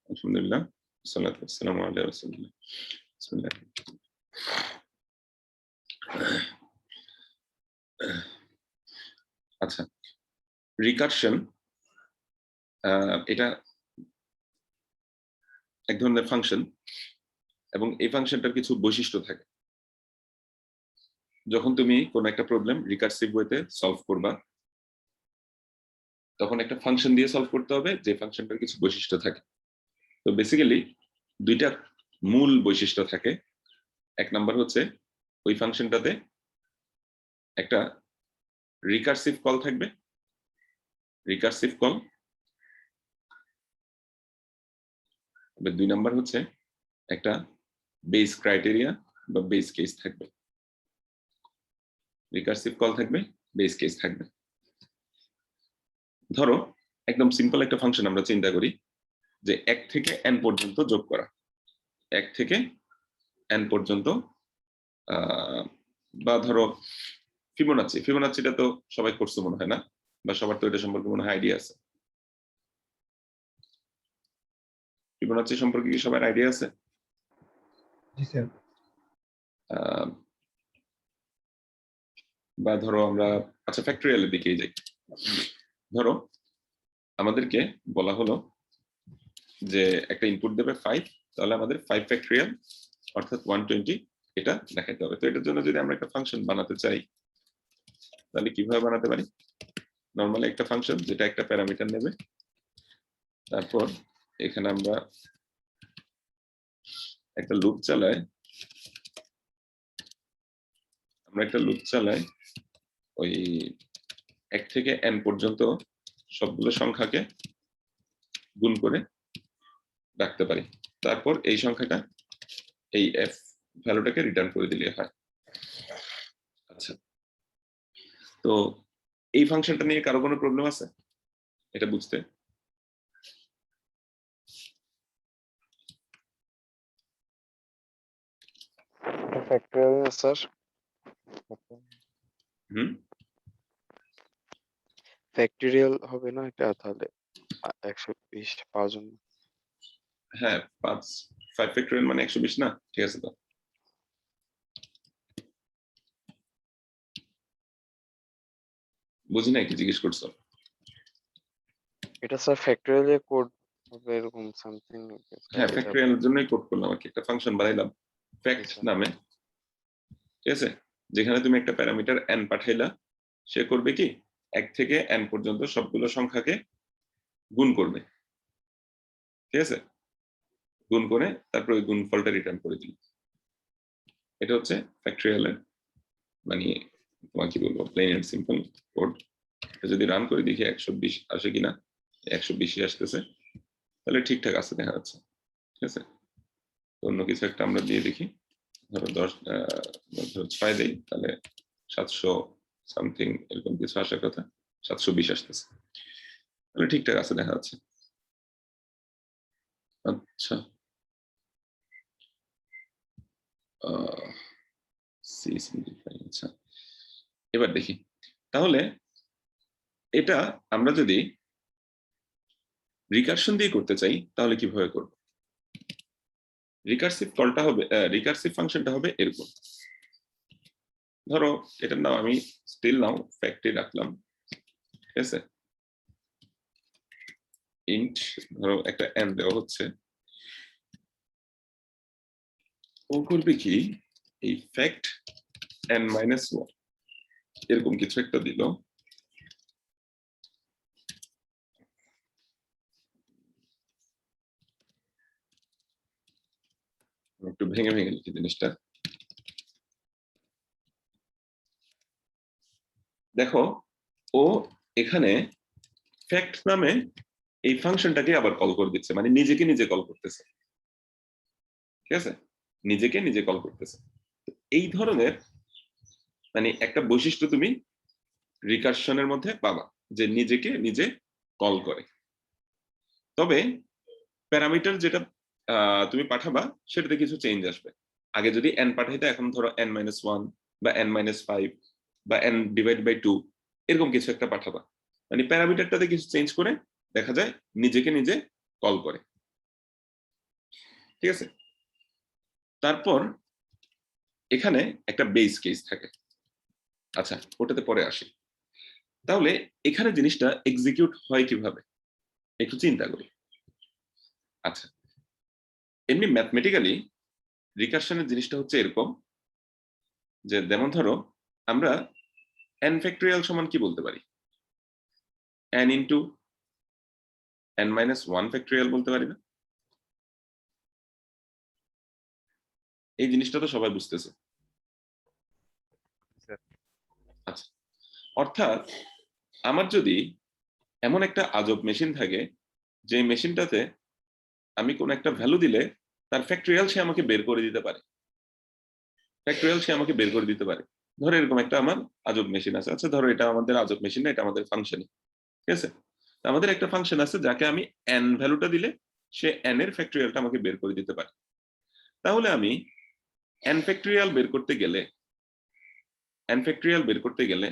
আলহামদুলিল্লাহ, সালাতু ওয়াসসালামু আলা রাসূলিল্লাহ। বিসমিল্লাহ। আচ্ছা, রিকারশন এটা এক ধরনের ফাংশন এবং এই ফাংশনটার কিছু বৈশিষ্ট্য থাকে। যখন তুমি কোনো একটা প্রবলেম রিকারসিভ ওয়েতে সলভ করবা, তখন একটা ফাংশন দিয়ে সলভ করতে হবে যে ফাংশনটার কিছু বৈশিষ্ট্য থাকে। তো বেসিক্যালি দুইটা মূল বৈশিষ্ট্য থাকে। এক নাম্বার হচ্ছে ওই ফাংশনটাতে একটা রিকারসিভ কল থাকবে, রিকারসিভ কল। দুই নাম্বার হচ্ছে একটা বেস ক্রাইটেরিয়া বা বেস কেস থাকবে। রিকারসিভ কল থাকবে, বেস কেস থাকবে। ধরো একদম সিম্পল একটা ফাংশন আমরা চিন্তা করি যে 1 থেকে n পর্যন্ত যোগ করা, 1 থেকে n পর্যন্ত, বা ধরো ফিবোনাচ্চিটা তো সবাই করছে মনে হয় না, বা সবার তো এটা সম্পর্কে মনে হয় আইডিয়া আছে। ফিবোনাচ্চি সম্পর্কে কি সবার আইডিয়া আছে? জি স্যার। বা ধরো আমরা আচ্ছা ফ্যাক্টরিয়ালের দিকেই যাই। ধরো আমাদেরকে বলা হলো যে একটা ইনপুট দেবে 5, তাহলে আমাদের 5 ফ্যাক্টরিয়াল অর্থাৎ 120 এটা দেখাতে হবে। তো এটার জন্য যদি আমরা একটা ফাংশন বানাতে চাই তাহলে কিভাবে বানাতে পারি? নরমালি একটা ফাংশন যেটা একটা প্যারামিটার নেবে, তারপর এখানে আমরা একটা লুপ চালাই, ওই 1 থেকে n পর্যন্ত সবগুলো সংখ্যাকে গুণ করে রাখতে পারি। তারপর এই সংখ্যাটা এই f ভ্যালুটাকে রিটার্ন করে দিলে হয়। আচ্ছা, তো এই ফাংশনটা নিয়ে কারো কোনো প্রবলেম আছে এটা বুঝতে? ফ্যাক্টরিয়াল স্যার, ফ্যাক্টরিয়াল হবে না এটা? তাহলে 120 পাওয়ার জন্য হ্যাঁ, 5 ফ্যাক্টরিয়াল মানে 120 না? ঠিক আছে। তো বুঝি নাই, কি জিজ্ঞেস করছো? এটা স্যার ফ্যাক্টরিয়াল এ কোড হবে এরকম সামথিং। হ্যাঁ, ফ্যাক্টরিয়ালের জন্যই কোড করলাম আর কি, একটা ফাংশন বানাইলাম ফ্যাক্ট স্যার। নামে, ঠিক আছে? যেখানে তুমি একটা প্যারামিটার n পাঠাইলা, সে করবে কি 1 থেকে n পর্যন্ত সবগুলো সংখ্যাকে গুণ করবে, ঠিক আছে? গুণ করে তারপর ওই গুণফলটা রিটার্ন করে দিল। এটা হচ্ছে ফ্যাক্টরিয়ালের মানে তোমার কি বলবো, প্লেন এন্ড সিম্পল কোড। যদি রান করে দেখি 120 আসে কিনা, 120 আসতেছে, তাহলে ঠিকঠাক আছে দেখা যাচ্ছে, ঠিক আছে? অন্য কিছু একটা আমরা দিয়ে দেখি, ধরো 6 দেই, তাহলে 700 সামথিং এরকম কিছু আসার কথা, 720 আসতেছে, তাহলে ঠিকঠাক আছে দেখা যাচ্ছে। আচ্ছা, আচ্ছা, এবার দেখি তাহলে এটা আমরা যদি রিকারশন দিয়ে করতে চাই তাহলে কিভাবে করব? রিকারসিভ কলটা হবে, রিকারসিভ ফাংশনটা হবে এরকম। ধরো এটার নাম আমি স্টিল নাও ফ্যাক্টরি রাখলাম, ঠিক আছে? ইন্ট ধরো একটা n দেওয়া হচ্ছে, ও করবে কি এই ফ্যাক্ট n-1 এরকম কিছু একটা দিল। একটু ভেঙে ভেঙে লিখি জিনিসটা। দেখো ও এখানে ফ্যাক্ট নামে এই ফাংশনটাকে আবার কল করে দিচ্ছে, মানে নিজেকে নিজে কল করতেছে, ঠিক আছে? নিজেকে নিজে কল করতেছে। এই ধরনের মানে একটা বৈশিষ্ট্য তুমি রিকারশনের মধ্যে পাবা, যে নিজেকে নিজে কল করে। তবে প্যারামিটার যেটা তুমি পাঠাবা সেটাতে কিছু চেঞ্জ আসবে। আগে যদি n পাঠাইতে, এখন ধরো n-1 বা n-5 বা n/2 এরকম কিছু একটা পাঠাবা, মানে প্যারামিটারটাতে কিছু চেঞ্জ করে দেখা যায় নিজেকে নিজে কল করে। ঠিক আছে? তারপর এখানে একটা বেস কেস থাকে। আচ্ছা, ওটাতে পরে আসি। তাহলে এখানে জিনিসটা এক্সিকিউট হয় কিভাবে একটু চিন্তা করি। আচ্ছা, এমনি ম্যাথমেটিক্যালি রিকারশনের জিনিসটা হচ্ছে এরকম যে, যেমন ধরো আমরা n ফ্যাক্টরিয়াল সমান কি বলতে পারি? n into n minus 1 factorial বলতে পারি না? এই জিনিসটা তো সবাই বুঝতেছে। আচ্ছা, অর্থাৎ আমার যদি এমন একটা আজব মেশিন থাকে যে মেশিনটাতে আমি কোন একটা ভ্যালু দিলে তার ফ্যাক্টরিয়াল সে আমাকে বের করে দিতে পারে, ফ্যাক্টরিয়াল সে আমাকে বের করে দিতে পারে। ধরো এরকম একটা আমার আজব মেশিন আছে। আচ্ছা, ধরো এটা আমাদের আজব মেশিন না, এটা আমাদের ফাংশন। ঠিক আছে? আমাদের একটা ফাংশন আছে যাকে আমি n ভ্যালুটা দিলে সে n এর ফ্যাক্টরিয়ালটা আমাকে বের করে দিতে পারে। তাহলে আমি n ফ্যাক্টরিয়াল বের করতে গেলে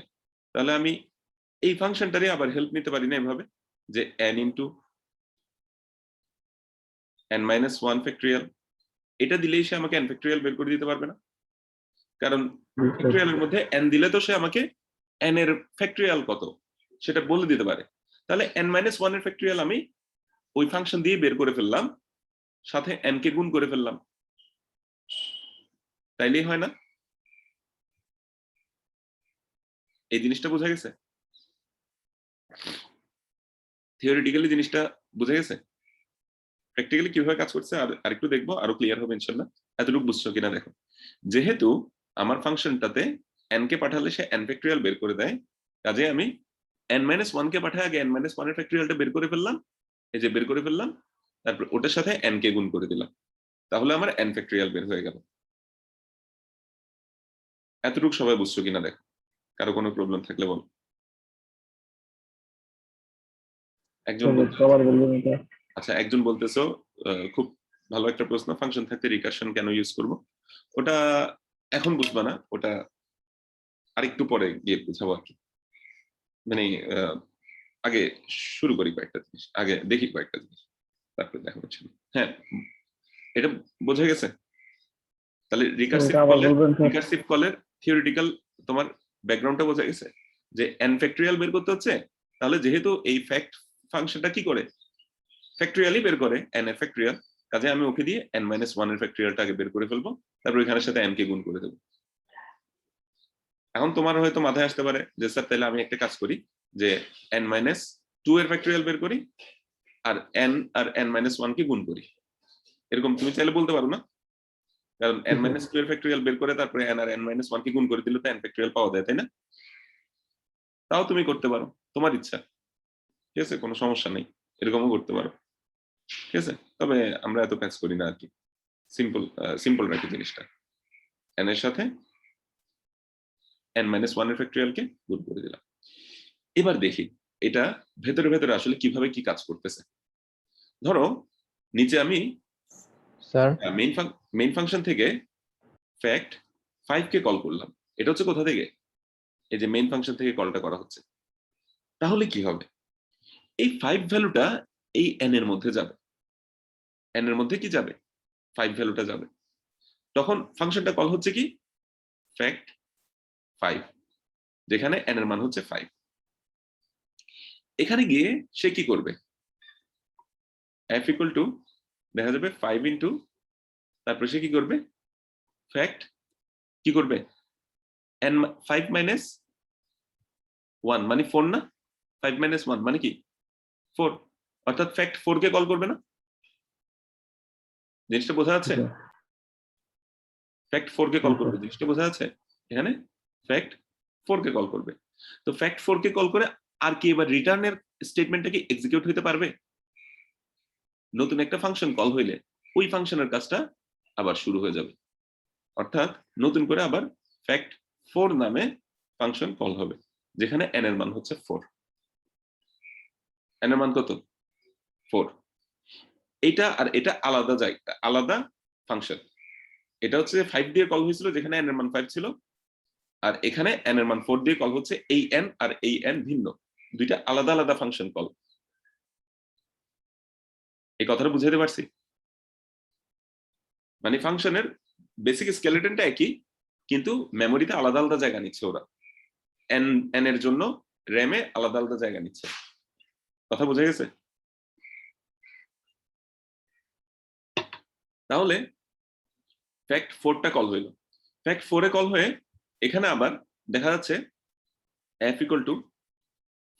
তাহলে আমি এই ফাংশনটারই আবার হেল্প নিতে পারি না এভাবে, যে n into n minus 1 factorial, এটা দিলেই সে আমাকে n ফ্যাক্টরিয়াল বের করে দিতে পারবে না? কারণ ফ্যাক্টরিয়ালের মধ্যে n দিলে তো সে আমাকে n এর ফ্যাক্টরিয়াল কত সেটা বলে দিতে পারে। তাহলে n মাইনাস 1 এর ফ্যাক্টরিয়াল আমি ওই ফাংশন দিয়ে বের করে ফেললাম, সাথে n কে গুণ করে ফেললাম, তাইলেই হয় না? এই জিনিসটা বোঝা গেছে? থিওরিটিক্যালি জিনিসটা বোঝা গেছে? প্র্যাকটিক্যালি কিভাবে কাজ করছে আর আরেকটু দেখবো, আরো ক্লিয়ার হবে ইনশাআল্লাহ। এতটুকু বুঝছো কিনা দেখো। যেহেতু আমার ফাংশনটাতে n কে পাঠালে সে n ফ্যাক্টরিয়াল বের করে দেয়, কাজে আমি n মাইনাস 1 কে পাঠায় আগে n মাইনাস 1 এর ফ্যাক্টরিয়ালটা বের করে ফেললাম, এই যে বের করে ফেললাম, তারপর ওটার সাথে n কে গুণ করে দিলাম, তাহলে আমার n ফ্যাক্টরিয়াল বের হয়ে গেল। এতটুকু সবাই বুঝছো কিনা দেখো, কারো কোনো প্রবলেম থাকলে বল। একজন আচ্ছা, একজন বলতেছো খুব ভালো একটা প্রশ্ন, ফাংশন থাকতে রিকারশন কেন ইউজ করব? ওটা এখন বুঝবা না, ওটা আরেকটু পরে গিয়ে বুঝাবো আর কি। মানে আগে শুরু করি কয়েকটা জিনিস, আগে দেখি কয়েকটা জিনিস, তারপরে দেখা হচ্ছে। হ্যাঁ, এটা বোঝা গেছে? তাহলে রিকারসিভ কলের থিওরিটিক্যাল তোমার ব্যাকগ্রাউন্ডটা বোঝা গেছে যে n ফ্যাক্টরিয়াল বের করতে হচ্ছে। তাহলে যেহেতু এই ফ্যাক্ট ফাংশনটা কি করে, ফ্যাক্টরিয়ালই বের করে n এর ফ্যাক্টরিয়াল, কাজে আমি ওকে দিয়ে n মাইনাস 1 এর ফ্যাক্টরিয়ালটা আগে বের করে ফেলবো, তারপর এখানের সাথে n কে গুণ করে দেবো। এখন তোমার হয়তো মাথায় আসতে পারে যে স্যার তাহলে আমি একটা কাজ করি যে n মাইনাস 2 এর ফ্যাক্টরিয়াল বের করি আর n মাইনাস 1 কে গুণ করি। এরকম তুমি চাইলে বলতে পারো না? কারণ n মাইনাস 2 এর ফ্যাক্টরিয়াল বের করে তারপরে n আর n মাইনাস 1 কে গুণ করে দিলে তো n ফ্যাক্টরিয়াল পাওয়া যায়, তাই না? তাও তুমি করতে পারো, তোমার ইচ্ছা। ঠিক আছে, কোনো সমস্যা নেই, এরকমও করতে পারো। ঠিক আছে, তবে আমরা এত কাজ করি না আর কি, সিম্পল রাখি জিনিসটা। n এর সাথে n মাইনাস 1 এর ফ্যাক্টরিয়ালকে গুণ করে দিলাম। এবার দেখি এটা ভেতরে ভেতরে আসলে কিভাবে কি কাজ করতেছে। ধরো নিচে আমি স্যার মেইন ফাংশন থেকে ফ্যাক্ট 5 কে কল করলাম, এটা হচ্ছে কোথা থেকে? এই যে মেইন ফাংশন থেকে কলটা করা হচ্ছে। তাহলে কি হবে, এই 5 ভ্যালুটা এই n এর মধ্যে যাবে, n এর মধ্যে কি যাবে, 5 ভ্যালুটা যাবে। তখন ফাংশনটা কল হচ্ছে কি, ফ্যাক্ট 5, যেখানে n এর মান হচ্ছে 5। এখানে গিয়ে সে কি করবে, f ইকুয়াল টু দেখা যাবে 5 ইনটু, তারপর সে কি করবে, ফ্যাক্ট কি করবে, n 5 মাইনাস 1 মানে 4 না, 5 মাইনাস 1 মানে কি 4, অর্থাৎ ফ্যাক্ট 4 কে কল করবে না? জিনিসটা বোঝা যাচ্ছে? ফ্যাক্ট 4 কে কল করবে, জিনিসটা বোঝা যাচ্ছে? এখানে ফ্যাক্ট 4 কে কল করবে। তো ফ্যাক্ট 4 কে কল করে আর কি এবার রিটার্নের স্টেটমেন্টটা কি এক্সিকিউট হতে পারবে? নতুন একটা ফাংশন কল হইলে ওই ফাংশনের কাজটা আবার শুরু হয়ে যাবে, অর্থাৎ নতুন করে আবার ফ্যাক্ট 4 নামে ফাংশন কল হবে, যেখানে n এর মান হচ্ছে 4। n এর মান কত, 4। এটা আর এটা আলাদা জায়গা, আলাদা ফাংশন। এটা হচ্ছে 5 দিয়ে কল হয়েছিল যেখানে n এর মান 5 ছিল, আর এখানে n এর মান 4 দিয়ে কল হচ্ছে, এই n আর এই n ভিন্ন, দুইটা আলাদা আলাদা ফাংশন কল। এই কথাটা বুঝাইতে পারছি? মানে ফাংশনের বেসিক স্কেলেটনটা একই, কিন্তু মেমোরিতে আলাদা আলাদা জায়গা নিচ্ছে ওরা। এন এন এর জন্য র্যামে আলাদা আলাদা জায়গা নিচ্ছে। কথা বোঝা গেছে? তাহলে ফ্যাক্ট 4টা কল হইল। ফ্যাক্ট 4 এ কল হয়ে এখানে আবার দেখা যাচ্ছে f ইকুয়াল টু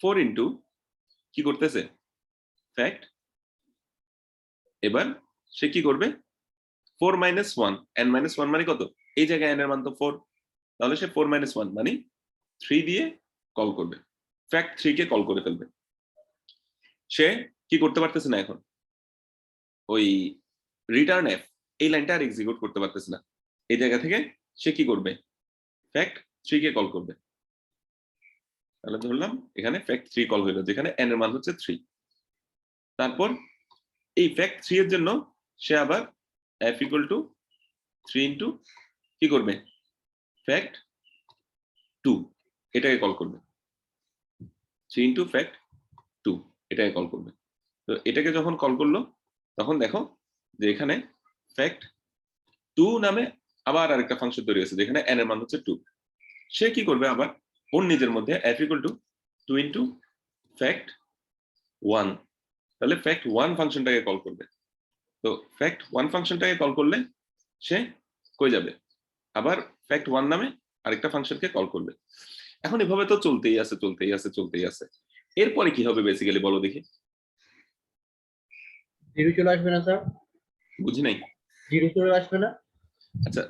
4 ইন্টু কি করতেছে ফ্যাক্ট, এবার সে কি করবে 4 মাইনাস 1, n মাইনাস 1 মানে কত, এই জায়গায় n এর মান তো 4, তাহলে সে 4 মাইনাস 1 মানে 3 দিয়ে কল করবে, ফ্যাক্ট 3 কে কল করে ফেলবে। সে কি করতে পারতেছে না এখন, ওই রিটার্ন এফ এই লাইনটা আর এক্সিকিউট করতে পারতেছে না। এই জায়গা থেকে সে কি করবে ফ্যাক্ট 3 কে কল করবে। তাহলে ধরলাম এখানে ফ্যাক্ট 3 কল হইলো, যেখানে n এর মান হচ্ছে 3। তারপর এই ফ্যাক্ট 3 এর জন্য সে আবার f ইকুয়াল টু 3 ইন্টু কি করবে ফ্যাক্ট 2 এটাকে কল করবে, 3 ইন্টু ফ্যাক্ট 2 এটাকে কল করবে। তো এটাকে যখন কল করলো তখন দেখো যে এখানে ফ্যাক্ট 2 নামে আবার আরেকটা ফাংশন তৈরি হয়েছে, যেখানে n এর মান হচ্ছে 2। সে কি করবে আবার ওর নিজের মধ্যে f equal to 2 into fact 1, তাহলে ফ্যাক্ট 1 ফাংশনটাকে কল করবে। তো ফ্যাক্ট 1 ফাংশনটাকে কল করলে সে কই যাবে, আবার ফ্যাক্ট 1 নামে আরেকটা ফাংশনকে কল করবে। এখন এভাবে তো চলতেই আছে চলতেই আছে চলতেই আছে। এরপরে কি হবে বেসিক্যালি বলো দেখি? জিরো চলে আসবে না স্যার? বুঝি নাই। জিরো চলে আসবে না? আচ্ছা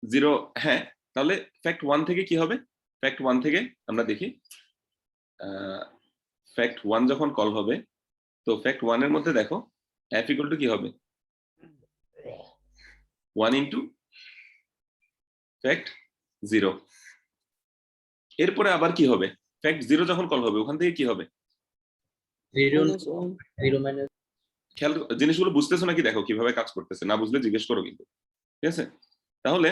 0, হ্যাঁ। তাহলে ফ্যাক্ট 1 থেকে কি হবে, ফ্যাক্ট 1 থেকে আমরা দেখি ফ্যাক্ট 1 যখন কল হবে তো ফ্যাক্ট 1 এর মধ্যে দেখো f ইকুয়াল টু কি হবে 1 ইন্টু ফ্যাক্ট 0। এরপরে আবার কি হবে, ফ্যাক্ট 0 যখন কল হবে ওখান থেকে কি হবে, জিরো জিরো মাইনাস। খেয়াল জিনিসগুলো বুঝতেছো নাকি দেখো কিভাবে কাজ করতেছে, না বুঝলে জিজ্ঞেস করো কিন্তু, ঠিক আছে? তাহলে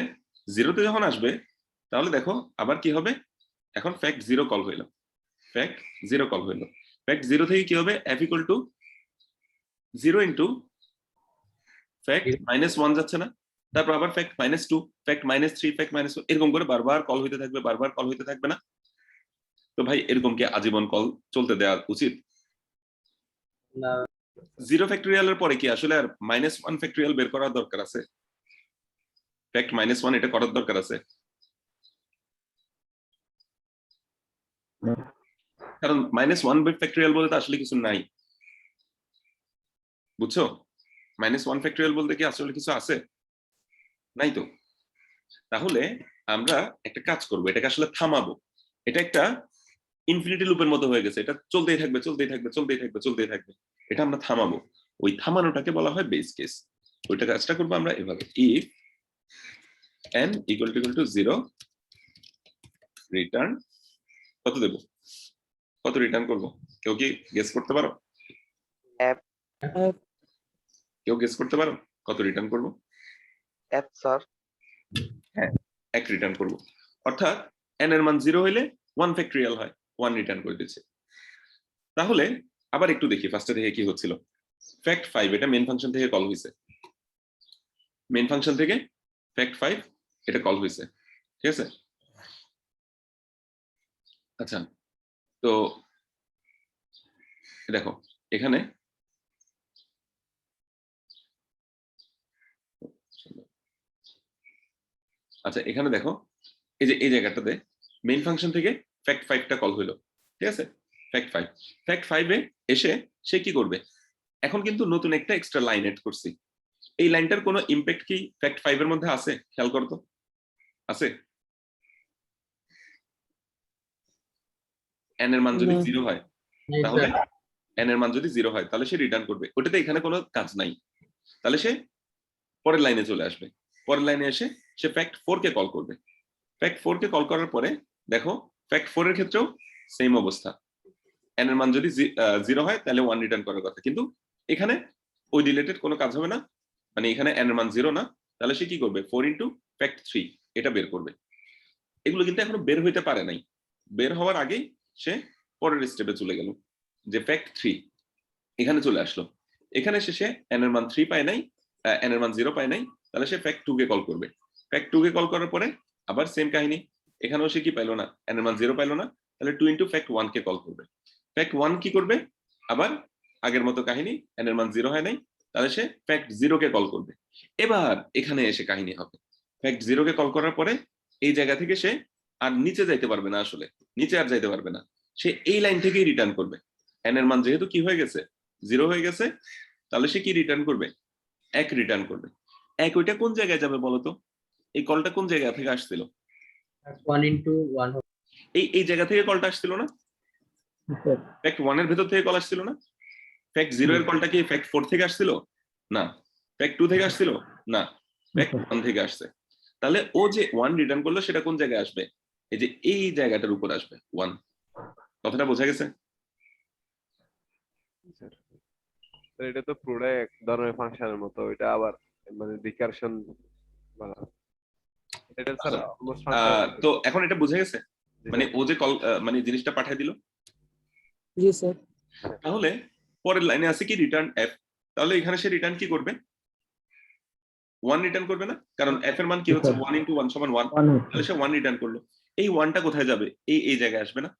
0তে যখন আসবে তাহলে দেখো আবার কি হবে, এখন ফ্যাক্ট 0 কল হইল, ফ্যাক্ট 0 কল হইল, ফ্যাক্ট 0 থেকে কি হবে f equal to 0 into fact minus 1 যাচ্ছে না, তারপর আবার fact minus 2, fact minus 3, fact minus 2, এরকম করে বারবার কল হইতে থাকবে, বারবার কল হইতে থাকবে না? তো ভাই এরকম কি আজীবন কল চলতে দেওয়া উচিত? না। 0 ফ্যাক্টরিয়ালের পরে কি আসলে আর মাইনাস 1 ফ্যাক্টরিয়াল বের করার দরকার আছে? ফ্যাক্ট মাইনাস 1 এটা করার দরকার আছে? কারণ মাইনাস 1 ফ্যাক্টরিয়াল বলতে আসলে কিছু নাই, বুঝছো? মাইনাস 1 ফ্যাক্টরিয়াল বলতে কি আসলে কিছু আছে? নাই তো। তাহলে আমরা একটা কাজ করব, এটাকে আসলে থামাবো। এটা একটা ইনফিনিটি লুপের মতো হয়ে গেছে, এটা চলতেই থাকবে চলতেই থাকবে চলতেই থাকবে চলতেই থাকবে, এটা আমরা থামাবো। ওই থামানোটাকে বলা হয় বেস কেস। ওইটা কাজটা করবো আমরা এভাবে, if n equal to 0 return কত দেব, কত রিটার্ন করব, কেউ কি গেস করতে পারো? কেউ গেস করতে পারো কত রিটার্ন করব? f স্যার হ্যাঁ 1 রিটার্ন করব, অর্থাৎ n এর মান 0 হইলে 1 ফ্যাক্টরিয়াল হয়, 1 রিটার্ন করে দিচ্ছে। তাহলে আবার একটু দেখি ফার্স্টে দেখে কি হচ্ছিল। ফ্যাক্ট 5 এটা মেইন ফাংশন থেকে কল হইছে, মেইন ফাংশন থেকে ফ্যাক্ট 5 এটা কল হইছে, ঠিক আছে? আচ্ছা তো দেখো এখানে আচ্ছা এখানে দেখো এই যে এই জায়গাটাতে মেইন ফাংশন থেকে ফ্যাক্ট 5টা কল হইলো, ঠিক আছে? ফ্যাক্ট 5, ফ্যাক্ট 5 এ এসে সে কি করবে, এখন কিন্তু নতুন একটা এক্সট্রা লাইন এড করছি। এই লাইনটার কোনো ইমপ্যাক্ট কি ফ্যাক্ট 5 এর মধ্যে আছে? খেয়াল করো তো, আছে? n এর মান যদি 0 হয় তাহলে n এর মান যদি 0 হয় তাহলে সে রিটার্ন করবে, ওটাতে এখানে কোনো কাজ নাই। তাহলে সে পরের লাইনে চলে আসবে, পরের লাইনে এসে সে ফ্যাক্ট 4 কে কল করবে। ফ্যাক্ট 4 কে কল করার পরে দেখো ফ্যাক্ট 4 এর ক্ষেত্রেও সেম অবস্থা, n এর মান যদি 0 হয় তাহলে 1 রিটার্ন করার কথা, কিন্তু এখানে ওই রিলেটেড কোনো কাজ হবে না, মানে এখানে n এর মান 0 না, তাহলে সে কি করবে 4 ইন্টু ফ্যাক্ট 3 এটা বের করবে। এগুলো কিন্তু এখনো বের হইতে পারে নাই, বের হওয়ার আগেই সে পরের স্টেপে চলে গেল, যে ফ্যাক্ট 3 এখানে চলে আসলো, এখানে শেষে n এর মান 3 পায় নাই, n এর মান 0 পায় নাই, তাহলে সে ফ্যাক্ট 2 কে কল করবে। ফ্যাক্ট 2 কে কল করার পরে আবার সেম কাহিনী, এখানেও সে কি পাইলো না, n এর মান 0 পাইলো না, তাহলে 2 ইনটু ফ্যাক্ট 1 কে কল করবে। ফ্যাক্ট 1 কি করবে, আবার আগের মতো কাহিনী, n এর মান 0 হয় নাই, তাহলে সে ফ্যাক্ট 0 কে কল করবে। এবার এখানে এসে কাহিনী হবে, ফ্যাক্ট 0 কে কল করার পরে এই জায়গা থেকে সে আর নিচে যাইতে পারবে না, আসলে নিচে আর যাইতে পারবে না, সে এই লাইন থেকেই রিটার্ন করবে। n এর মান যেহেতু কি হয়ে গেছে, 0 হয়ে গেছে, তাহলে সে কি রিটার্ন করবে, 1 রিটার্ন করবে। 1 ওইটা কোন জায়গায় যাবে বলতো, এই কলটা কোন জায়গা থেকে আসছিল, 1 into 1 এই জায়গা থেকে কলটা আসছিল না, স্যার ফ্যাক্ট 1 এর ভেতর থেকে কল আসছিল না, ফ্যাক্ট 0 এর কলটা কি ফ্যাক্ট 4 থেকে আসছিল না, ফ্যাক্ট 2 থেকে আসছিল না, ফ্যাক্ট 1 থেকে আসছে। তাহলে ও যে 1 রিটার্ন করলো সেটা কোন জায়গায় আসবে, এই যে এই জায়গাটার উপর আসবে 1। কথাটা বোঝা গেছে? তো এটা তো পুরোটাই এক ধরনের ফাংশনের মতো, এটা আবার মানে রিকারশন বলা হয়। এটা স্যার অলমোস্ট তো এখন এটা বোঝা গেছে, মানে ও যে কল মানে জিনিসটা পাঠিয়ে দিল। জি স্যার তাহলে পরের লাইনে আছে কি রিটার্ন এফ, তাহলে এখানে সে রিটার্ন কি করবে, 1 রিটার্ন করবে না, কারণ এফ এর মান কি হচ্ছে 1 ইনটু 1 সমান 1, তাহলে সে 1 রিটার্ন করলো। এই 1টা কোথায় যাবে, এই জায়গায় আসবে না,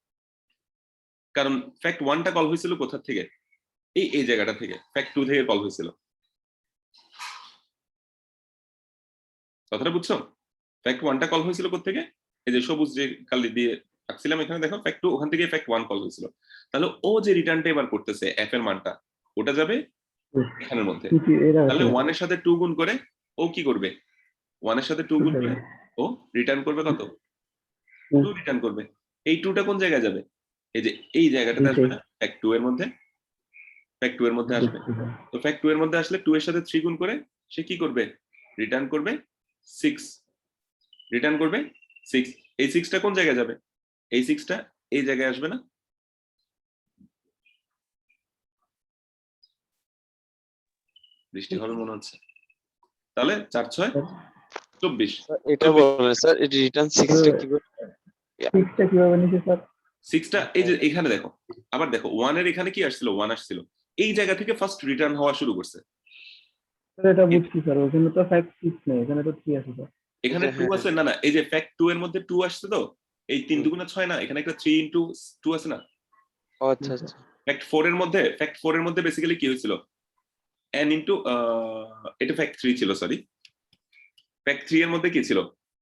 কারণ ফ্যাক্ট 1টা কল হয়েছিল কোথা থেকে, এই জায়গাটা থেকে, ফ্যাক্ট 2 থেকে কল হয়েছিল। কথাটা বুঝছো, ফ্যাক্ট 1টা কল হয়েছিল কোথা থেকে, এই যে সবুজ যে কালি দিয়ে আঁকছিলাম এখানে দেখো, ফ্যাক্ট 2 ওখান থেকে ফ্যাক্ট 1 কল হয়েছিল। তাহলে ও যে রিটার্নটা এবার করতেছে এফ এর মানটা, ওটা যাবে এখানের মধ্যে। তাহলে 1 এর সাথে 2 গুণ করে ও কি করবে, 1 এর সাথে 2 গুণ করে ও রিটার্ন করবে কত, 2 রিটার্ন করবে। এই 2টা কোন জায়গায় যাবে, এই যে এই জায়গাটাতে আসবে না, ফ্যাক্ট 2 এর মধ্যে, ফ্যাক্ট 2 এর মধ্যে আসবে। তো ফ্যাক্ট 2 এর মধ্যে আসলে 2 এর সাথে 3 গুণ করে সে কি করবে, রিটার্ন করবে 6, রিটার্ন করবে 6। এই 6টা কোন জায়গায় যাবে, এই 6টা এই জায়গায় আসবে না, বৃষ্টি হবে মনে হচ্ছে। তাহলে 4 6 24, এটা বলেন স্যার, এই রিটার্ন 6টা কিভাবে, 6টা কিভাবে নিছে স্যার? 6টা এই যে এখানে দেখো, আবার দেখো 1 এর এখানে কি আসছিল, 1 আসছিল, এই জায়গা থেকে ফার্স্ট রিটার্ন হওয়া শুরু করছে। স্যার এটা বুঝছি স্যার, ওখানে তো ফ্যাক্ট 6 নেই, এখানে তো 3 আছে স্যার। এখানে 2 আছে, না না, এই যে ফ্যাক্ট 2 এর মধ্যে 2 আসছে, তো এই 3 দুগুণে 6 না, এখানে একটা 3 ইনটু 2 আছে না। ও আচ্ছা আচ্ছা, ফ্যাক্ট 4 এর মধ্যে বেসিক্যালি কি হয়েছিল, n ইনটু এটা ফ্যাক্ট 3 ছিল, সরি, ফ্যাক্ট 3 এর মধ্যে কি ছিল,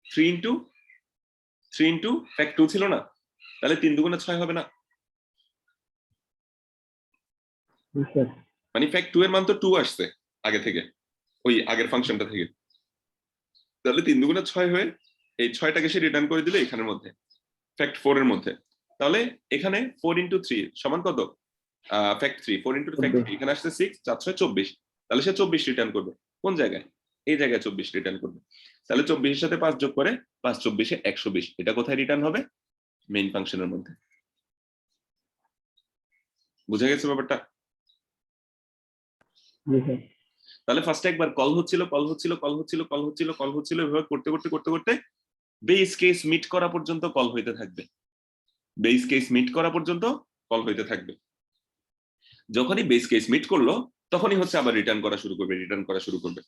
3 ইনটু ফ্যাক্ট 2 ছিল না, তাহলে 3 দুগুণে 6 হবে না, জি স্যার মানে ফ্যাক্ট 2 এর মান তো 2 আসছে আগে থেকে, ওই আগের ফাংশনটা থেকে, তাহলে 3 দুগুণে 6 হয়ে এই 6টাকে সে রিটার্ন করে দিল এখানের মধ্যে, ফ্যাক্ট 4 এর মধ্যে। তাহলে এখানে 4 ইনটু 3 সমান কত, ফ্যাক্ট 3, 4 ইনটু ফ্যাক্ট 3, এখানে আসছে 6, 4 6 24, তাহলে সে 24 রিটার্ন করবে। কোন জায়গায়, এই জায়গায় 24 রিটার্ন করবে। তাহলে 24 এর সাথে 5 যোগ করে 5 24 এ 120, এটা কোথায় রিটার্ন হবে, মেইন ফাংশনের মধ্যে। বুঝা গেছে ব্যাপারটা? জি স্যার তাহলে ফার্স্টে একবার কল হচ্ছিল, এভাবে করতে করতে বেস কেস মিট করা পর্যন্ত কল হইতে থাকবে, বেস কেস মিট করা পর্যন্ত কল হইতে থাকবে। যখনই বেস কেস মিট করলো তখনই হচ্ছে আবার রিটার্ন করা শুরু করবে।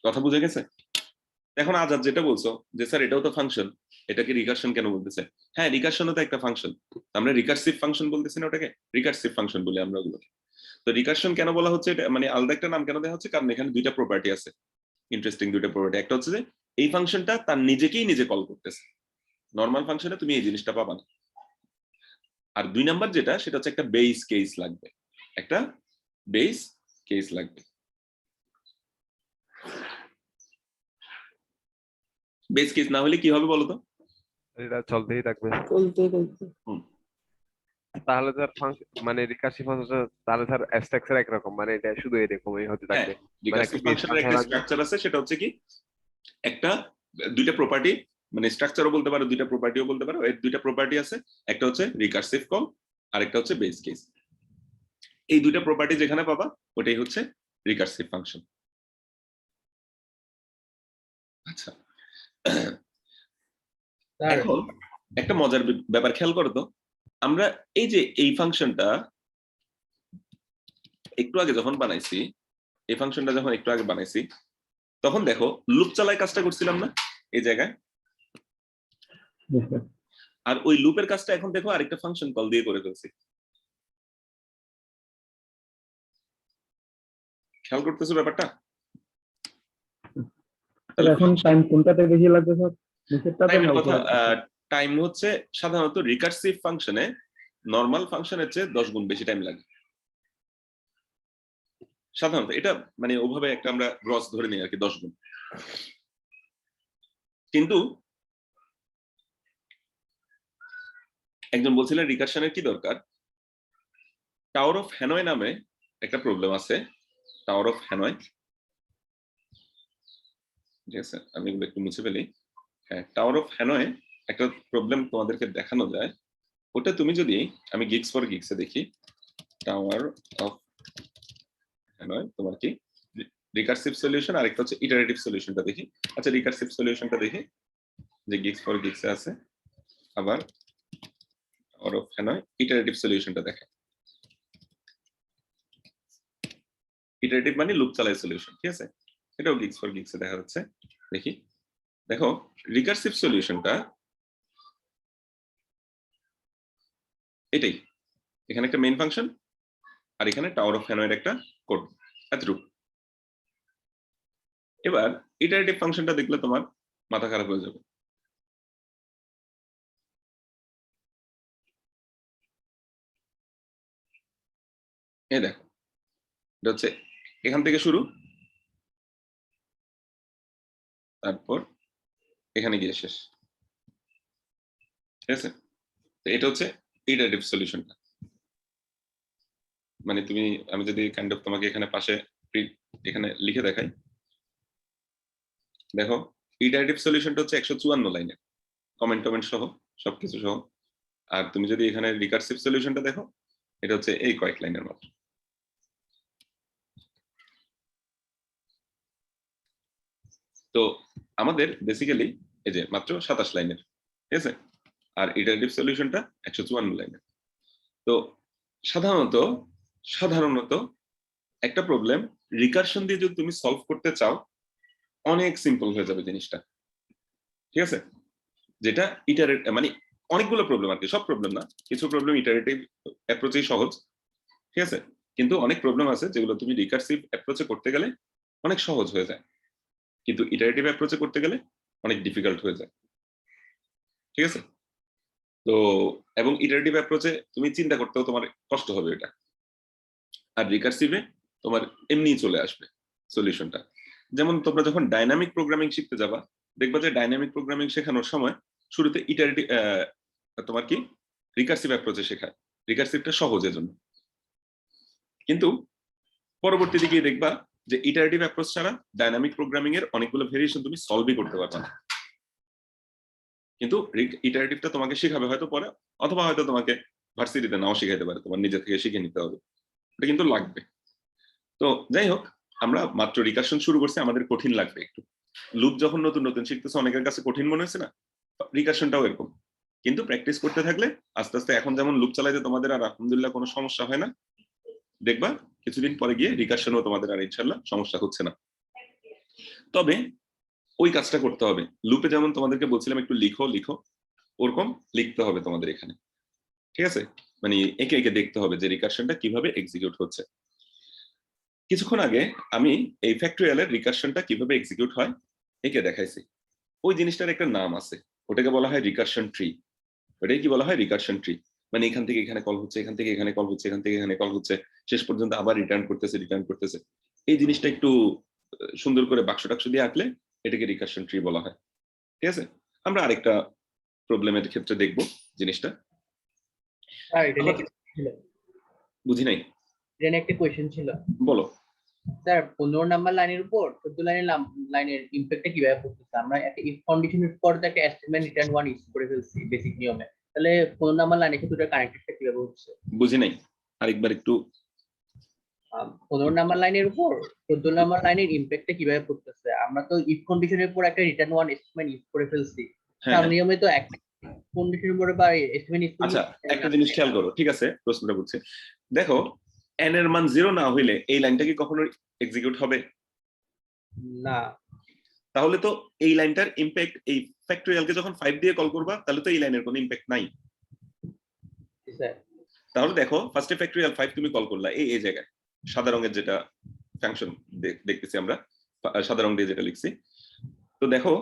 কথা বুঝে গেছে? এখন আজাদ যেটা বলছো যে স্যার এটাও তো ফাংশন, এটাকে রিকারশন কেন বলতেছে? হ্যাঁ, রিকারশনও তো একটা ফাংশন, আমরা রিকার্সিভ ফাংশন বলতেছি না, ওটাকে রিকার্সিভ ফাংশন বলি আমরা ওগুলোকে। তো রিকারশন কেন বলা হচ্ছে, এটা মানে আলাদা একটা নাম কেন দেওয়া হচ্ছে, কারণ এখানে দুইটা প্রপার্টি আছে, ইন্টারেস্টিং দুইটা প্রপার্টি। একটা হচ্ছে যে এই ফাংশনটা তার নিজেকেই নিজে কল করতেছে, নর্মাল ফাংশনে তুমি এই জিনিসটা পাবা না। আর 2 নাম্বার যেটা, সেটা হচ্ছে একটা বেস কেস লাগবে, একটা বেস কেস লাগবে। বেস কেস না হলে কি হবে বলতো, এটা চলতেই থাকবে। চলতে চলতে তাহলে স্যার মানে রিকার্সিভ ফাংশন, তাহলে স্যার স্ট্রাকচার একরকম, মানে এটা শুধু এরকমই হতে হ্যাঁ, থাকবে। রিকার্সিভ একটা ফাংশনের একটা base স্ট্রাকচার আছে, সেটা হচ্ছে কি একটা দুইটা প্রপার্টি, মানে স্ট্রাকচারও বলতে পারো, দুইটা প্রপার্টিও বলতে পারো। এর দুইটা প্রপার্টি আছে, একটা হচ্ছে রিকার্সিভ কল আর একটা হচ্ছে বেস কেস। এই দুইটা প্রপার্টি যেখানে পাবা ওটাই হচ্ছে রিকার্সিভ ফাংশন। আচ্ছা, স্যার এখন একটা মজার ব্যাপার খেয়াল করো তো, আমরা এই যে এই ফাংশনটা একটু আগে যখন বানাইছি, এই ফাংশনটা যখন একটু আগে বানাইছি তখন দেখো লুপ চালায় কাজটা করছিলাম না এই জায়গায়, জি স্যার। আর ওই লুপের কাজটা এখন দেখো আরেকটা ফাংশন কল দিয়ে করে ফেলছি। খেয়াল করতেছো ব্যাপারটা? তাহলে এখন টাইম কোনটাতে বেশি লাগবে স্যার, নিচেরটাতে টাইমের না কথা, উপরেরটাতে? টাইম হচ্ছে সাধারণত রিকার্সিভ ফাংশনে নরমাল ফাংশনের চেয়ে 10 গুণ বেশি টাইম লাগে সাধারণত। এটা মানে ওভাবে একটা আমরা গ্রস ধরে নিই আর কি, 10 গুণ। কিন্তু একজন বলছিলেন রিকার্শনের কি দরকার, টাওয়ার অফ হ্যানয় নামে একটা প্রবলেম আছে। টাওয়ার অফ হ্যানয়, ঠিক আছে, আমি এগুলো একটু মুছে ফেলি। হ্যাঁ, টাওয়ার অফ হ্যানয় একটা প্রবলেম তোমাদেরকে দেখানো যায়। ওটা তুমি যদি, আমি গিগস ফর গিগসে দেখি টাওয়ার অফ হ্যানয় তোমার কি রিকার্সিভ সলিউশন, আর একটা হচ্ছে ইটারেটিভ সলিউশনটা দেখি। আচ্ছা, রিকার্সিভ সলিউশনটা দেখি যে গিগস ফর গিগসে আছে, আবার টাওয়ার অফ হ্যানয় ইটারেটিভ সলিউশনটা দেখে। ইটারেটিভ মানে লুপ চালাই সলিউশন, ঠিক আছে, এটাও গিগস ফর গিগসে দেখা যাচ্ছে। দেখি, দেখো রিকার্সিভ সলিউশনটা এটাই, এখানে একটা মেইন ফাংশন আর এখানে টাওয়ার অফ হ্যানয়ের একটা কোড, এতটুকু। এবার ইটারেটিভ ফাংশনটা দেখলে তোমার মাথা খারাপ হয়ে যাবে। এই দেখো, এটা হচ্ছে এখান থেকে শুরু, তারপর এখানে গিয়ে শেষ, ঠিক আছে। তো এটা হচ্ছে ইটারেটিভ সলিউশনটা। মানে তুমি, আমি যদি কাইন্ড অফ তোমাকে এখানে পাশে এখানে লিখে দেখাই, দেখো ইটারেটিভ সলিউশনটা হচ্ছে 154 লাইনের, কমেন্ট টমেন্ট সহ সবকিছু সহ। আর তুমি যদি এখানে রিকার্সিভ সলিউশনটা দেখো, এটা হচ্ছে এই কয়েক লাইনের মাত্র। তো আমাদের বেসিক্যালি এই যে মাত্র 27 লাইনের, ঠিক আছে, আর ইটারেটিভ সলিউশনটা 154 লাইনের। তো সাধারণত সাধারণত একটা প্রবলেম রিকারশন দিয়ে যদি তুমি সলভ করতে চাও, অনেক সিম্পল হয়ে যাবে জিনিসটা, ঠিক আছে। যেটা ইটারেট মানে অনেকগুলো প্রবলেম আর কি, সব প্রবলেম না, কিছু প্রবলেম ইটারেটিভ অ্যাপ্রোচেই সহজ, ঠিক আছে, কিন্তু অনেক প্রবলেম আছে যেগুলো তুমি রিকার্সিভ অ্যাপ্রোচে করতে গেলে অনেক সহজ হয়ে যায়, কিন্তু ইটারেটিভ অ্যাপ্রোচে করতে গেলে অনেক ডিফিকাল্ট হয়ে যায়, ঠিক আছে। তো এবং ইটারেটিভ অ্যাপ্রোচে তুমি চিন্তা করতেও তোমার কষ্ট হবে এটা, আর রিকার্সিভে তোমার এমনিই চলে আসবে সলিউশনটা। যেমন তোমরা যখন ডাইনামিক প্রোগ্রামিং শিখতে যাবা, দেখবা যে ডাইনামিক প্রোগ্রামিং শেখানোর সময় শুরুতে ইটারেটিভ তোমার কি রিকার্সিভ অ্যাপ্রোচে শেখায়, রিকার্সিভটা সহজের জন্য, কিন্তু পরবর্তীতে গিয়ে দেখবা যে ইটারেটিভ অ্যাপ্রোচ ছাড়া ডাইনামিক প্রোগ্রামিং এর অনেকগুলো ভেরিয়েশন তুমি সলভই করতে পারবে না। কিন্তু ইটারেটিভটা তোমাকে শেখাবে হয়তো পরে, অথবা হয়তো তোমাকে ভার্সিটিতে নাও শিখাইতে পারে, তোমার নিজে থেকে শিখে নিতে হবে, এটা কিন্তু লাগবে। তো যাই হোক, আমরা মাত্র রিকারশন শুরু করছি, আমাদের কঠিন লাগবে একটু। লুপ যখন নতুন নতুন শিখতেছে অনেকের কাছে কঠিন মনে হচ্ছে না, রিকারশনটাও এরকম। কিন্তু প্র্যাকটিস করতে থাকলে আস্তে আস্তে, এখন যেমন লুপ চালাইতে তোমাদের আর আলহামদুলিল্লাহ কোনো সমস্যা হয় না, দেখবা কিছুদিন পরে গিয়ে রিকারশনও তোমাদের আর ইনশাল্লাহ সমস্যা হচ্ছে না। তবে ওই কাজটা করতে হবে, লুপে যেমন তোমাদেরকে বলছিলাম একটু লিখো লিখো, ওরকম লিখতে হবে তোমাদের এখানে, ঠিক আছে। মানে একে একে দেখতে হবে যে রিকারশনটা কিভাবে এক্সিকিউট হচ্ছে। কিছুক্ষণ আগে আমি এই ফ্যাক্টরিয়ালের রিকারশনটা কিভাবে এক্সিকিউট হয় একে দেখাইছি। ওই জিনিসটার একটা নাম আছে, ওটাকে বলা হয় রিকারশন ট্রি। ওটাই কি বলা হয় রিকারশন ট্রি, মানে এখান থেকে এখানে কল হচ্ছে, এখান থেকে এখানে কল হচ্ছে, এখান থেকে এখানে কল হচ্ছে, শেষ পর্যন্ত আবার রিটার্ন করতেছে। এই জিনিসটা একটু সুন্দর করে বাক্স টাক্স দিয়ে আঁকলে এটাকে রিকারশন ট্রি বলা হয়, ঠিক আছে। আমরা আরেকটা প্রবলেমের ক্ষেত্রে দেখব জিনিসটা। স্যার এটা নিয়ে ছিল, বুঝি নাই, এটা নিয়ে একটা কোয়েশ্চেন ছিল। বলো। স্যার 15 নাম্বার লাইনের উপর 14 লাইনের ইমপ্যাক্টটা কিভাবে পড়তেছে? আমরা একটা ইফ কন্ডিশনের পর তো একটা স্টেটমেন্ট রিটার্ন ওয়ান ইউজ করে ফেলছি বেসিক নিয়মে, তাহলে 15 নাম্বার লাইনের সাথে দুটো কানেক্টেডটা কিভাবে হচ্ছে? বুঝি নাই, আরেকবার একটু। 15 নাম্বার লাইনের উপর 14 নাম্বার লাইনের ইমপ্যাক্টটা কিভাবে পড়তেছে? আমরা তো ইফ কন্ডিশনের পর একটা রিটার্ন ওয়ান স্টেটমেন্ট ইউজ করে ফেলছি, হ্যাঁ, তার নিয়মে তো একটা কন্ডিশনের পরে বা স্টেটমেন্ট ইউজ আচ্ছা একটা জিনিস খেয়াল করো, ঠিক আছে, প্রশ্নটা বুঝছি। দেখো n এর মান 0 না হইলে এই লাইনটা কি কখনো এক্সিকিউট হবে? না তাহলে তো এই লাইনটার ইমপ্যাক্ট, এই ফ্যাক্টরিয়ালকে যখন 5 দিয়ে কল করবা তাহলে তো এই লাইনের কোনো ইমপ্যাক্ট নাই। স্যার। তাহলে দেখো ফার্স্টে ফ্যাক্টরিয়াল 5 তুমি কল করলা এই জায়গায় সাদা রঙের যেটা ফাংশন দেখতেছি আমরা, সাদা রং দিয়ে যেটা লিখছি। তো দেখো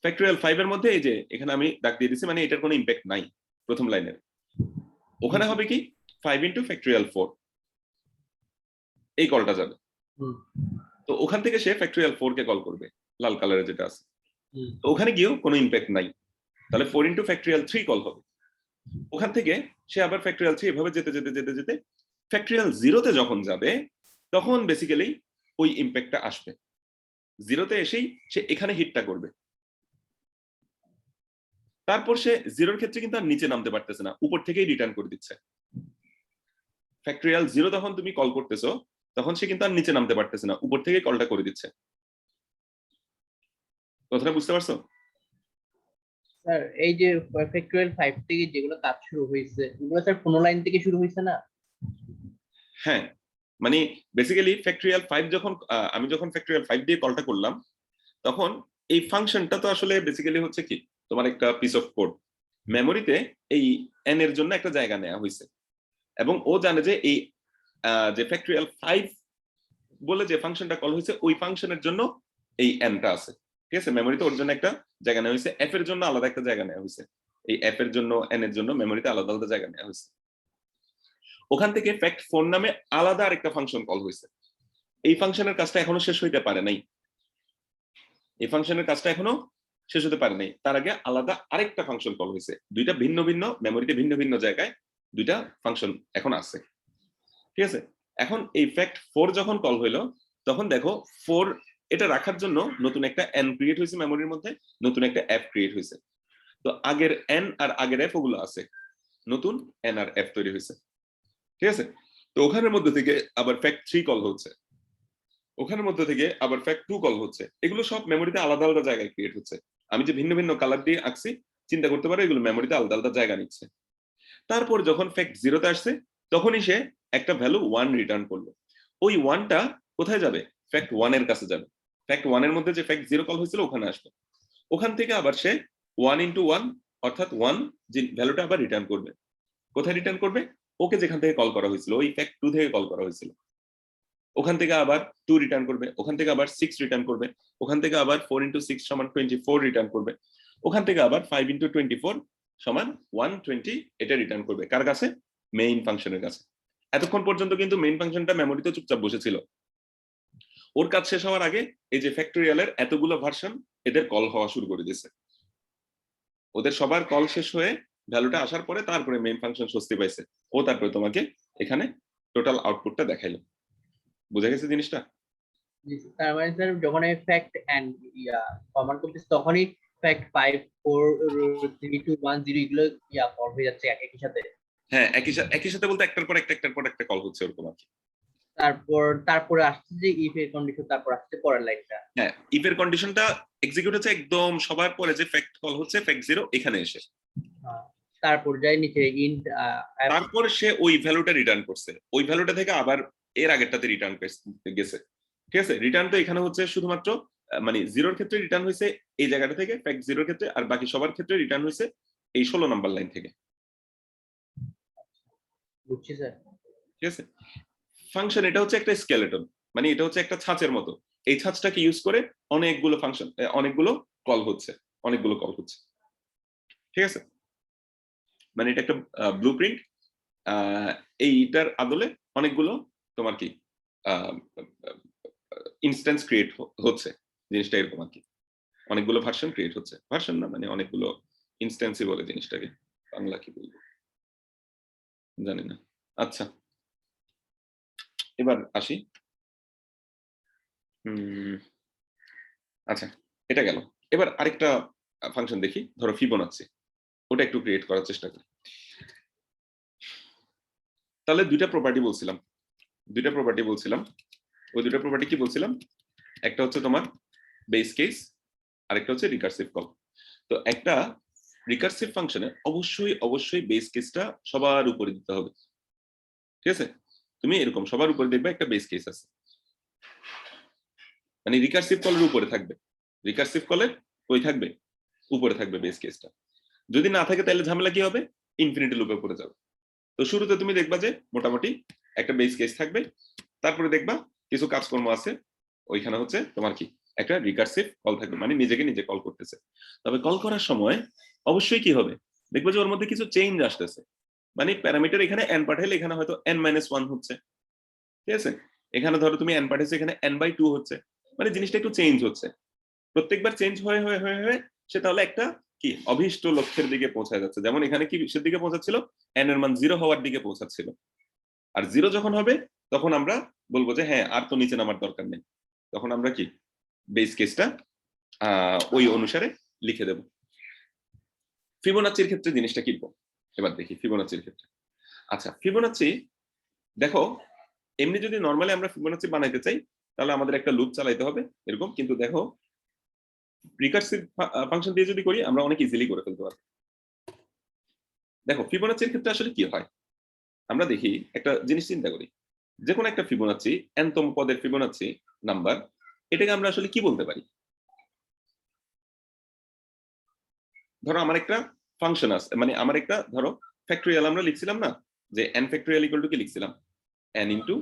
ফ্যাক্টরিয়াল 5 এর মধ্যে এই যে এখানে আমি দাগ দিয়ে দিছি, মানে এটার কোনো ইমপ্যাক্ট নাই প্রথম লাইনের। ওখানে হবে কি 5 ইনটু ফ্যাক্টরিয়াল 4 এই কলটা যাবে। তো ওখান থেকে সে ফ্যাক্টরিয়াল 4 কে কল করবে লাল কালারের যেটা আছে। তো ওখানে গিয়েও কোনো ইমপ্যাক্ট নাই, তাহলে 4 ইনটু ফ্যাক্টরিয়াল 3 কল হবে। ওখান থেকে সে আবার ফ্যাক্টরিয়াল 3 এভাবে যেতে যেতে যেতে যেতে ফ্যাক্টরিয়াল 0 তে যখন যাবে তখন বেসিক্যালি ওই ইমপ্যাক্টটা আসবে। 0 তে এসেই সে এখানে হিটটা করবে। তারপর সে 0 এর ক্ষেত্রে কিন্তু আর নিচে নামতে পারতেছে না, উপর থেকেই রিটার্ন করে দিচ্ছে। ফ্যাক্টরিয়াল 0 তখন তুমি কল করতেছো তখন সে কিন্তু আর নিচে নামতে পারতেছে না, উপর থেকেই কলটা করে দিচ্ছে। কথাটা বুঝতে পারছো? স্যার এই যে ফ্যাক্টরিয়াল 5 থেকে যেগুলো কাজ শুরু হয়েছে ওগুলো স্যার 15 লাইন থেকে শুরু হয়েছে না? হ্যাঁ, মানে বেসিক্যালি ফ্যাক্টরিয়াল 5 যখন আমি যখন ফ্যাক্টরিয়াল 5 দিয়ে কলটা করলাম তখন এই ফাংশনটা তো আসলে বেসিক্যালি হচ্ছে কি তোমার একটা পিস অফ কোড। মেমোরিতে এই n এর জন্য একটা জায়গা নেওয়া হয়েছে এবং ও জানে যে এই যে ফ্যাক্টরিয়াল 5 বলে যে ফাংশনটা কল হয়েছে ওই ফাংশনের জন্য এই n-টা আছে। ঠিক আছে, মেমোরিতে ওর জন্য একটা জায়গা নেওয়া হয়েছে, f এর জন্য আলাদা একটা জায়গা নেওয়া হয়েছে। এই f এর জন্য n এর জন্য মেমোরিতে আলাদা আলাদা জায়গা নেওয়া হয়েছে। ওখান থেকে ফ্যাক্ট 4 নামে আলাদা আরেকটা ফাংশন কল হয়েছে। এই ফাংশনের কাজটা এখনো শেষ হইতে পারে নাই, এই ফাংশনের কাজটা এখনো শেষ হতে পারে নাই। তার আগে আলাদা আরেকটা ফাংশন কল হয়েছে। দুইটা ভিন্ন ভিন্ন মেমোরিতে ভিন্ন ভিন্ন জায়গায় দুইটা ফাংশন এখন আছে। ঠিক আছে, এখন এই ফ্যাক্ট 4 যখন কল হইলো তখন দেখো 4 এটা রাখার জন্য নতুন একটা n ক্রিয়েট হয়েছে মেমোরির মধ্যে, নতুন একটা f ক্রিয়েট হয়েছে। তো আগের n আর আগের f ওগুলো আছে, নতুন n আর f তৈরি হয়েছে। ঠিক আছে, তো ওখানের মধ্যে থেকে আবার ফ্যাক্ট 3 কল হচ্ছে, ওখানের মধ্যে থেকে আবার ফ্যাক্ট 2 কল হচ্ছে। এগুলো সব মেমোরিতে আলাদা আলাদা জায়গায় ক্রিয়েট হচ্ছে। আমি যে ভিন্ন ভিন্ন কালার দিয়ে আঁকছি চিন্তা করতে পারো এগুলো মেমোরিতে আলাদা আলাদা জায়গা নিচ্ছে। তারপর যখন ফ্যাক্ট 0 তে আসছে তখনই সে একটা ভ্যালু 1 রিটার্ন করলো। ওই 1টা কোথায় যাবে? ফ্যাক্ট 1 এর কাছে যাবে। ফ্যাক্ট 1 এর মধ্যে যে ফ্যাক্ট 0 কল হয়েছিল ওখানে আসবে। ওখান থেকে আবার সে 1 ইনটু 1 অর্থাৎ 1 যে ভ্যালুটা আবার রিটার্ন করবে। কোথায় রিটার্ন করবে? ওকে যেখান থেকে কল করা হয়েছিল, ওই ফ্যাক্ট 2 থেকে কল করা হয়েছিল ওখান থেকে আবার 2 রিটার্ন করবে, ওখান থেকে আবার 6 রিটার্ন করবে, ওখান থেকে আবার 4 ইনটু 6 সমান 24 রিটার্ন করবে, ওখান থেকে আবার 5 ইনটু 24 সমান 120 এটা রিটার্ন করবে। কার কাছে? মেইন ফাংশনের কাছে। এতক্ষণ পর্যন্ত কিন্তু মেইন ফাংশনটা মেমোরিতে চুপচাপ বসেছিল। ওর কাজ শেষ হওয়ার আগে এই যে ফ্যাক্টরিয়ালের এতগুলো ভার্সন এদের কল হওয়া শুরু করে দিয়েছে। ওদের সবার কল শেষ হয়ে ভ্যালুটা আসার পরে তারপরে মেইন ফাংশন স্বস্তি পাইছে, ও তারপরে তোমাকে এখানে টোটাল আউটপুটটা দেখাইলো। বুঝা গেছে জিনিসটা? তার মানে স্যার যখন আমি ফ্যাক্ট এন্ড কমান করতেছি তখনই ফ্যাক্ট 5 4 3 2 1 0 এগুলো কল হয়ে যাচ্ছে একই সাথে। হ্যাঁ, একই সাথে বলতে একটার পর একটা কল হচ্ছে ওরকম আর কি। তারপরে আসছে যে ইফ এর কন্ডিশন, তারপর আসছে পরের লাইনটা। হ্যাঁ, ইফ এর কন্ডিশনটা এক্সিকিউট হচ্ছে একদম সবার পরে যে ফ্যাক্ট কল হচ্ছে ফ্যাক্ট 0 এখানে এসে। তারপর যাই নিচে ইন্ট, তারপর সে ওই ভ্যালুটা রিটার্ন করছে, ওই ভ্যালুটা থেকে আবার এর আগেরটাতে রিটার্ন গেছে। ঠিক আছে, রিটার্ন তো এখানে হচ্ছে শুধুমাত্র মানে 0 এর ক্ষেত্রে রিটার্ন হয়েছে এই জায়গাটা থেকে ফ্যাক্ট 0 এর ক্ষেত্রে, আর বাকি সবার ক্ষেত্রে রিটার্ন হয়েছে এই 16 নাম্বার লাইন থেকে। বুঝছি স্যার। ঠিক আছে, ফাংশন এটা হচ্ছে একটা স্কেলেটন, মানে এটা হচ্ছে একটা ছাঁচের মতো। এই ছাঁচটাকে ইউজ করে অনেকগুলো ফাংশন অনেকগুলো কল হচ্ছে। ঠিক আছে, মানে এটা একটা ব্লুপ্রিন্ট। এইটার আদলে অনেকগুলো তোমার কি ইনস্ট্যান্স ক্রিয়েট হচ্ছে। জিনিসটা এরকম আর কি, অনেকগুলো ভার্সন ক্রিয়েট হচ্ছে। ভার্সন না, মানে অনেকগুলো ইনস্ট্যান্সই বলে জিনিসটাকে, বাংলা কি বলবো জানি না। আচ্ছা, এবার আসি। আচ্ছা, এটা গেল। এবার আরেকটা ফাংশন দেখি, ধরো ফিবোনাচ্চি, ওটা একটু ক্রিয়েট করার চেষ্টা করি। তাহলে দুইটা প্রপার্টি বলছিলাম, ওই দুইটা প্রপার্টি কি বলছিলাম? একটা হচ্ছে তোমার বেস কেস, আরেকটা হচ্ছে রিকার্সিভ কল। তো একটা রিকার্সিভ ফাংশনে অবশ্যই বেস কেসটা সবার উপরে দিতে হবে। ঠিক আছে, তুমি এরকম সবার উপরে দেখবে একটা বেস কেস আছে, মানে রিকার্সিভ কলের উপরে থাকবে, রিকার্সিভ কলের কই থাকবে, উপরে থাকবে বেস কেসটা। যদি না থাকে তাহলে ঝামেলা কি হবে, ইনফিনিটি লুপে পড়ে যাবে। তো শুরুতে তুমি দেখবা যে মোটামুটি একটা বেস কেস থাকবে, তারপরে দেখবা কিছু কাজকর্ম আছে, ওইখানে হচ্ছে তোমার কি একটা রিকার্সিভ কল থাকবে, মানে নিজেকে নিজে কল করতেছে। তবে কল করার সময় অবশ্যই কি হবে, দেখবে যে ওর মধ্যে কিছু চেঞ্জ আসতেছে, মানে প্যারামিটার এখানে n পাঠাইলে এখানে হয়তো n-1 হচ্ছে, ঠিক আছে, এখানে ধরো তুমি n পাঠাইছো এখানে n/2 হচ্ছে, মানে জিনিসটা একটু চেঞ্জ হচ্ছে। প্রত্যেকবার চেঞ্জ হয়ে হয়ে হয়ে হয়ে সে তাহলে একটা কি অভীষ্ট লক্ষ্যের দিকে পৌঁছায় যাচ্ছে। যেমন এখানে কি কিসের দিকে পৌঁছাচ্ছিল, n এর মান 0 হওয়ার দিকে পৌঁছাচ্ছিল, আর 0 যখন হবে তখন আমরা বলবো যে হ্যাঁ আর তো নিচে নামার দরকার নেই, তখন আমরা কি বেস কেসটা ওই অনুসারে লিখে দেব। ফিবোনাচির ক্ষেত্রে জিনিসটা কি, এবার দেখি ফিবোনাচির ক্ষেত্রে। আচ্ছা, ফিবোনাচি দেখো, এমনি যদি নরমালি আমরা ফিবোনাচি বানাইতে চাই তাহলে আমাদের একটা লুপ চালাইতে হবে এরকম, কিন্তু দেখো রিকার্সিভ ফাংশন দিয়ে যদি করি আমরা অনেক ইজিলি করে ফেলতে পারবো। দেখো ফিবোনাচির ক্ষেত্রে আসলে কি হয়, আমরা দেখি একটা জিনিস চিন্তা করি, যে কোনো একটা ফিবোনাচি n তম পদের ফিবোনাচি নাম্বার, এটাকে আমরা আসলে কি বলতে পারি। ধরো আমার একটা ফাংশন আছে, মানে আমার একটা ধরো ফ্যাক্টরিয়াল আমরা লিখছিলাম না, যে n ফ্যাক্টরিয়াল ইকুয়াল টু কি লিখছিলাম, n ইনটু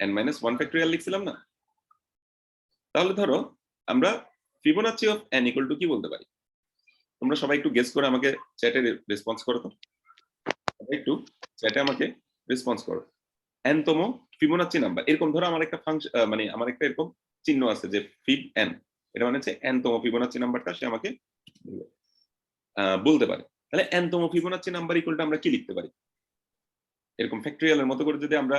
n-1 ফ্যাক্টরিয়াল লিখছিলাম না। তাহলে ধরো আমরা Fibonacci of n equal to কি বলতে পারি, তোমরা সবাই একটু গেস করে আমাকে চ্যাটে রেসপন্স করো তো, একটু চ্যাটে আমাকে রেসপন্স করো। n-তম ফিবোনাচি নাম্বার, এরকম ধরো আমার একটা ফাংশন, মানে আমার একটা এরকম চিহ্ন আছে যে ফিব n, এটা মানে হচ্ছে n-তম ফিবোনাচি নাম্বারটা সে আমাকে বলতে পারে। তাহলে n-তম ফিবোনাচি নাম্বার ইকুয়াল টু আমরা কি লিখতে পারি, এরকম ফ্যাক্টরিয়ালের মতো করে যদি আমরা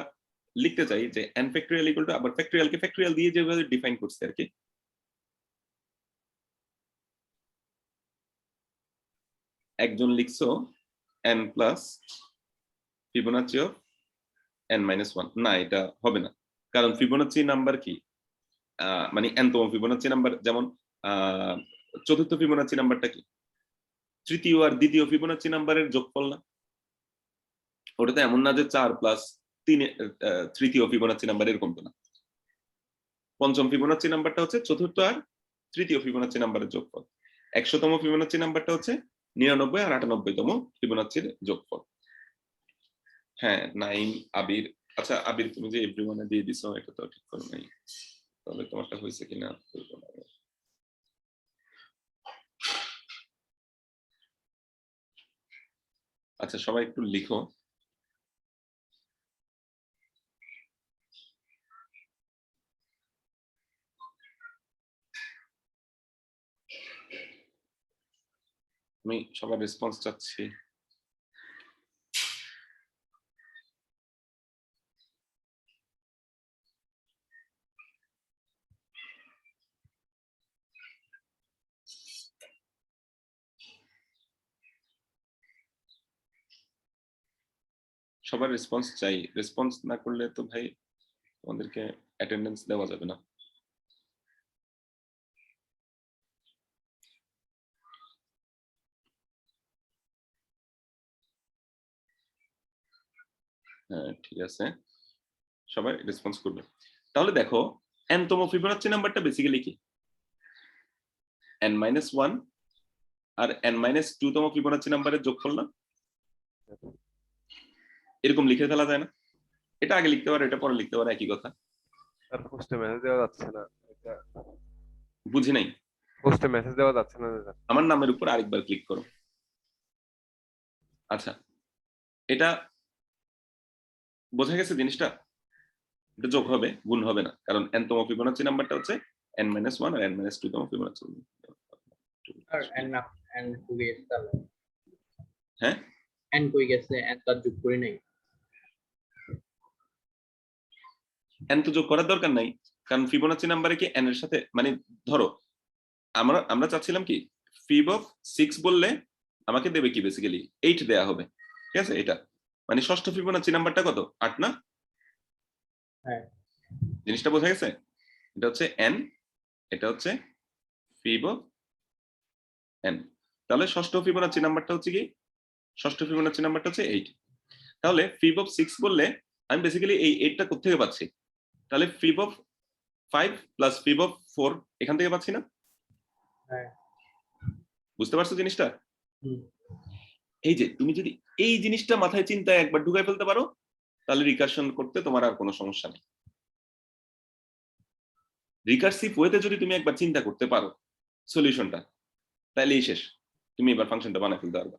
লিখতে চাই যে n ফ্যাক্টরিয়াল ইকুয়াল টু, আবার ফ্যাক্টরিয়ালকে ফ্যাক্টরিয়াল দিয়ে যেভাবে ডিফাইন করছে আর কি, একজন লিখছো n plus Fibonacci of n-1, না এটা হবে না, কারণ ফিবোনাচি নাম্বার কি মানে n-তম ফিবোনাচি নাম্বার, যেমন চতুর্থ ফিবোনাচি নাম্বারটা কি, তৃতীয় আর দ্বিতীয় ফিবোনাচি নাম্বারের যোগফল না, ওটা তো এমন না যে 4 প্লাস 3 তৃতীয় ফিবোনাচি নাম্বার, এরকম তো না। পঞ্চম ফিবোনাচি নাম্বারটা হচ্ছে চতুর্থ আর তৃতীয় ফিবোনাচি নাম্বারের যোগফল। 100তম ফিবোনাচি নাম্বারটা হচ্ছে 99 আর 98তম ফিবোনাচির যোগফল। হ্যাঁ নাইম, আবির, আচ্ছা আবির তুমি যে এভরিওয়ানে দিয়ে দিছো এটা তো ঠিক করো নাই, তবে তোমারটা হয়েছে কিনা। আচ্ছা সবাই একটু লিখো। আমি সবার রেসপন্স চাচ্ছি। সবার রেসপন্স চাই, রেসপন্স না করলে তো ভাই তোমাদেরকে অ্যাটেন্ডেন্স দেওয়া যাবে না। হ্যাঁ ঠিক আছে, সবাই রেসপন্স করবে। তাহলে দেখো n-তম ফিবোনাচি নাম্বারটা বেসিক্যালি কি, n-1 আর n-2তম ফিবোনাচি নাম্বারের যোগফল না, এরকম লিখে ফেলা যায় না? এটা আগে লিখতে পারো, এটা পরে লিখতে পারো, একই কথা। আর পোস্টে মেসেজ দেওয়া যাচ্ছে না, এটা বুঝি নাই। পোস্টে মেসেজ দেওয়া যাচ্ছে না দাদা। আমার নামের উপর আরেকবার ক্লিক করো। আচ্ছা এটা বোঝা গেছে জিনিসটা, এটা যোগ হবে গুণ হবে না, কারণ n-তম ফিবোনাচি নাম্বারটা হচ্ছে n-1 আর n-2তম ফিবোনাচি। আর n কই গেছে তাহলে, হ্যাঁ n কই গেছে, n তো যোগ করি নাই। n তো যোগ করার দরকার নাই, কারণ ফিবোনাচি নাম্বারে কি n এর সাথে, মানে ধরো আমরা চাচ্ছিলাম কি ফিব অফ 6 বললে আমাকে দেবে কি বেসিক্যালি 8 দেয়া হবে, ঠিক আছে। এটা মানে ষষ্ঠ ফিবোনাচি নাম্বারটা কত, 8 না? হ্যাঁ জিনিসটা বোঝা গেছে, এটা হচ্ছে n, এটা হচ্ছে ফিব অফ n। তাহলে ষষ্ঠ ফিবোনাচি নাম্বারটা হচ্ছে কি, ষষ্ঠ ফিবোনাচি নাম্বারটা হচ্ছে 8। তাহলে ফিব অফ 6 বললে আমি বেসিক্যালি এই 8টা কোত্থেকে পাচ্ছি? তাহলে ফিব অফ 5 প্লাস ফিব অফ 4 এখান থেকে পাচ্ছি না? হ্যাঁ। বুঝতে পারছো জিনিসটা? হুম। এই যে তুমি যদি এই জিনিসটা মাথায় চিন্তায় একবার ঢুকাই ফেলতে পারো, তাহলে রিকারশন করতে তোমার আর কোনো সমস্যা নেই। রিকার্সিভ ওয়েতে যদি তুমি একবার চিন্তা করতে পারো সলিউশনটা, তাহলেই শেষ, তুমি এবার ফাংশনটা বানায় ফেলতে পারবে।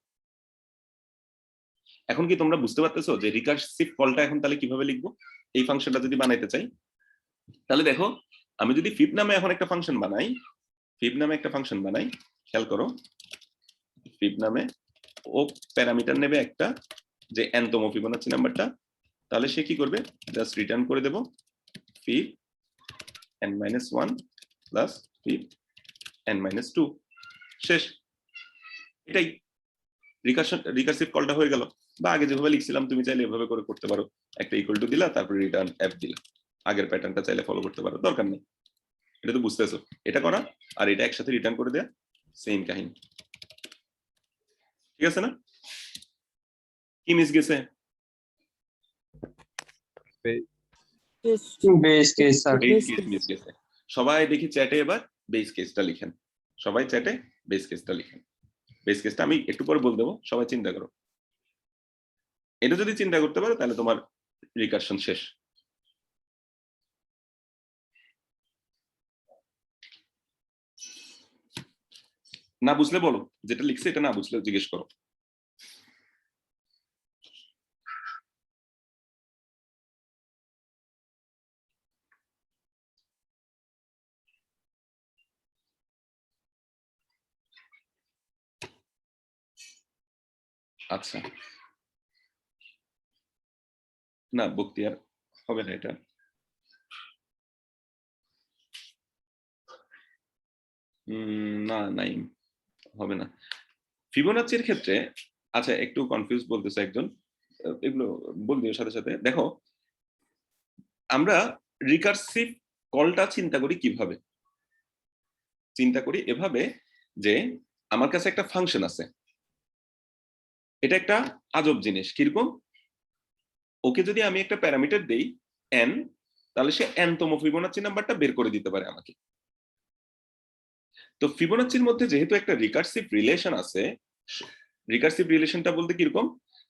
এখন কি তোমরা বুঝতে পারতেছো যে রিকার্সিভ কলটা এখন তাহলে কিভাবে লিখবো? এই ফাংশনটা যদি বানাইতে চাই, তাহলে দেখো আমি যদি ফিব নামে এখন একটা ফাংশন বানাই, খেয়াল করো, ফিব নামে ও প্যারামিটার নেবে একটা, যে n তম ফিবোনাচি নাম্বারটা, তাহলে সে কি করবে, জাস্ট রিটার্ন করে দেব ফিব n-1 প্লাস ফিব n-2, শেষ। এটাই রিকার্সিভ কলটা হয়ে গেল। বা আগে যেভাবে লিখছিলাম তুমি চাইলে এভাবে করে করতে পারো, একটা ইকুয়াল টু দিলা, তারপর রিটার্ন f দিলা, আগের প্যাটার্নটা চাইলে ফলো করতে পারো, দরকার নেই। এটা তো বুঝতেছো, এটা করা আর এটা একসাথে রিটার্ন করে দেয়া সেম কাহিনী, ঠিক আছে না? কি মিস গেছে? Base case sir. Base case miss গেছে। সবাই দেখি চ্যাটে এবার বেস কেসটা লিখেন, সবাই চ্যাটে বেস কেসটা লিখেন। বেস কেসটা আমি একটু পরে বল দেবো, সবাই চিন্তা করো। এটা যদি চিন্তা করতে পারো তাহলে তোমার রিকারশন শেষ। না বুঝলে বলো, যেটা লিখছে এটা না বুঝলে জিজ্ঞেস করো। আচ্ছা, না বক্তিয়ার হবে না এটা। না নাই, হবে না ফিবোনাচির ক্ষেত্রে। আচ্ছা একটু কনফিউজ বলতেছে একজন, এগুলো বল দিও সাথে সাথে। দেখো আমরা রিকার্সিভ কলটা চিন্তা করি কিভাবে, চিন্তা করি এভাবে যে আমার কাছে একটা ফাংশন আছে, এটা একটা আজব জিনিস। কিরকম? ওকে যদি আমি একটা প্যারামিটার দেই n, তাহলে সে n তম ফিবোনাচি নাম্বারটা বের করে দিতে পারে আমাকে। তো ফিবোনাচির মধ্যে যেহেতু একটা রিকার্সিভ রিলেশন আছে, রিকার্সিভ রিলেশনটা বলতে কিরকম,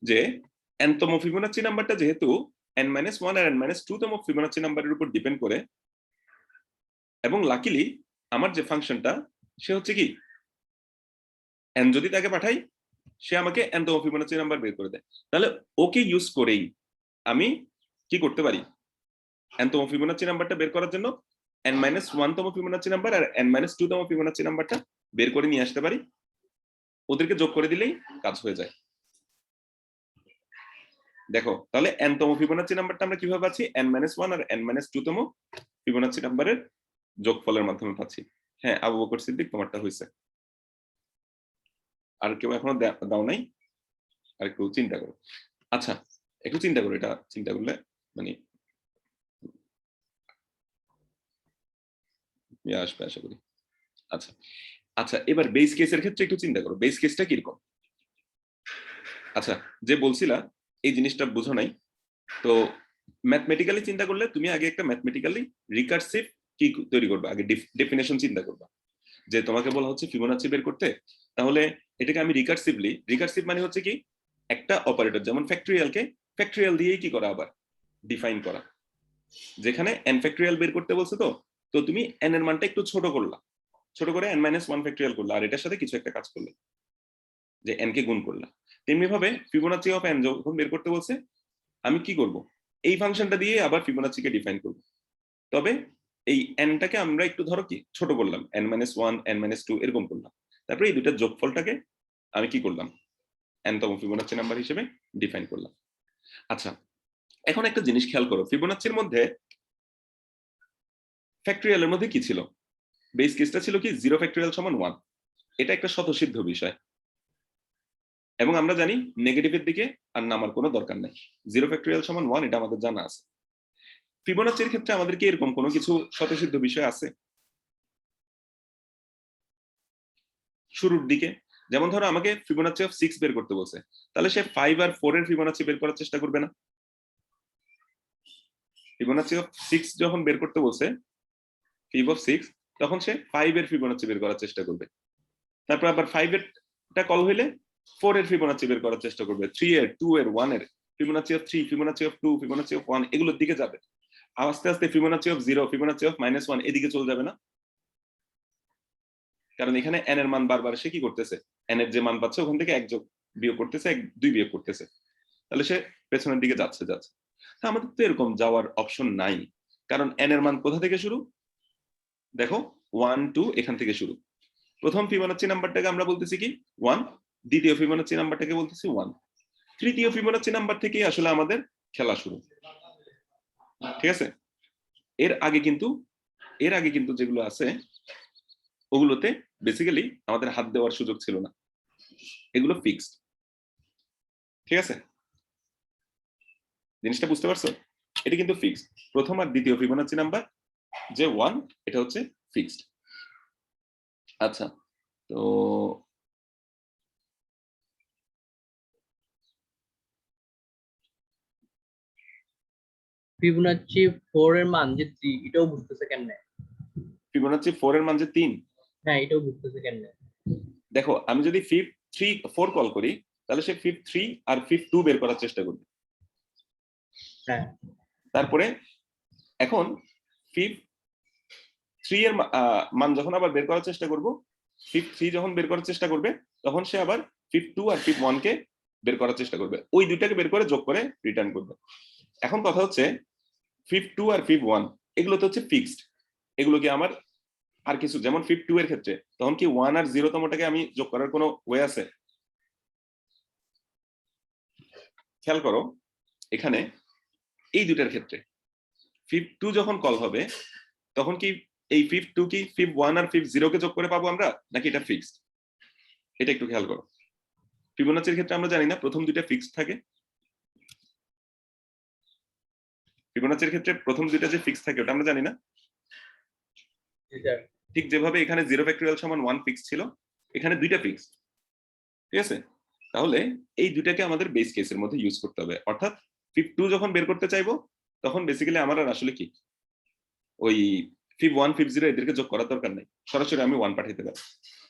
যে n তম ফিবোনাচি নাম্বারটা যেহেতু n-1 আর n-2 তম ফিবোনাচি নাম্বারের উপর ডিপেন্ড করে, এবং লাকিলি আমার যে ফাংশনটা সে হচ্ছে কি n যদি তাকে পাঠাই, সে আমাকে n তম ফিবোনাচি নাম্বার বের করে দেয়। তাহলে ওকে ইউজ করেই আমি কি করতে পারি, n তম ফিবোনাচি নাম্বারটা বের করার জন্য n-1 তম ফিবোনাচি নাম্বার আর n-2 তম ফিবোনাচি নাম্বারটা বের করে নিয়ে আসতে পারি, ওদেরকে যোগ করে দিলেই কাজ হয়ে যায়। দেখো তাহলে n তম ফিবোনাচি নাম্বারটা আমরা কিভাবে পাচ্ছি, n-1 আর n-2 তম ফিবোনাচি নাম্বারের যোগফলের মাধ্যমে পাচ্ছি। হ্যাঁ আবু বকর সিদ্দিক, তোমারটা হয়েছে। আর কেউ এখনো দাও নাই? আর একটু চিন্তা করো। আচ্ছা একটু চিন্তা করো, এটা চিন্তা করলে মানে আসবে আশা করি। আচ্ছা আচ্ছা, এবার বেস কেসের ক্ষেত্রে একটু চিন্তা করো, বেস কেসটা কিরকম। আচ্ছা যে বলছিলা এই জিনিসটা বুঝো নাই, তো ম্যাথমেটিক্যালি চিন্তা করলে তুমি আগে একটা ম্যাথমেটিক্যালি রিকার্সিভ কি তৈরি করবে, আগে ডেফিনেশন চিন্তা করবা। যে তোমাকে বলা হচ্ছে ফিবোনাচি বের করতে, তাহলে এটাকে আমি রিকার্সিভ মানে হচ্ছে কি একটা অপারেটর, যেমন ফ্যাক্টরিয়ালকে ফ্যাক্টরিয়াল দিয়েই কি করা, আবার ডিফাইন করা। যেখানে n ফ্যাক্টরিয়াল বের করতে বলছে, তো তো তুমি n এর মানটা একটু ছোট করলা, ছোট করে n-1 ফ্যাক্টরিয়াল করলা, আর এটার সাথে কিছু একটা কাজ করলে, যে n কে গুণ করলা। তেমনি ভাবে ফিবোনাচি অফ n যখন বের করতে বলছে, আমি কি করব, এই ফাংশনটা দিয়ে আবার ফিবোনাচিকে ডিফাইন করব। তবে এই nটাকে আমরা একটু ধরো কি ছোট করলাম, n-1 n-2 এরকম করলাম, তারপরে এই দুটার যোগফলটাকে আমি কি করলাম, n তম ফিবোনাচি নাম্বার হিসেবে ডিফাইন করলাম। আচ্ছা এখন একটা জিনিস খেয়াল করো, ফিবোনাচির মধ্যে ফ্যাক্টরিয়ালের মধ্যে কি ছিল, বেস কেসটা ছিল কি 0 ফ্যাক্টরিয়াল সমান 1, এটা একটা স্বতঃসিদ্ধ বিষয়, এবং আমরা জানি নেগেটিভের দিকে আর নামার কোনো দরকার নেই, 0 ফ্যাক্টরিয়াল সমান 1 এটা আমাদের জানা আছে। ফিবোনাচির ক্ষেত্রে আমাদের কি এরকম কোনো কিছু স্বতঃসিদ্ধ বিষয় আছে শুরুর দিকে? যেমন ধরো আমাকে ফিবোনাচি অফ 6 বের করতে বলছে, তাহলে সে 5 আর 4 এর ফিবোনাচি বের করার চেষ্টা করবে না? ফিবোনাচি অফ 6 যখন বের করতে বলছে, ফিব অফ 6, তখন সে 5 এর ফিবোনাচি বের করার চেষ্টা করবে। তারপর আবার 5 এরটা কল হইলে 4 এর ফিবোনাচি বের করার চেষ্টা করবে, 3 এর, 2 এর, 1 এর, Fibonacci of 3, Fibonacci of 2, Fibonacci of 1 এগুলোর দিকে যাবে। আস্তে আস্তে ফিবোনাচি অফ 0, ফিবোনাচি অফ -1 এদিকে চলে যাবে না? কারণ এখানে n এর মান বারবার সে কি করতেছে, n এর যে মান পাচ্ছে ওখান থেকে 1 যোগ বিয়োগ করতেছে, 2 বিয়োগ করতেছে, তাহলে সে পেছনের দিকে যাচ্ছে। তা আমাদের তো এরকম যাওয়ার অপশন নাই, কারণ n এর মান কোথা থেকে শুরু? দেখো 1 2 এখান থেকে শুরু। প্রথম ফিবোনাচি নাম্বারটাকে আমরা বলতেছি কি 1, দ্বিতীয় ফিবোনাচি নাম্বারটাকে বলতেছি 1, তৃতীয় ফিবোনাচি নাম্বার থেকেই আসলে আমাদের খেলা শুরু। ঠিক আছে? এর আগে কিন্তু যেগুলো আছে ওগুলোতে বেসিক্যালি আমাদের হাত দেওয়ার সুযোগ ছিল না, এগুলো ফিক্সড। ঠিক আছে, জিনিসটা বুঝতে পারছো? এটা কিন্তু ফিক্সড। প্রথম আর দ্বিতীয় ফিবোনাচি নাম্বার যে 1, এটা হচ্ছে ফিক্সড। আচ্ছা, তো ফিবোনাচি 4 এর মান যে 3, এটাও বুঝতেছে কেমনে? ফিবোনাচি 4 এর মান যে 3, হ্যাঁ, এটাও বুঝতেছে কেমনে? দেখো আমি যদি ফিব 3 4 কল করি, তাহলে সে ফিব 3 আর ফিব 2 বের করার চেষ্টা করবে। হ্যাঁ, তারপরে এখন ফিব 3 এর মান যখন আবার বের করার চেষ্টা করব, ফিব 3 যখন বের করার চেষ্টা করবে, তখন সে আবার ফিব 2 আর ফিব 1 কে বের করার চেষ্টা করবে, ওই দুইটাকে বের করে যোগ করে রিটার্ন করবে। এখন কথা হচ্ছে ফিব 2 আর ফিব 1 এগুলো তো হচ্ছে ফিক্সড, এগুলো কি আমার আর কিছু, যেমন ফিব 2 এর ক্ষেত্রে তখন কি 1 আর 0 তমটাকে আমি যোগ করার কোনো ওয়ে আছে? খেয়াল করো এখানে এই দুটার ক্ষেত্রে ফিব 2 যখন কল হবে, তখন কি এই ফিব 2 কি ফিব 1 আর ফিব 0 কে যোগ করে পাবো আমরা, নাকি এটা ফিক্সড? এটা একটু খেয়াল করো। ফিবোনাচির ক্ষেত্রে আমরা জানি না প্রথম দুইটা ফিক্সড থাকে, ফিবোনাচির ক্ষেত্রে প্রথম দুইটা যে ফিক্স থাকে ওটা আমরা জানি না। ঠিক যেভাবে এখানে 0 ফ্যাক্টরিয়াল সমান 1 ফিক্স ছিল, এখানে দুইটা ফিক্স। ঠিক আছে, তাহলে এই দুইটাকে আমাদের বেস কেসের মধ্যে ইউজ করতে হবে। অর্থাৎ ফিব 2 যখন বের করতে চাইবো, তখন বেসিক্যালি আমার আর আসলে কি ওই ফিব 1 ফিব 0 এদেরকে যোগ করার দরকার নেই, সরাসরি আমি 1 পাঠাইতে পারি।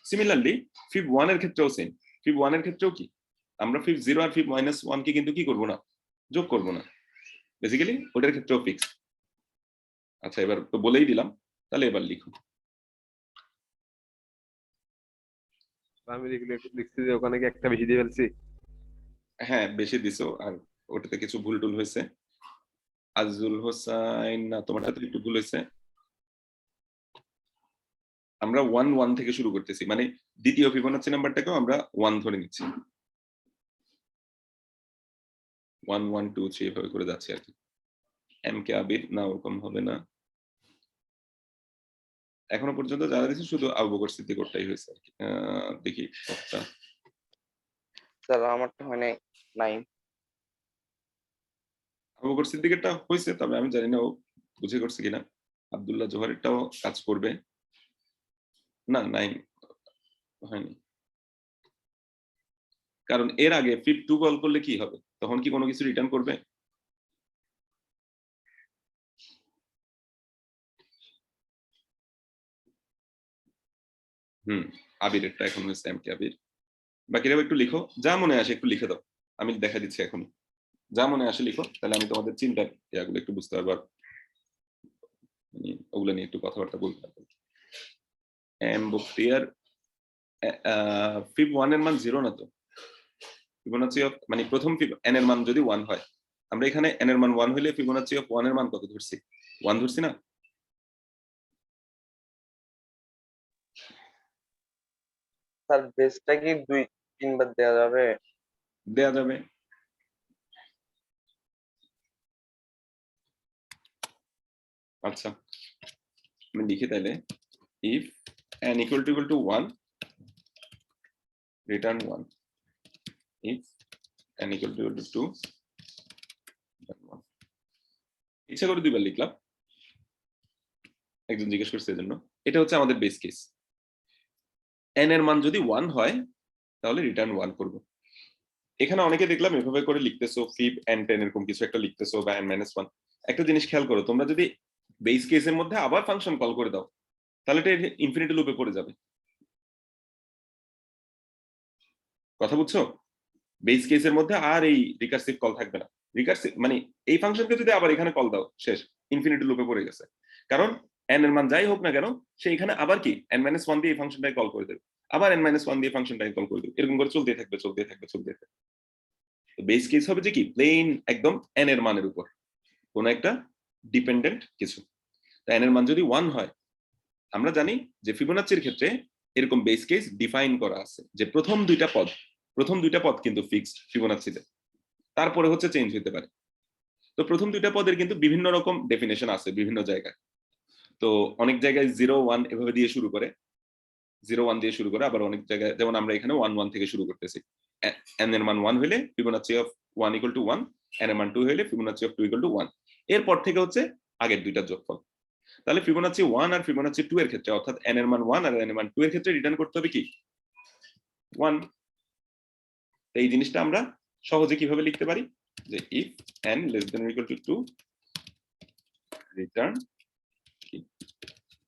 সিমিলারলি ফিব 1 এর ক্ষেত্রেও সেম, ফিব 1 এর ক্ষেত্রেও কি আমরা ফিব 0 আর ফিব -1 কে কিন্তু কি করব না, যোগ করব না, বেসিক্যালি ওটার ক্ষেত্রেও ফিক্স। আচ্ছা, এবার তো বলেই দিলাম, তাহলে এবার লিখো। আমি লিখছি যে ওখানে কি একটা বেশি দিয়ে ফেলছি? হ্যাঁ, বেশি দিছো, আর ওটাতে কিছু ভুল টুল হয়েছে। আজুল হোসাইন, না তোমারটা তো একটু ভুল হয়েছে। আমরা 1 1 থেকে শুরু করতেছি, মানে দ্বিতীয় ফিবোনাচি নাম্বারটাকেও আমরা 1 ধরে নিচ্ছি, 1 1 2 3 এভাবে করে যাচ্ছে আর কি। এম কে আবির, না ওরকম হবে না। এখনো পর্যন্ত যারা দিচ্ছে শুধু আবু বকর সিদ্দিকটাই হয়েছে আর কি। দেখি একটা স্যার আমারটা হয় নাই 9। আবু বকর সিদ্দিকেরটা হয়েছে, তবে আমি জানি না ও বুঝে করছে কিনা। আব্দুল্লাহ জোহরেরটাও কাজ করবে না, 9 হয়নি। কারণ এর আগে ফিব 2 কল করলে কি হবে, তখন কি কোনো কিছু রিটার্ন করবে? আবিরেরটা এখন হয়েছে এম কে আবির। বাকিরা একটু লিখো, যা মনে আসে একটু লিখে দাও, আমি দেখা দিচ্ছি এখন। যা মনে আসে লিখো, তাহলে আমি তোমাদের চিন্তার ইয়াগুলো একটু বুঝতে পারবো, ওগুলো নিয়ে একটু কথাবার্তা বলতে পারবো। এম বক্তিয়ার, ফিব 1 এর মান 0 না তো, ফিবোনাচি অফ মানে প্রথম ফিব n এর মান যদি 1 হয়, আমরা এখানে n এর মান 1 হইলে ফিবোনাচি অফ 1 এর মান কত ধরছি? 1 ধরছি না? স্যার বেসটা কি 2-3 বার দেওয়া যাবে? দেয়া যাবে। আচ্ছা, আমি লিখি তাইলে, if n equal to 1, return 1, if n equal to 2, return 1। ইচ্ছা করে দুইবার লিখলাম, একজন জিজ্ঞেস করছে এজন্য। এটা হচ্ছে আমাদের বেস কেস। n এর মান যদি 1 হয়, তাহলে রিটার্ন 1 করব। এখানে অনেকে দেখলাম এভাবে করে লিখতেছো, ফিব n 10 এরকম কিছু একটা লিখতেছো, বা n -1। একটা জিনিস খেয়াল করো, তোমরা যদি বেস কেসের মধ্যে আবার ফাংশন কল করে দাও তাহলে এটা ইনফিনিটি লুপে পড়ে যাবে। কথা বুঝছো? বেস কেসের মধ্যে আর এই রিকার্সিভ কল থাকবে না। রিকার্সিভ মানে এই ফাংশনকে যদি আবার এখানে কল দাও, শেষ, ইনফিনিটি লুপে পড়ে গেছে। কারণ n এর মান যাই হোক না কেন, সে এখানে আবার কি n-1 দিয়ে এই ফাংশনটাকে কল করে দেবে, আবার n-1 দিয়ে ফাংশনটাকে কল করে দেবে, এরকম করে চলতেই থাকবে চলতেই থাকবে চলতেই থাকবে। বেস কেস হবে যে কি প্লেন একদম n এর মানের উপর কোন একটা ডিপেন্ডেন্ট কিছু। তাই n এর মান যদি 1 হয়, আমরা জানি যে ফিবোনাচির ক্ষেত্রে এরকম বেস কেস ডিফাইন করা আছে যে প্রথম দুইটা পদ কিন্তু ফিক্সড ফিবোনাচিতে, তারপরে হচ্ছে চেঞ্জ হতে পারে। তো প্রথম দুইটা পদের কিন্তু বিভিন্ন রকম ডেফিনেশন আছে বিভিন্ন জায়গায়। তো অনেক জায়গায় 0 1 এভাবে দিয়ে শুরু করে, 0 1 দিয়ে শুরু করে, আবার অনেক জায়গায় যেমন আমরা এখানে 1 1 থেকে শুরু করতেছি। n এর মান 1 হলে ফিবোনাচি অফ 1 = 1, n এর মান 2 হলে ফিবোনাচি অফ 2 = 1। এরপর থেকে হচ্ছে আগের দুইটা যোগফল। তাহলে ফিবোনাচি 1 আর ফিবোনাচি 2 এর ক্ষেত্রে, অর্থাৎ n এর মান 1 আর n এর মান 2 এর ক্ষেত্রে রিটার্ন করতে হবে কি 1। এই জিনিসটা আমরা সহজে কিভাবে লিখতে পারি যে if n < 2 রিটার্ন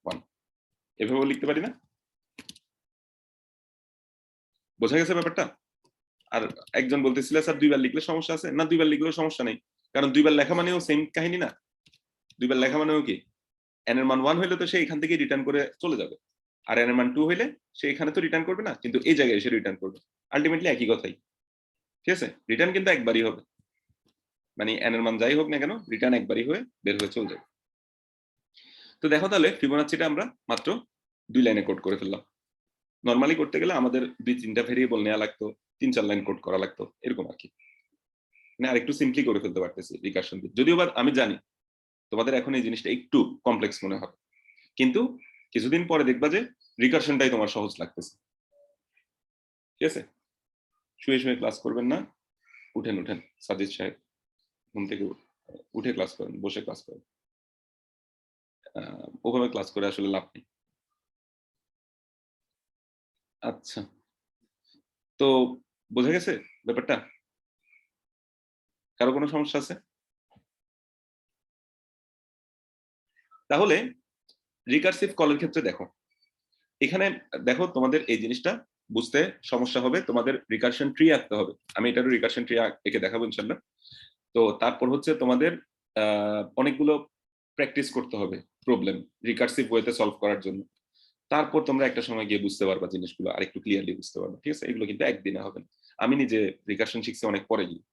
1, এভাবে লিখতে পারি না? বোঝা গেছে ব্যাপারটা? আর একজন বলতেছিল স্যার দুইবার লিখলে সমস্যা আছে না, দুইবার লিখলেও সমস্যা নেই, কারণ দুইবার লেখা মানেও সেম কাহিনী না। দুইবার লেখা মানেও কি n এর মান 1 হইলে তো সে এখান থেকে রিটার্ন করে চলে যাবে, আর n এর মান 2 হইলে সে এখানে তো রিটার্ন করবে না, কিন্তু এই জায়গায় এসে রিটার্ন করবে। আলটিমেটলি একই কথাই, ঠিক আছে? রিটার্ন কিন্তু একবারই হবে, মানে n এর মান যাই হোক না কেন রিটার্ন একবারই হয়ে বের হয়ে চলে যাবে। তো দেখো তাহলে ফিবোনাচিটা আমরা মাত্র 2 লাইনে কোড করে ফেললাম। নরমালি করতে গেলে আমাদের 2-3টা ভেরিয়েবল নেওয়া লাগতো, 3-4 লাইন কোড করা লাগতো, এরকম আর কি। মানে আরেকটু সিম্পলি করে ফেলতে পারতেছি রিকারশন দিয়ে, যদিও বা আমি জানি তোমাদের এখন এই জিনিসটা একটু কমপ্লেক্স মনে হবে, কিন্তু কিছুদিন পরে দেখবা যে রিকারশনটাই তোমার সহজ লাগতেছে। ঠিক আছে? শুয়ে শুয়ে ক্লাস করবেন না, উঠেন উঠেন সাজিদ সাহেব, ঘুম থেকে উঠে ক্লাস করেন, বসে ক্লাস করেন। ওভাবে ক্লাস করে আসলে লাভ নেই। আচ্ছা, তো বোঝা গেছে ব্যাপারটা? কারো কোনো সমস্যা আছে? তাহলে রিকারসিভ কলের ক্ষেত্রে দেখো, এখানে দেখো তোমাদের এই জিনিসটা বুঝতে সমস্যা হবে, তোমাদের রিকারশন ট্রি আঁকতে হবে। আমি এটারও রিকারশন ট্রি এঁকে দেখাবো ইনশাআল্লাহ। তো তারপর হচ্ছে তোমাদের অনেকগুলো প্র্যাকটিস করতে হবে প্রবলেম রিকারসিভ ওয়েতে সলভ করার জন্য। তারপর তোমরা একটা সময় গিয়ে বুঝতে পারবা জিনিসগুলো আরেকটু ক্লিয়ারলি বুঝতে পারবা। ঠিক আছে? এগুলো কিন্তু একদিনে হবে না। আমি নিজে রিকারশন শিখছি অনেক পরে গিয়ে।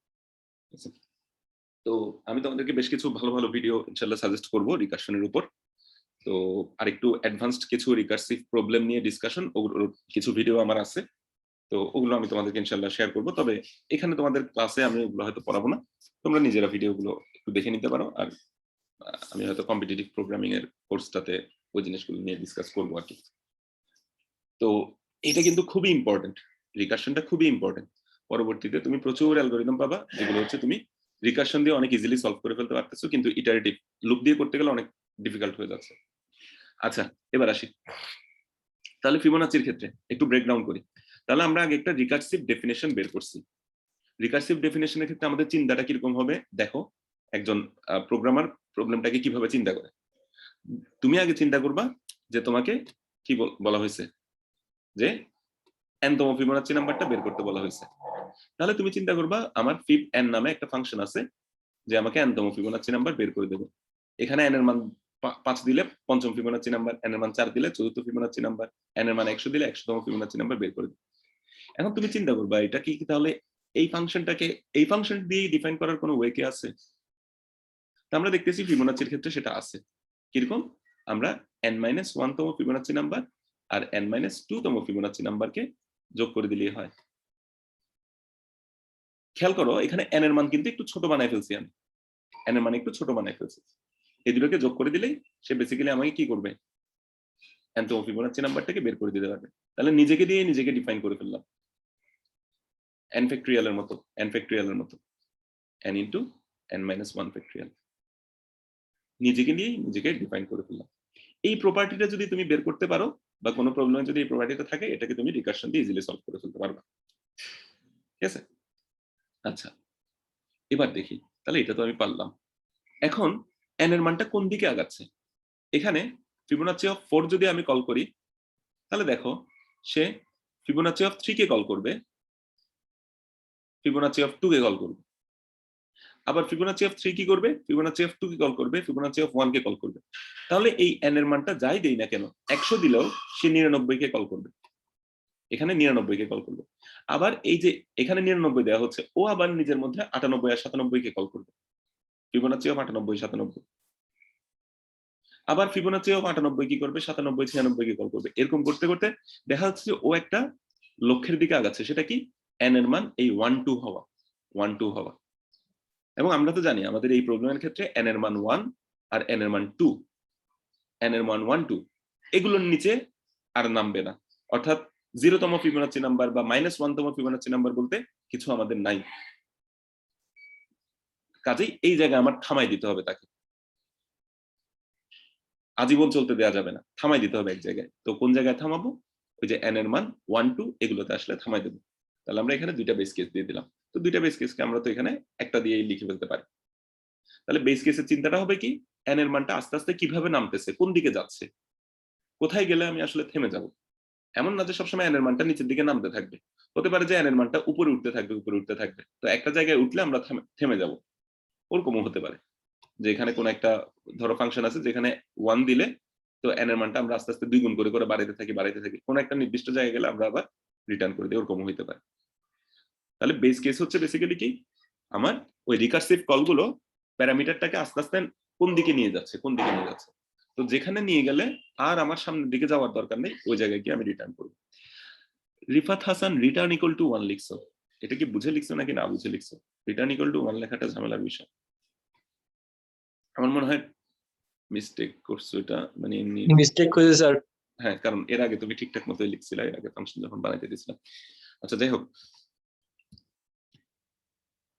তো আমি তোমাদেরকে বেশ কিছু ভালো ভালো ভিডিও ইনশাআল্লাহ সাজেস্ট করব রিকারশনের উপর। তো আরেকটু অ্যাডভান্সড কিছু রিকারসিভ প্রবলেম নিয়ে ডিসকাশন, ওগুলোর কিছু ভিডিও আমার আছে। তো ওগুলো আমি তোমাদেরকে ইনশাআল্লাহ শেয়ার করব। তবে এখানে তোমাদের ক্লাসে আমি ওগুলো হয়তো পড়াবো না, তোমরা নিজেরা ভিডিওগুলো একটু দেখে নিতে পারো। আর আমি হয়তো কম্পিটিটিভ প্রোগ্রামিং এর কোর্সটাতে ওই জিনিসগুলো নিয়ে ডিসকাস করবো আর কি। তো এটা কিন্তু খুবই ইম্পর্টেন্ট, রিকারশনটা খুবই ইম্পর্টেন্ট। পরবর্তীতে তুমি প্রচুর অ্যালগরিদম পাবা যেগুলো হচ্ছে তুমি রিকারশন দিয়ে অনেক ইজিলি সলভ করে ফেলতে পারতেছো, কিন্তু ইটারেটিভ লুপ দিয়ে করতে গেলে অনেক ডিফিকাল্ট হয়ে যাচ্ছে। আচ্ছা, এবার আসি তাহলে ফিবোনাচির ক্ষেত্রে একটু ব্রেকডাউন করি। তাহলে আমরা আগে একটা রিকারসিভ ডেফিনেশন বের করছি। রিকারসিভ ডেফিনেশনের ক্ষেত্রে আমাদের চিন্তাটা কিরকম হবে দেখো, একজন প্রোগ্রামার প্রবলেমটাকে কিভাবে চিন্তা করে। তুমি আগে চিন্তা করবা যে তোমাকে কি বলা হয়েছে, যে n-তম ফিবোনাচি নাম্বারটা বের করতে বলা হয়েছে। তাহলে তুমি চিন্তা করবা আমার fib n নামে একটা ফাংশন আছে যে আমাকে n-তম ফিবোনাচি নাম্বার বের করে দেবে। এখানে n এর মান 5 দিলে পঞ্চম ফিবোনাচি নাম্বার, n এর মান 4 দিলে চতুর্থ ফিবোনাচি নাম্বার, n এর মান 100 দিলে 100তম ফিবোনাচি নাম্বার বের করে দেবে। এখন তুমি চিন্তা করবা এটা কি তাহলে এই ফাংশনটাকে এই ফাংশন দিয়ে ডিফাইন করার কোনো ওয়ে কি আছে? তা আমরা দেখতেছি ফিবোনাচির ক্ষেত্রে সেটা আছে। কিরকম? আমরা n-1তম ফিবোনাচি নাম্বার আর n-2তম ফিবোনাচি নাম্বারকে যোগ করে দিলেই হয়। খেয়াল করো এখানে n এর মান কিন্তু একটু ছোট বানাই ফেলছি, আমি n এর মান একটু ছোট বানাই ফেলছি। এই দুটোকে যোগ করে দিলেই সে বেসিক্যালি আমাকে কি করবে, n-তম ফিবোনাচি নাম্বারটাকে বের করে দিতে পারবে। তাহলে নিজেকে দিয়ে নিজেকে ডিফাইন করে ফেললাম n ফ্যাক্টরিয়ালের মতো, n ফ্যাক্টরিয়ালের মতো, n ইনটু n-1 ফ্যাক্টরিয়াল, নিজেকে দিয়ে নিজেকে ডিফাইন করে ফেললাম। এই প্রপার্টিটা যদি তুমি বের করতে পারো বা কোনো প্রবলেমে যদি এই প্রপার্টিটা থাকে, এটাকে তুমি রিকারশন দিয়ে ইজিলি সলভ করে ফেলতে পারবে। ঠিক আছে? আচ্ছা, এবার দেখি তাহলে এটা তো আমি পারলাম। এখন n এর মানটা কোন দিকে আগাচ্ছে। এখানে ফিবোনাচি অফ 4 যদি আমি কল করি তাহলে দেখো সে ফিবোনাচি অফ 3 কে কল করবে, ফিবোনাচি অফ 2 কে কল করবে, আবার ফিবোনাচি অফ 3 কি করবে, ফিবোনাচি অফ 2 কে কল করবে, ফিবোনাচি অফ 1 কে কল করবে। তাহলে এই n এর মানটা যাই দেই না কেন 100 দিলেও সে 99 কে কল করবে, এখানে 99 কে কল করবে। আবার এই যে এখানে 99 দেওয়া হচ্ছে, ও আবার নিজের মধ্যে 98 আর 97 কে কল করবে, ফিবোনাচি অফ 98 97। আবার ফিবোনাচি অফ 98 কি করবে, 97 96 কে কল করবে। এরকম করতে করতে দেখা যাচ্ছে যে ও একটা লক্ষ্যের দিকে আগাচ্ছে, সেটা কি n এর মান এই 1 2 হওয়া, 1 2 হওয়া। এবং আমরা তো জানি আমাদের এই প্রবলেমের ক্ষেত্রে n এর মান 1 আর n এর মান 2, n এর মান 1 2 এগুলোর নিচে আর নামবে না, অর্থাৎ 0তম ফিবোনাচি নাম্বার বা -1তম ফিবোনাচি নাম্বার বলতে কিছু আমাদের নাই। কাজেই এই জায়গায় আমার থামাই দিতে হবে, তাকে আজীবন চলতে দেওয়া যাবে না, থামাই দিতে হবে এক জায়গায়। তো কোন জায়গায় থামাবো, ওই যে n এর মান 1 2 এগুলোতে আসলে থামাই দেবো। তাহলে আমরা এখানে দুইটা বেস কেস দিয়ে দিলাম। তো দুইটা বেস কেসকে আমরা তো এখানে একটা দিয়েই লিখে ফেলতে পারি। তাহলে বেস কেসের চিন্তাটা হবে কি, n এর মানটা আস্তে আস্তে কিভাবে নামতেছে, কোন দিকে যাচ্ছে, কোথায় গেলে আমি আসলে থেমে যাব। এমন না যে সবসময় n এর মানটা নিচের দিকে নামতে থাকবে, হতে পারে যে n এর মানটা উপরে উঠতে থাকবে, উপরে উঠতে থাকবে। তো একটা জায়গায় উঠলে আমরা থেমে যাব, ওরকমও হতে পারে যে এখানে কোন একটা ধরো ফাংশন আছে যেখানে 1 দিলে তো n এর মানটা আমরা আস্তে আস্তে 2 গুণ করে করে বাড়াইতে থাকি, কোন একটা নির্দিষ্ট জায়গায় গেলে আমরা আবার রিটার্ন করে দিই, ওরকমও হইতে পারে। তাহলে বেস কেস হচ্ছে বেসিক্যালি কি, আমার ওই রিকার্সিভ কলগুলো প্যারামিটারটাকে আস্তে আস্তে কোন দিকে নিয়ে যাচ্ছে, কোন দিকে নিয়ে যাচ্ছে। তো যেখানে নিয়ে গেলে আর আমার সামনের দিকে যাওয়ার দরকার নেই, ওই জায়গায় গিয়ে আমি রিটার্ন করব। Rifat Hasan return equal to 1 লিখছো, এটা কি বুঝে লিখছো নাকি না বুঝে লিখছো? রিটার্ন ইকুয়াল টু 1 লেখাটা ঝামেলার বিষয়, আমার মনে হয় মিস্টেক করছো এটা, মানে এমনি মিস্টেক করেছে স্যার। হ্যাঁ, কারণ এর আগে তুমি ঠিকঠাক মতোই লিখছিলে, এর আগে ফাংশন যখন বানাইতে দিয়েছিলাম। আচ্ছা যাই হোক,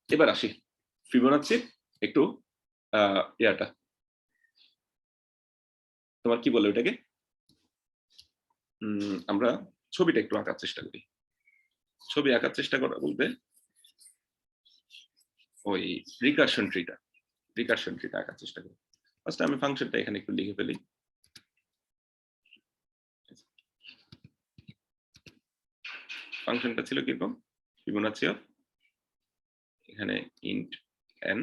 এবার আসি ফিবোনাচির একটু ইয়াটা, তোমার কি বলে ওটাকে, আমরা ছবিটা একটু আঁকার চেষ্টা করি। ছবি আঁকার চেষ্টা করা বলতে ওই রিকারশন ট্রিটা আঁকার চেষ্টা করি। ফার্স্ট আমি ফাংশনটা এখানে একটু লিখে ফেলি। ফাংশনটা ছিল কিরকম, ফিবোনাচি অফ এখানে ইন্ট n,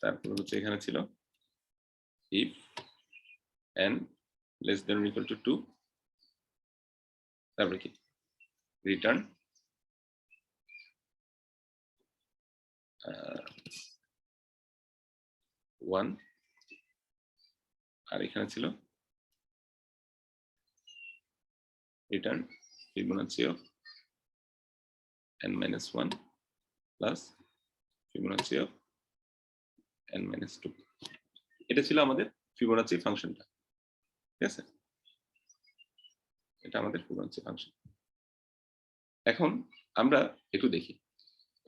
তারপর হচ্ছে এখানে ছিল if n less than or equal to 2, তারপরে কি রিটার্ন ওয়ান, আর এখানে ছিল return Fibonacci of n minus 1 plus Fibonacci of n minus 2। এটা ছিল আমাদের ফিবোনাচি ফাংশনটা, ঠিক আছে, এটা আমাদের ফিবোনাচি ফাংশন। এখন আমরা একটু দেখি,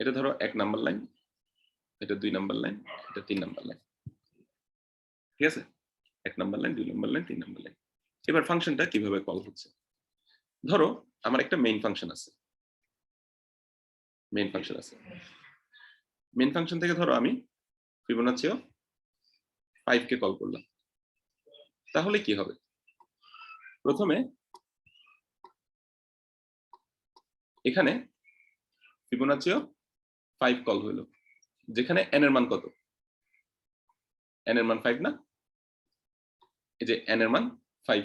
এটা ধরো 1 নাম্বার লাইন, এটা 2 নাম্বার লাইন, এটা 3 নাম্বার লাইন, ঠিক আছে, 1 number line, 2 number line, 3 number line. এবার ফাংশনটা কিভাবে কল হচ্ছে, ধরো আমার একটা মেইন ফাংশন আছে, মেইন ফাংশন থেকে ধরো আমি ফিবোনাচি অফ 5 কে কল করলাম। তাহলে কি হবে, প্রথমে এখানে ফিবোনাচি অফ 5 কল হইল, যেখানে n এর মান কত, n এর মান 5 না, এই যে n এর মান 5,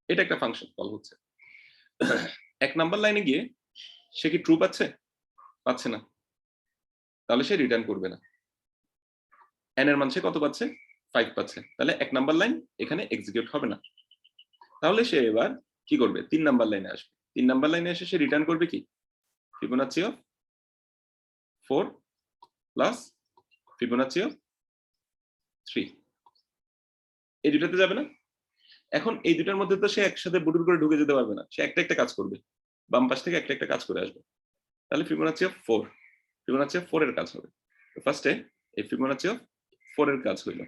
এটা একটা ফাংশন কল হচ্ছে। 1 নাম্বার লাইনে গিয়ে সে কি ট্রু পাচ্ছে না, তাহলে সে রিটার্ন করবে না। n এর মান সে কত পাচ্ছে, 5 পাচ্ছে, তাহলে 1 নাম্বার লাইন এখানে এক্সিকিউট হবে না। তাহলে সে এবার কি করবে, 3 নাম্বার লাইনে আসবে। 3 নাম্বার লাইনে এসে সে রিটার্ন করবে কি, Fibonacci of 4 plus Fibonacci of 3, এই দুটাতে যাবে না। এখন এই দুটার মধ্যে তো সে একসাথে বুটুর করে ঢুকে যেতে পারবে না, সে একটা একটা কাজ করবে, বাম পাশ থেকে একটা একটা কাজ করে আসবে। তাহলে ফিবোনাচি অফ 4 এর কাজ হবে। তো ফার্স্টে এই ফিবোনাচি অফ 4 এর কাজ হইল,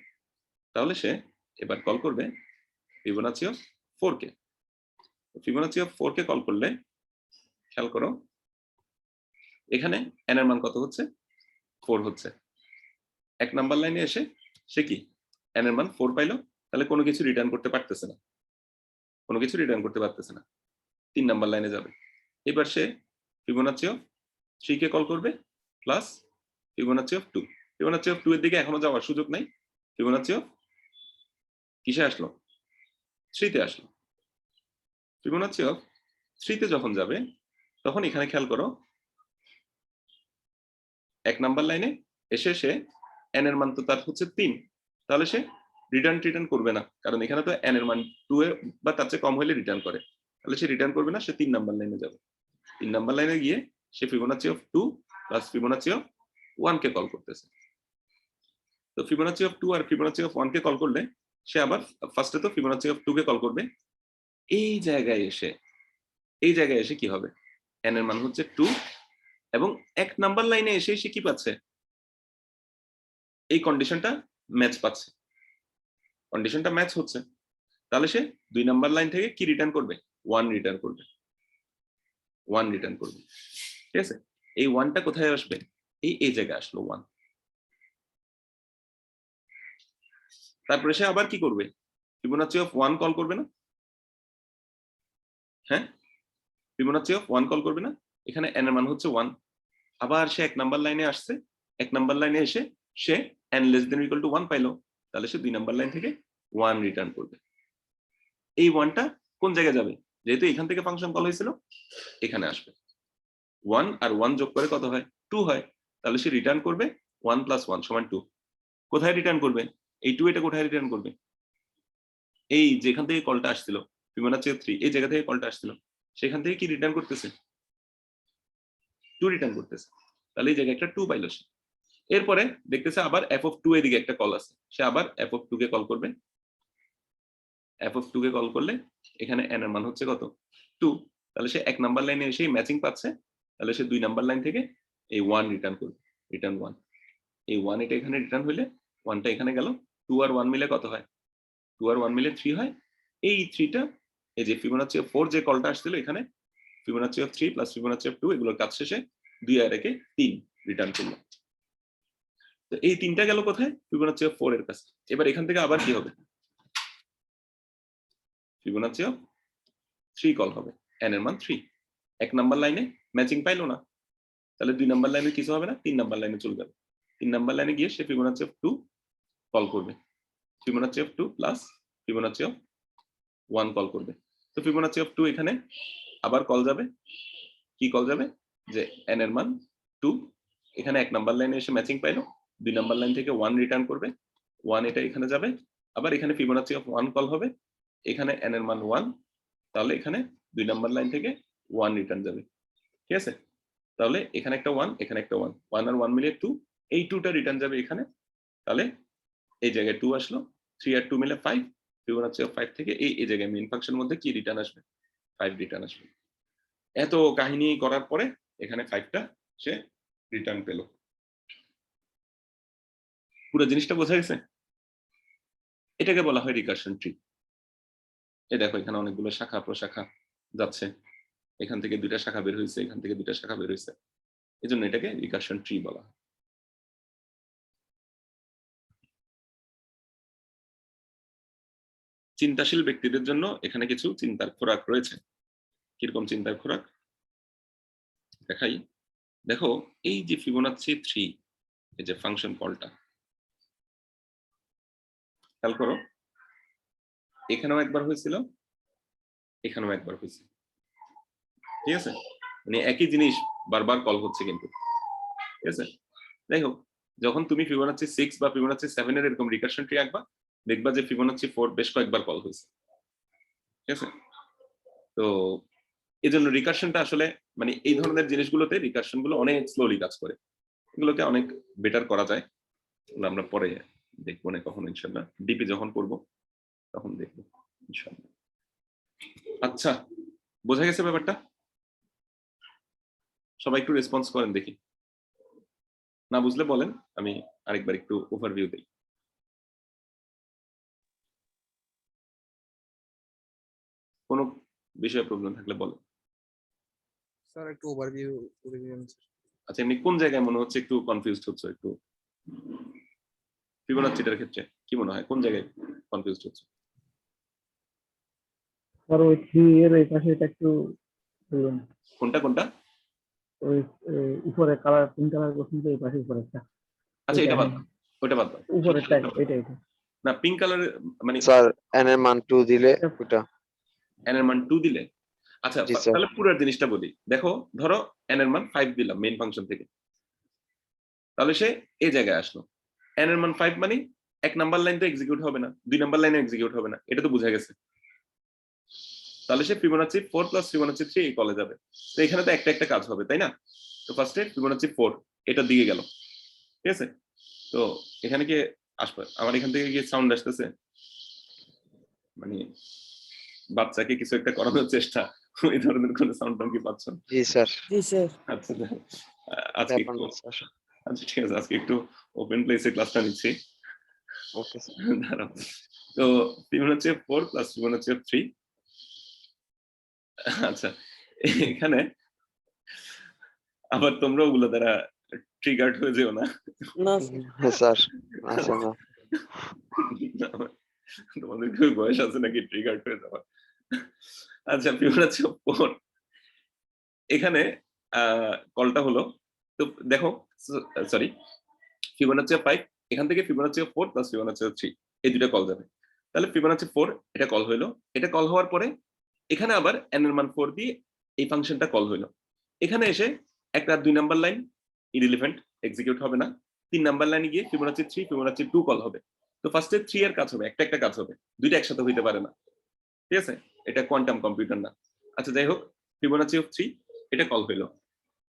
তাহলে সে এবার কল করবে Fibonacci of 4 K. Fibonacci of 4 K call করলে খেয়াল করো এখানে n এর মান কত হচ্ছে, 4 হচ্ছে। 1 নাম্বার লাইনে এসে সে কি n এর মান 4 পাইলো, তাহলে কোনো কিছু রিটার্ন করতে পারতেছে না, কোনো কিছু রিটার্ন করতে পারতেছে না, 3 নাম্বার লাইনে যাবে। এবার সে ফিবোনাচি অফ 3 কে কল করবে plus Fibonacci of 2। Fibonacci of 2 এর দিকে এখনো যাওয়ার সুযোগ নাই, ফিবোনাচি অফ কিসে আসলো, 3 তে আসলো। ফিবোনাচি অফ 3 তে যখন যাবে তখন এখানে খেয়াল করো 1 নাম্বার লাইনে এসে সে n এর মান তো তার হচ্ছে 3, তাহলে সে রিটার্ন করবে না, কারণ এখানে তো n এর মান 2 এর বা তার চেয়ে কম হলে রিটার্ন করে, তাহলে সে রিটার্ন করবে না, সে 3 নাম্বার লাইনে যাবে। 3 নাম্বার লাইনে গিয়ে সে Fibonacci of 2 plus Fibonacci of 1 কে কল করতেছে। তো ফিবোনাচি অফ 2 আর ফিবোনাচি অফ 1 কে কল করলে সে আবার ফার্স্টে তো ফিবোনাচি অফ 2 কে কল করবে, এই জায়গায় এসে কি হবে, n এর মান হচ্ছে 2 এবং 1 নাম্বার লাইনে এসে সে কি পাচ্ছে, এই কন্ডিশনটা ম্যাচ পাচ্ছে, কন্ডিশনটা ম্যাচ হচ্ছে, তাহলে সে 2 নাম্বার লাইন থেকে কি রিটার্ন করবে, 1 রিটার্ন করবে, 1 রিটার্ন করবে। ঠিক আছে, এই 1টা কোথায় আসবে, এই জায়গায় আসলো 1। তারপরে সে আবার কি করবে, ফিবোনাচি অফ 1 কল করবে না, হ্যাঁ ফিবোনাচি অফ 1 কল করবে না, এখানে n এর মান হচ্ছে 1, আবার সে 1 নাম্বার লাইনে আসছে, 1 নাম্বার লাইনে এসে সে n less than equal to 1 পাইলো, তাহলে সে 2 নাম্বার লাইন থেকে 1 রিটার্ন করবে। এই 1টা কোন জায়গায় যাবে, যেহেতু এখান থেকে ফাংশন কল হয়েছিল এখানে আসবে, 1 আর 1 যোগ করে কত হয়, 2 হয়, তাহলে সে রিটার্ন করবে 1 প্লাস 1 সমান 2। কোথায় রিটার্ন করবে, এই 2 এটা কোথায় রিটার্ন করবে, এই যেখান থেকে কলটা আসছিল ফিবোনাচি 3, এই জায়গা থেকে কলটা আসছিল সেখান থেকে কি রিটার্ন করতেছে, 2 রিটার্ন করতেছে, তাহলে এই জায়গায় একটা 2 পাইলো সে। এরপরে দেখতেছে আবার f অফ 2 এদিকে একটা কল আছে, সে আবার f অফ 2 কে কল করবে, f অফ 2 কে কল করলে এখানে n এর মান হচ্ছে কত, 2, তাহলে সে 1 নাম্বার লাইনে এসেই ম্যাচিং পাচ্ছে, তাহলে সে 2 নাম্বার লাইন থেকে এই 1 রিটার্ন করবে, রিটার্ন 1। এই 1 এটা এখানে রিটার্ন হইলে 1টা এখানে গেল, 2 আর 1 মিলে কত হয়, 2 আর 1 মিলে 3 হয়, এই 3টা এই যে ফিবোনাচি অফ 4 যে কলটা আসছিল এখানে Fibonacci of 3 plus Fibonacci of 2 এগুলোর কাজ শেষে 2 আর 1 3 রিটার্ন করলো। তো এই 3টা গেল কোথায়, ফিবোনাচি অফ 4 এর কাছে। এবার এখান থেকে আবার কি হবে, ফিবোনাচি অফ 3 কল হবে, n এর মান 3, 1 নাম্বার লাইনে ম্যাচিং পাইলো না, তাহলে 2 নাম্বার লাইনে কিছু হবে না, 3 নাম্বার লাইনে চলে যাবে, 3 নাম্বার লাইনে গিয়ে সে ফিবোনাচি অফ 2 কল করবে, Fibonacci of 2 plus Fibonacci of 1 call করবে। তো ফিবোনাচি অফ 2 এখানে আবার কল যাবে, কি কল যাবে, যে n এর মান 2, এখানে 1 নাম্বার লাইনে এসে ম্যাচিং পাইলো, 2 নাম্বার লাইন থেকে 1 রিটার্ন করবে, 1 এটা এখানে যাবে, আবার এখানে ফিবোনাচি অফ 1 কল হবে, এখানে n এর মান 1, তাহলে এখানে 2 নাম্বার লাইন থেকে 1 রিটার্ন যাবে। ঠিক আছে, তাহলে এখানে একটা 1 এখানে একটা 1, 1 আর 1 মিলে 2, এই 2টা রিটার্ন যাবে এখানে, তাহলে এই জায়গায় 2 আসলো, 3 আর 2 মিলে 5, ফিবোনাচি অফ 5 থেকে এই জায়গায় মেইন ফাংশনের মধ্যে কি রিটার্ন আসবে, 5 রিটার্ন আসবে। এত কাহিনী করার পরে এখানে 5টা সে রিটার্ন পেল। পুরো জিনিসটা বোঝা গেছে, এটাকে বলা হয় রিকারশন ট্রি। এই দেখো এখানে অনেকগুলো শাখা প্রশাখা যাচ্ছে, এখান থেকে 2টা শাখা বের হয়েছে, এখান থেকে 2টা শাখা বের হয়েছে, এজন্য এটাকে রিকারশন ট্রি বলা হয়। চিন্তাশীল ব্যক্তিদের জন্য এখানে কিছু চিন্তার খোরাক রয়েছে। কিরকম চিন্তার খোরাক দেখাই, দেখো এই যে ফিবোনাচি 3 এই যে ফাংশন কলটা খেয়াল করো, এখানেও একবার হয়েছিল, এখানেও একবার হয়েছে, ঠিক আছে, মানে একই জিনিস বারবার কল হচ্ছে কিন্তু, ঠিক আছে। যাই হোক, যখন তুমি ফিবোনাচি 6 বা ফিবোনাচি 7 এর এরকম রিকারশন ট্রি আঁকবা, দেখবা যে ফিবোনাচি 4 বেশ কয়েকবার কল হয়েছে, ঠিক আছে। তো এই জন্য রিকারশনটা আসলে মানে এই ধরনের জিনিসগুলোতে রিকারশন গুলো অনেক স্লোলি কাজ করে, এগুলোকে অনেক বেটার করা যায়, আমরা পরে দেখবো না কখনো ইনশাল্লাহ, ডিপি যখন পড়বো তখন দেখবো ইনশাল্লাহ। আচ্ছা, বোঝা গেছে ব্যাপারটা? সবাই একটু রেসপন্স করেন দেখি, না বুঝলে বলেন, আমি আরেকবার একটু ওভারভিউ দিই। কোনো বিষয়ে প্রবলেম থাকলে বলেন। স্যার একটু ওভারভিউ করে দিবেন। আচ্ছা, এমনি কোন জায়গায় মনে হচ্ছে একটু কনফিউজড হচ্ছে একটু? ফিবোনাচিটার ক্ষেত্রে কি মনে হয় কোন জায়গায় কনফিউজড হচ্ছে? স্যার ওই 3 এর এই পাশে এটা একটু বলুন। কোনটা কোনটা? ওই উপরে কালার পিঙ্ক কালার করছেন তো এই পাশে উপরে একটা আচ্ছা এটা এটা বাদ দাও, ওটা বাদ দাও। উপরেরটা এটা এটা না পিঙ্ক কালার মানে স্যার n এর মান 2 দিলে ওটা n এর মান 2 দিলে, আচ্ছা জি স্যার। তাহলে পুরো জিনিসটা বলি। দেখো ধরো n এর মান 5 দিলাম মেইন ফাংশন থেকে, তাহলে সে এই জায়গায় আসলো। n এর মান 5 মানে 1 নাম্বার লাইন তো এক্সিকিউট হবে না, 2 নাম্বার লাইনে এক্সিকিউট হবে না, এটা তো বোঝা গেছে। তাহলে সে ফিবোনাচি 4 প্লাস ফিবোনাচি 3 এই কলে যাবে। তো এখানে তো একটা একটা কাজ হবে তাই না? তো ফার্স্টে ফিবোনাচি 4 এটা দিয়ে গেল, ঠিক আছে? তো এখানে কি আসবে? আমার এখান থেকে কি সাউন্ড আসতেছে? মানে বাচ্চাকে কিছু একটা করানোর চেষ্টা, ওই ধরনের কোনো সাউন্ড কি পাচ্ছ? জি স্যার। जी सर আচ্ছা আজকে ব্যাপার একটু না স্যার। আচ্ছা ঠিক আছে, আজকে একটু ওপেন প্লেসে ক্লাসটা নিচ্ছি। Okay sir. দাঁড়াও। তো ফিবোনাচি 4 প্লাস ফিবোনাচি 3। আচ্ছা এখানে আবার তোমরা ওগুলো দ্বারা ট্রিগার্ড হয়ে যেও না। ना স্যার আছে না। তোমাদের কি বয়স আছে নাকি ট্রিগার্ড হয়ে যাওয়ার? আচ্ছা ফিবোনাচি 4 এখানে কলটা হলো, তো দেখো সরি ফিবোনাচি 5 এখান থেকে ফিবোনাচি 4 প্লাস ফিবোনাচি 3 এই দুটো কল যাবে। তাহলে ফিবোনাচি 4 এটা কল হইলো, এটা কল হওয়ার পরে এখানে আবার n এর মান 4 দিয়ে এই ফাংশনটা কল হইলো। এখানে এসে একটা 2 নাম্বার লাইন ইররিলেভেন্ট এক্সিকিউট হবে না, 3 নাম্বার লাইনে গিয়ে ফিবোনাচি 3 ফিবোনাচি 2 কল হবে। তো ফার্স্টে 3 এর কাজ হবে, একটা একটা কাজ হবে, দুইটা একসাথে হইতে পারে না, ঠিক আছে? এটা কোয়ান্টাম কম্পিউটার না। আচ্ছা যাই হোক, ফিবোনাচি 3 এটা কল হইলো,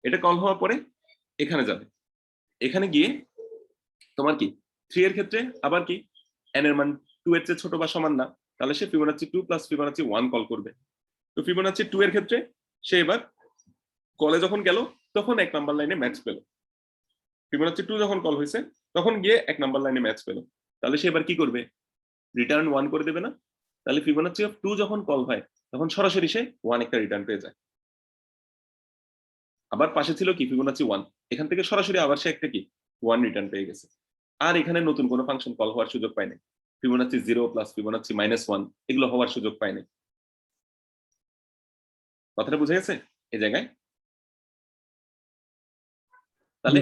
এটা কল হওয়ার পরে এখানে যাবে, এখানে গিয়ে তোমার কি 3 এর ক্ষেত্রে আবার কি n এর মান 2 এর চেয়ে ছোট বা সমান না, তাহলে সে ফিবোনাচি 2 প্লাস ফিবোনাচি 1 কল করবে। তো ফিবোনাচি 2 এর ক্ষেত্রে সে এবার কলে যখন গেল তখন 1 নাম্বার লাইনে ম্যাচ পেল। ফিবোনাচি 2 যখন কল হয়েছে তখন গিয়ে 1 নাম্বার লাইনে ম্যাচ পেল, তাহলে সে এবার কি করবে? রিটার্ন 1 করে দেবে না? তাহলে ফিবোনাচি অফ 2 যখন কল হয় তখন সরাসরি সে 1 একটা রিটার্ন পেয়ে যায়। আবার পাশে ছিল কি ফিবোনাচি 1, এখান থেকে সরাসরি আবার সে একটা কি 1 রিটার্ন পেয়ে গেছে। আর এখানে নতুন কোনো ফাংশন কল হওয়ার সুযোগ পায় নাই। ফিবোনাচি 0 প্লাস ফিবোনাচি -1 এগুলো হওয়ার সুযোগ পায় নাই। কথাটা বুঝে গেছে এই জায়গায়? তাহলে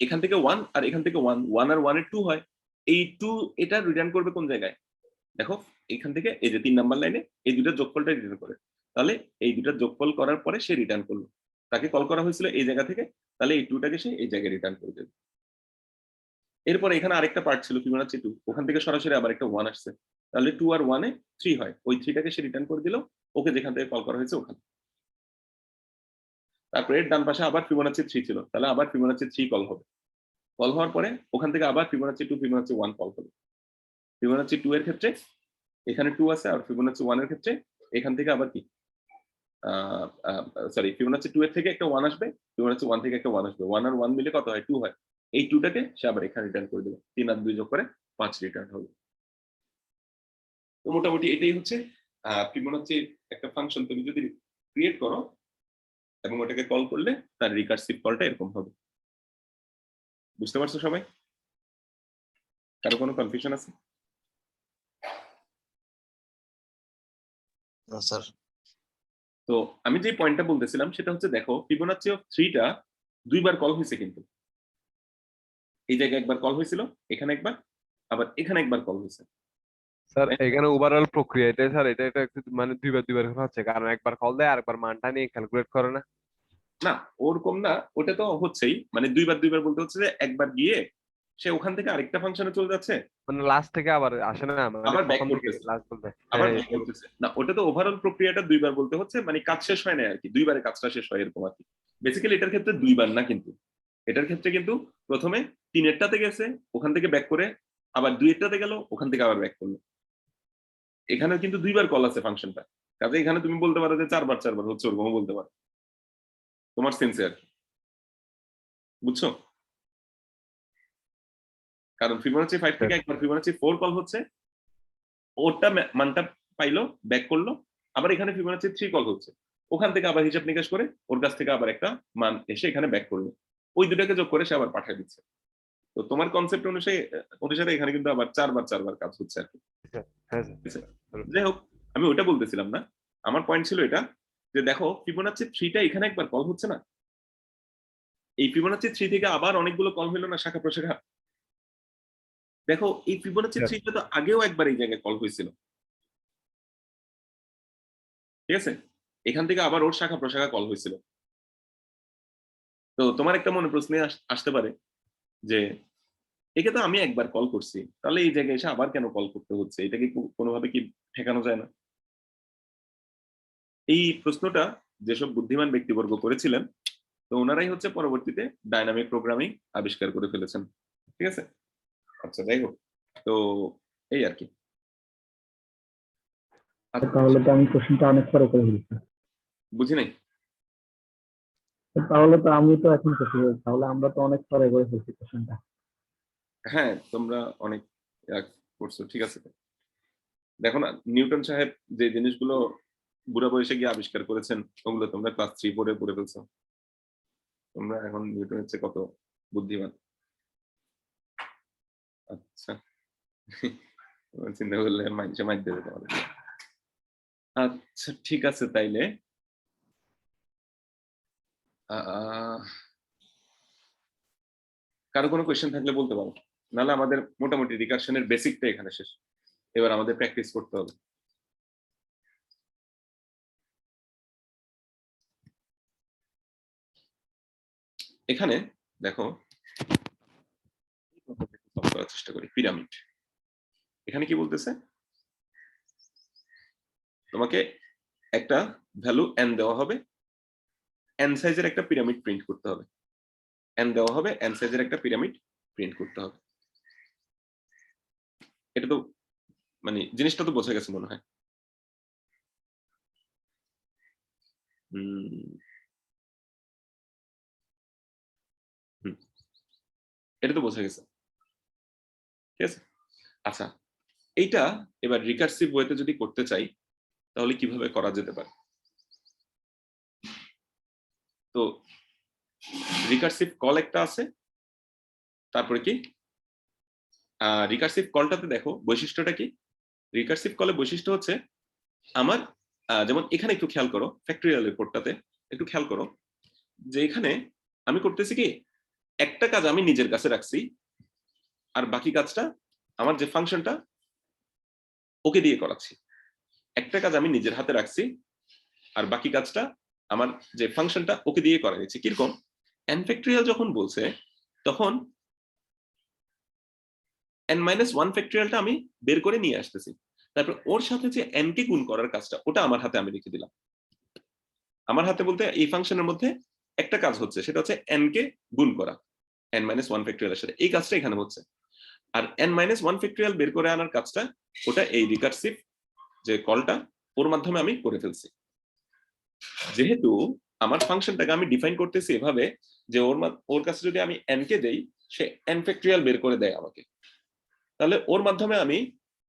এখান থেকে 1 আর এখান থেকে 1 1 আর 1 এর 2 হয়, এই 2 এটা রিটার্ন করবে কোন জায়গায়? দেখো এখান থেকে এই যে 3 নাম্বার লাইনে এই দুইটার যোগফলটা রিটার্ন করে, তাহলে এই দুইটার যোগফল করার পরে সে রিটার্ন করলো, তাকে কল করা হয়েছিল এই জায়গা থেকে, তাহলে এই 2টাকে সে এই জায়গায় রিটার্ন করে দেবে। এরপর এখানে আরেকটা পার্ট ছিল ফিবোনাচি 2, ওখান থেকে সরাসরি আবার একটা 1 আসছে, তাহলে 2 আর 1 এ 3 হয়, ওই 3টাকে সে রিটার্ন করে দিল ওকে যেখান থেকে কল করা হয়েছে ওখানে। তারপরে এর ডান পাশে আবার ফিবোনাচি 3 ছিল, তাহলে আবার ফিবোনাচি 3 কল হবে, কল হওয়ার পরে ওখান থেকে আবার ফিবোনাচি 2 ফিবোনাচি 1 কল হবে। ফিবোনাচি 2 এর ক্ষেত্রে এখানে 2 আছে, আর ফিবোনাচি 1 এর ক্ষেত্রে এখান থেকে আবার কি সরি ফিবোনাচি 2 এর থেকে একটা 1 আসবে, ফিবোনাচি 1 থেকে একটা 1 আসবে, 1 আর 1 মিলে কত হয় 2 হয়, এই 2টাকে সে আবার এখানে রিটার্ন করে দেবে, 3 আর 2 যোগ করে 5 রিটার্ন হবে। তো মোটামুটি এটাই হচ্ছে ফিবোনাচি একটা ফাংশন তুমি যদি ক্রিয়েট করো এবং ওটাকে কল করলে তার রিকার্সিভ কলটা এরকম হবে। বুঝতে পারছো সবাই? কারো কোনো কনফিউশন আছে? স্যার তো আমি যে পয়েন্টটা বলতেছিলাম সেটা হচ্ছে দেখো ফিবোনাচি অফ 3টা দুইবার কল হয়েছে, কিন্তু এই জায়গায় একবার কল হয়েছিল, এখানে একবার, আবার এখানে একবার কল হয়েছে। স্যার এখানে ওভারঅল প্রক্রিয়া এটাই স্যার, এটা এটা একটু মানে দুইবার দুইবার হচ্ছে, কারণ একবার কল দেয় আরেকবার মানটা নিয়ে ক্যালকুলেট করে না। না ওরকম না, ওটা তো হচ্ছেই, মানে দুইবার দুইবার বলতে হচ্ছে যে একবার গিয়ে সে ওখান থেকে আরেকটা ফাংশনে চলে যাচ্ছে, মানে লাস্ট থেকে আবার আসে না, মানে আবার ব্যাক প্রথম থেকে করতেছে, লাস্ট বলতে। আবার হ্যাঁ, ব্যাক করতেছে না, ওটা তো ওভারঅল প্রক্রিয়াটা দুইবার বলতে হচ্ছে, মানে কাজ শেষ হয় না আর কি, দুইবারে কাজটা শেষ হয় এরকম আর কি। বেসিক্যালি এটার ক্ষেত্রে দুইবার না, কিন্তু এটার ক্ষেত্রে কিন্তু প্রথমে 3 গেছে, ওখান থেকে ব্যাক করে আবার 2 গেল, ওখান থেকে আবার ব্যাক করলো। এখানে কিন্তু দুইবার কল আছে ফাংশনটা, কাজে এখানে তুমি বলতে পারো যে 4বার হচ্ছে, ওরকমও বলতে পারো তোমার সেন্সে আর কি। বুঝছো? কারণ ফিবোনাচি 5 থেকে একবার ফিবোনাচি 4 কল হচ্ছে, ওরটা মানটা পাইলো, ব্যাক করলো, আবার এখানে ফিবোনাচি 3 কল হচ্ছে, ওখান থেকে আবার হিসাব নিকাশ করে ওর কাছ থেকে আবার একটা মান এসে এখানে ব্যাক করলো, ওই দুটাকে যোগ করে সে আবার পাঠিয়ে দিচ্ছে। তো তোমার কনসেপ্ট অনুসারে এখানে কিন্তু আবার চারবার কাজ হচ্ছে আর কি। হ্যাঁ স্যার। যাই হোক, আমি ওটা বলতেছিলাম না, আমার পয়েন্ট ছিল এটা যে দেখো ফিবোনাচ্চি 3টা এখানে একবার কল হচ্ছে না, এই ফিবোনাচ্চি 3 থেকে আবার অনেকগুলো কল হলো না শাখা প্রশাখা। দেখো এই ফিবোনাচ্চি 3টা তো আগেও একবার এই জায়গায় কল হয়েছিল, ঠিক আছে, এখান থেকে আবার ওর শাখা প্রশাখা কল হয়েছিল। তো তোমার একটা মনে প্রশ্ন আসতে পারে যে একে তো আমি একবার কল করছি, তাহলে এই জায়গায় এসে আবার কেন কল করতে হচ্ছে, এটাকে কোনোভাবে কি ঠেকানো যায় না? এই প্রশ্নটা যেসব বুদ্ধিমান ব্যক্তিবর্গ করেছিলেন, তো ওনারাই হচ্ছে পরবর্তীতে ডাইনামিক প্রোগ্রামিং আবিষ্কার করে ফেলেছেন, ঠিক আছে। আচ্ছা যাই হোক, তো এই আর কি। আচ্ছা, তাহলে তো আমি কোশ্চেনটা অনেক পরে করে ফেলছি। বুঝি নাই। তাহলে তো আমি তো এখন করছি, তাহলে আমরা তো অনেক পরে করে ফেলছি কোশ্চেনটা। হ্যাঁ তোমরা অনেক করছো, ঠিক আছে। দেখো না, নিউটন সাহেব যে জিনিসগুলো বুড়া বয়সে গিয়ে আবিষ্কার করেছেন, ওগুলো তোমরা ক্লাস 3-4 পড়ে ফেলছো। তোমরা এখন নিউটনের চেয়ে কত বুদ্ধিমান। আচ্ছা চিন্তা করলে মানুষে মাইর দেবে তোমাদের। আচ্ছা ঠিক আছে, তাইলে কারো কোনো কোয়েশ্চেন থাকলে বলতে পারো, নাহলে আমাদের মোটামুটি রিকারশনের বেসিকটা এখানে শেষ, এবার আমাদের প্র্যাকটিস করতে হবে। এখানে দেখো করার চেষ্টা করি, পিরামিড। এখানে কি বলতেছে, তোমাকে একটা ভ্যালু n দেওয়া হবে, n সাইজের একটা পিরামিড প্রিন্ট করতে হবে, n দেওয়া হবে, n সাইজের একটা পিরামিড প্রিন্ট করতে হবে। এটা তো মানে জিনিসটা তো বোঝা গেছে মনে হয়। এটা তো বোঝা গেছে, ঠিক আছে। আচ্ছা এইটা এবার রিকার্সিভ ওয়েতে যদি করতে চাই তাহলে কিভাবে করা যেতে পারে? তো রিকার্সিভ কল একটা আছে, তারপরে কি রিকার্সিভ কলটাতে দেখো বৈশিষ্ট্যটা কি, রিকার্সিভ কলে বৈশিষ্ট্য হচ্ছে আমার যেমন এখানে একটু খেয়াল করো, ফ্যাক্টরিয়াল রিপোর্টটাতে একটু খেয়াল করো যে এখানে আমি করতেছি কি, একটা কাজ আমি নিজের কাছে রাখছি, আর বাকি কাজটা আমার যে ফাংশনটা ওকে দিয়ে করাচ্ছি। একটা কাজ আমি নিজের হাতে রাখছি, আর বাকি কাজটা আমার যে ফাংশনটা ওকে দিয়ে করা নিচ্ছি। কিরকম, n ফ্যাক্টরিয়াল যখন বলছে তখন n-1 ফ্যাক্টরিয়ালটা আমি বের করে নিয়ে আসতেছি, তারপর ওর সাথে যে n কে গুণ করার কাজটা ওটা আমার হাতে আমি রেখে দিলাম। আমার হাতে বলতে এই ফাংশনের মধ্যে একটা কাজ হচ্ছে, সেটা হচ্ছে n কে গুণ করা n-1 ফ্যাক্টরিয়ালের সাথে, এই কাজটা এখানে হচ্ছে। আর n-1 ফ্যাক্টরিয়াল বের করে আনার কাজটা ওটা এই রিকার্সিভ যে কলটা ওর মাধ্যমে আমি করে ফেলছি। যেহেতু আমার ফাংশনটাকে আমি ডিফাইন করতেছি এভাবে যে ওর কাছে যদি আমি n কে দেই, সে n ফ্যাক্টরিয়াল বের করে দেয় আমাকে, তাহলে ওর মাধ্যমে আমি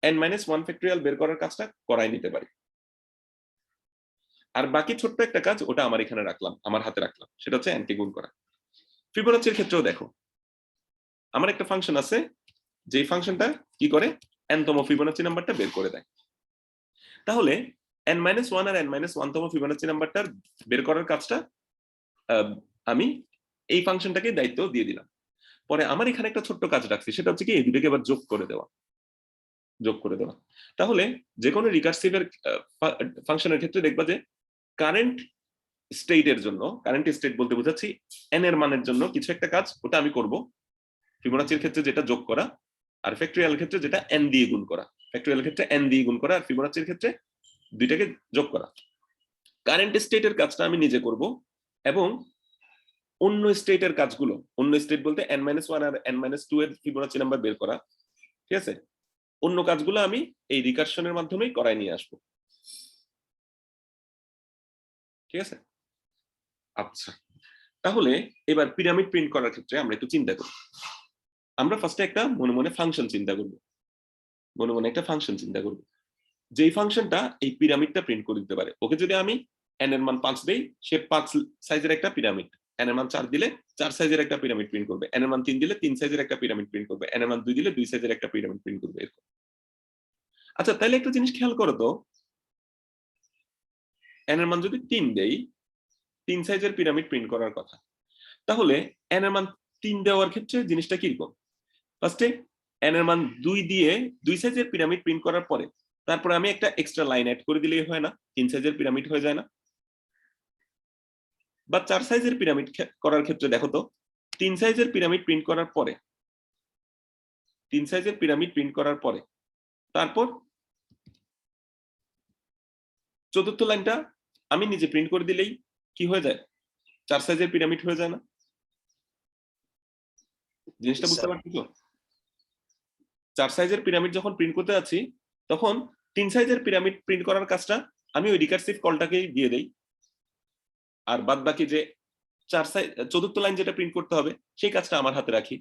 n-1 ফ্যাক্টরিয়াল বের করার কাজটা করাই নিতে পারি। আর বাকি ছোট্ট একটা কাজ ওটা আমার এখানে রাখলাম, আমার হাতে রাখলাম, সেটা হচ্ছে n কে গুণ করা। ফিবোনাচির ক্ষেত্রেও দেখো, আমার একটা ফাংশন আছে, যে ফাংশনটা কি করে n-তম ফিবোনাচি নাম্বারটা বের করে দেয়। তাহলে n-1 আর n-1তম ফিবোনাচি নাম্বারটা বের করার কাজটা আমি এই ফাংশনটাকে দায়িত্ব দিয়ে দিলাম। পরে আমার এখানে একটা ছোট্ট কাজ রাখছি, সেটা হচ্ছে কি এই দুটোকে আবার যোগ করে দেওয়া। তাহলে যে কোনো রিকার্সিভের ফাংশনের ক্ষেত্রে দেখবা যে কারেন্ট স্টেটের জন্য, কারেন্ট স্টেট বলতে বোঝাচ্ছি n এর মানের জন্য কিছু একটা কাজ, ওটা আমি করব। ফিবোনাচির ক্ষেত্রে যেটা যোগ করা, আর ফ্যাক্টরিয়াল ক্ষেত্রে যেটা n দিয়ে গুণ করা। ফ্যাক্টরিয়াল ক্ষেত্রে n দিয়ে গুণ করা, আর ফিবোনাচির ক্ষেত্রে দুইটাকে যোগ করা। কারেন্ট স্টেটের কাজটা আমি নিজে করব, এবং অন্য স্টেটের কাজগুলো, অন্য স্টেট বলতে n-1 আর n-2 এর ফিবোনাচি নাম্বার বের করা, ঠিক আছে, অন্য কাজগুলো আমি এই রিকারশনের মাধ্যমেই করায় নিয়ে আসবো, ঠিক আছে। আচ্ছা তাহলে এবার পিরামিড প্রিন্ট করার ক্ষেত্রে আমরা একটু চিন্তা করি। আমরা ফার্স্টে একটা মনে মনে ফাংশন চিন্তা করব, যেই ফাংশনটা এই পিরামিডটা প্রিন্ট করে দিতে পারে। ওকে যদি আমি n এর মান 5 দেই, সে 5 সাইজের একটা পিরামিড n এর মান 4 দিলে 4 সাইজের একটা পিরামিড প্রিন্ট করবে, n এর মান 3 দিলে 3 সাইজের একটা পিরামিড প্রিন্ট করবে, n এর মান 2 দিলে 2 সাইজের একটা পিরামিড প্রিন্ট করবে এরকম। আচ্ছা তাহলে একটা জিনিস খেয়াল করো তো, n এর মান যদি 3 দেই, 3 সাইজের পিরামিড প্রিন্ট করার কথা, তাহলে n এর মান 3 দেওয়ার ক্ষেত্রে জিনিসটা কি রকম? ফার্স্টে n এর মান 2 দিয়ে 2 সাইজের পিরামিড প্রিন্ট করার পরে তারপরে আমি একটা এক্সট্রা লাইন অ্যাড করে দিলেই হয় না? 3 সাইজের পিরামিড হয়ে যায় না? বা 4 সাইজের পিরামিড করার ক্ষেত্রে দেখো তো, 3 সাইজের পিরামিড প্রিন্ট করার পরে 3 সাইজের পিরামিড প্রিন্ট করার পরে তারপর চতুর্থ লাইনটা আমি নিজে প্রিন্ট করে দিলেই কি হয়ে যায়? 4 সাইজের পিরামিড হয়ে যায় না? জিনিসটা বুঝতে পারছো? 4 সাইজের পিরামিড যখন প্রিন্ট করতে যাচ্ছি তখন 3 সাইজের পিরামিড প্রিন্ট করার কাজটা আমি ওই রিকার্সিভ কলটাকেই দিয়ে দেই, আর বাদ বাকি যে 4 সাইজ চতুর্থ লাইন যেটা প্রিন্ট করতে হবে সেই কাজটা আমার হাতে রাখি।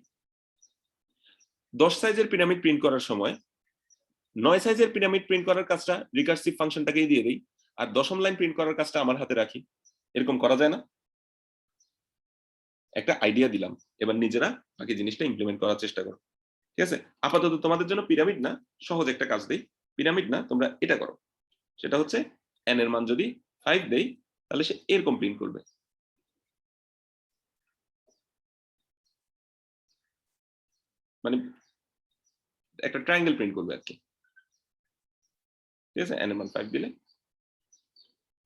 10 সাইজের পিরামিড প্রিন্ট করার সময় 9 সাইজের পিরামিড প্রিন্ট করার কাজটা রিকার্সিভ ফাংশনটাকেই দিয়ে দেই, আর দশম লাইন প্রিন্ট করার কাজটা আমার হাতে রাখি। এরকম করা যায় না? একটা আইডিয়া দিলাম, এবার নিজেরা বাকি জিনিসটা ইমপ্লিমেন্ট করার চেষ্টা করো। ঠিক আছে, আপাতত তোমাদের জন্য পিরামিড না, সহজ একটা কাজ দেই। পিরামিড না, তোমরা এটা করো, সেটা হচ্ছে n এর মান যদি 5 দেই তাহলে সে এরকম প্রিন্ট করবে। মানে একটা ট্রায়াঙ্গেল প্রিন্ট করবে আর কি। ঠিক আছে, n এর মান 5 দিলে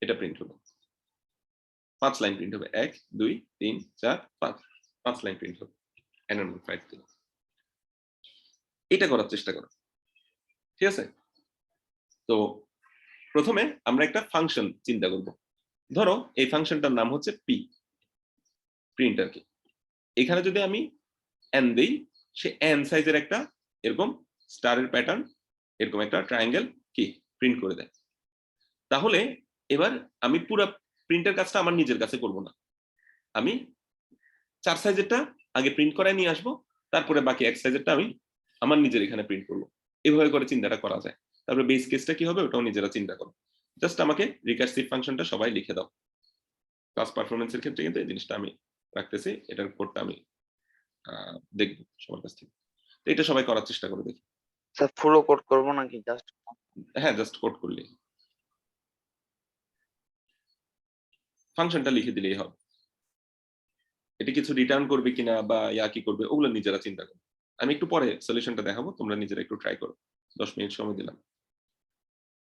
এটা প্রিন্ট হবে, 5 লাইন প্রিন্ট হবে, 1 2 3 4 5, 5 লাইন প্রিন্ট হবে n এর মান 5 দিলে। এটা করার চেষ্টা করো। ঠিক আছে, তো প্রথমে আমরা একটা ফাংশন চিন্তা করব। ধরো এই ফাংশনটার নাম হচ্ছে p, প্রিন্টার কি। এখানে যদি আমি n দেই, সে n সাইজের একটা এরকম স্টারের প্যাটার্ন, এরকম একটা ট্রায়াঙ্গেল কি প্রিন্ট করে দেয়। তাহলে এবার আমি পুরো প্রিন্টের কাজটা আমার নিজের কাছে করব না, আমি 4 সাইজেরটা আগে প্রিন্ট করে নিয়ে আসবো, তারপরে বাকি 1 সাইজেরটা আমি আমার নিজের এখানে প্রিন্ট করব। এভাবে করে চিন্তাটা করা যায়। তারপরে বেস কেসটা কি হবে ওটাও নিজেরা চিন্তা করো। জাস্ট আমাকে রিকার্সিভ ফাংশনটা সবাই লিখে দাও। ক্লাস পারফরমেন্সের ক্ষেত্রে কিন্তু এই জিনিসটা আমি রাখতেছি, এটার কোডটা আমি দেখব সবার কাছ থেকে। তো এটা সবাই করার চেষ্টা করে দেখি। স্যার ফুলও কোড করবো নাকি জাস্ট? হ্যাঁ, জাস্ট কোড করলে, ফাংশনটা লিখে দিলেই হবে। এটা কিছু রিটার্ন করবে কিনা বা কি করবে ওগুলো নিজেরা চিন্তা করো। আমি একটু পরে সলিউশনটা দেখাবো, তোমরা নিজেরা একটু ট্রাই করো। 10 মিনিট সময় দিলাম,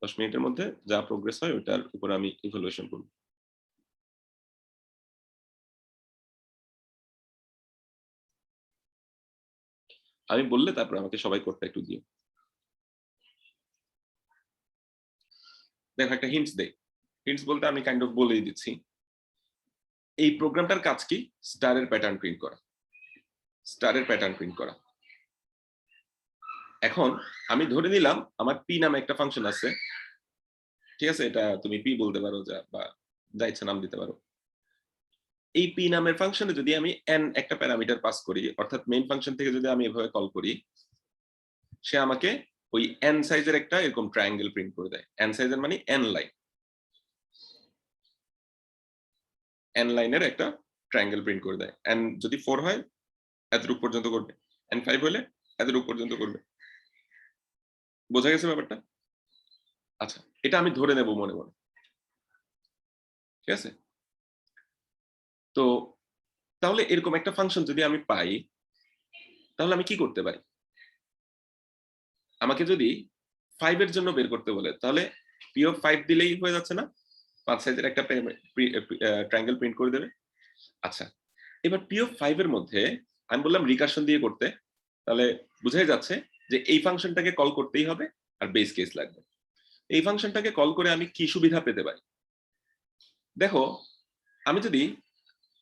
10 মিনিটের মধ্যে যা প্রোগ্রেস হয় ওটার উপর আমি ইভালুয়েশন করব। আমি বললে তারপর আমাকে সবাই কোডটা একটু দিও। দেখো একটা হিন্টস দেই। হিন্টস বলতে আমি কাইন্ড অফ বলেই দিচ্ছি। এই প্রোগ্রামটার কাজ কি? স্টারের প্যাটার্ন প্রিন্ট করা, স্টারের প্যাটার্ন প্রিন্ট করা। এখন আমি ধরে নিলাম আমার পি নামে একটা ফাংশন আছে। ঠিক আছে, এটা তুমি পি বলতে পারো বা যা ইচ্ছা নাম দিতে পারো। এই পি নামের ফাংশনে যদি আমি n একটা প্যারামিটার পাস করি, অর্থাৎ মেইন ফাংশন থেকে যদি আমি এভাবে কল করি, সে আমাকে ওই n সাইজের একটা এরকম ট্রায়াঙ্গেল প্রিন্ট করে দেয়। n সাইজের মানে n লাইন, n লাইনের একটা ট্রায়াঙ্গেল প্রিন্ট করে দেয়। n যদি 4 হয় এতটুকু পর্যন্ত করবে, n 5 হলে এতটুকু পর্যন্ত করবে। বোঝা গেছে ব্যাপারটা? আচ্ছা, এটা আমি ধরে নেব মনে মনে। ঠিক আছে, তো তাহলে এরকম একটা ফাংশন যদি আমি পাই তাহলে আমি কি করতে পারি? আমাকে যদি 5 এর জন্য বের করতে বলে তাহলে p of 5 দিলেই হয়ে যাচ্ছে না? 5 সাইজের একটা ট্রায়াঙ্গেল প্রিন্ট করে দেবে। আচ্ছা, এবার p of 5 এর মধ্যে আমি বললাম রিকারশন দিয়ে করতে, তাহলে বুঝাই যাচ্ছে যে এই ফাংশনটাকে কল করতেই হবে আর বেস কেস লাগবে। এই ফাংশনটাকে কল করে আমি কি সুবিধা পেতে পারি? দেখো, আমি যদি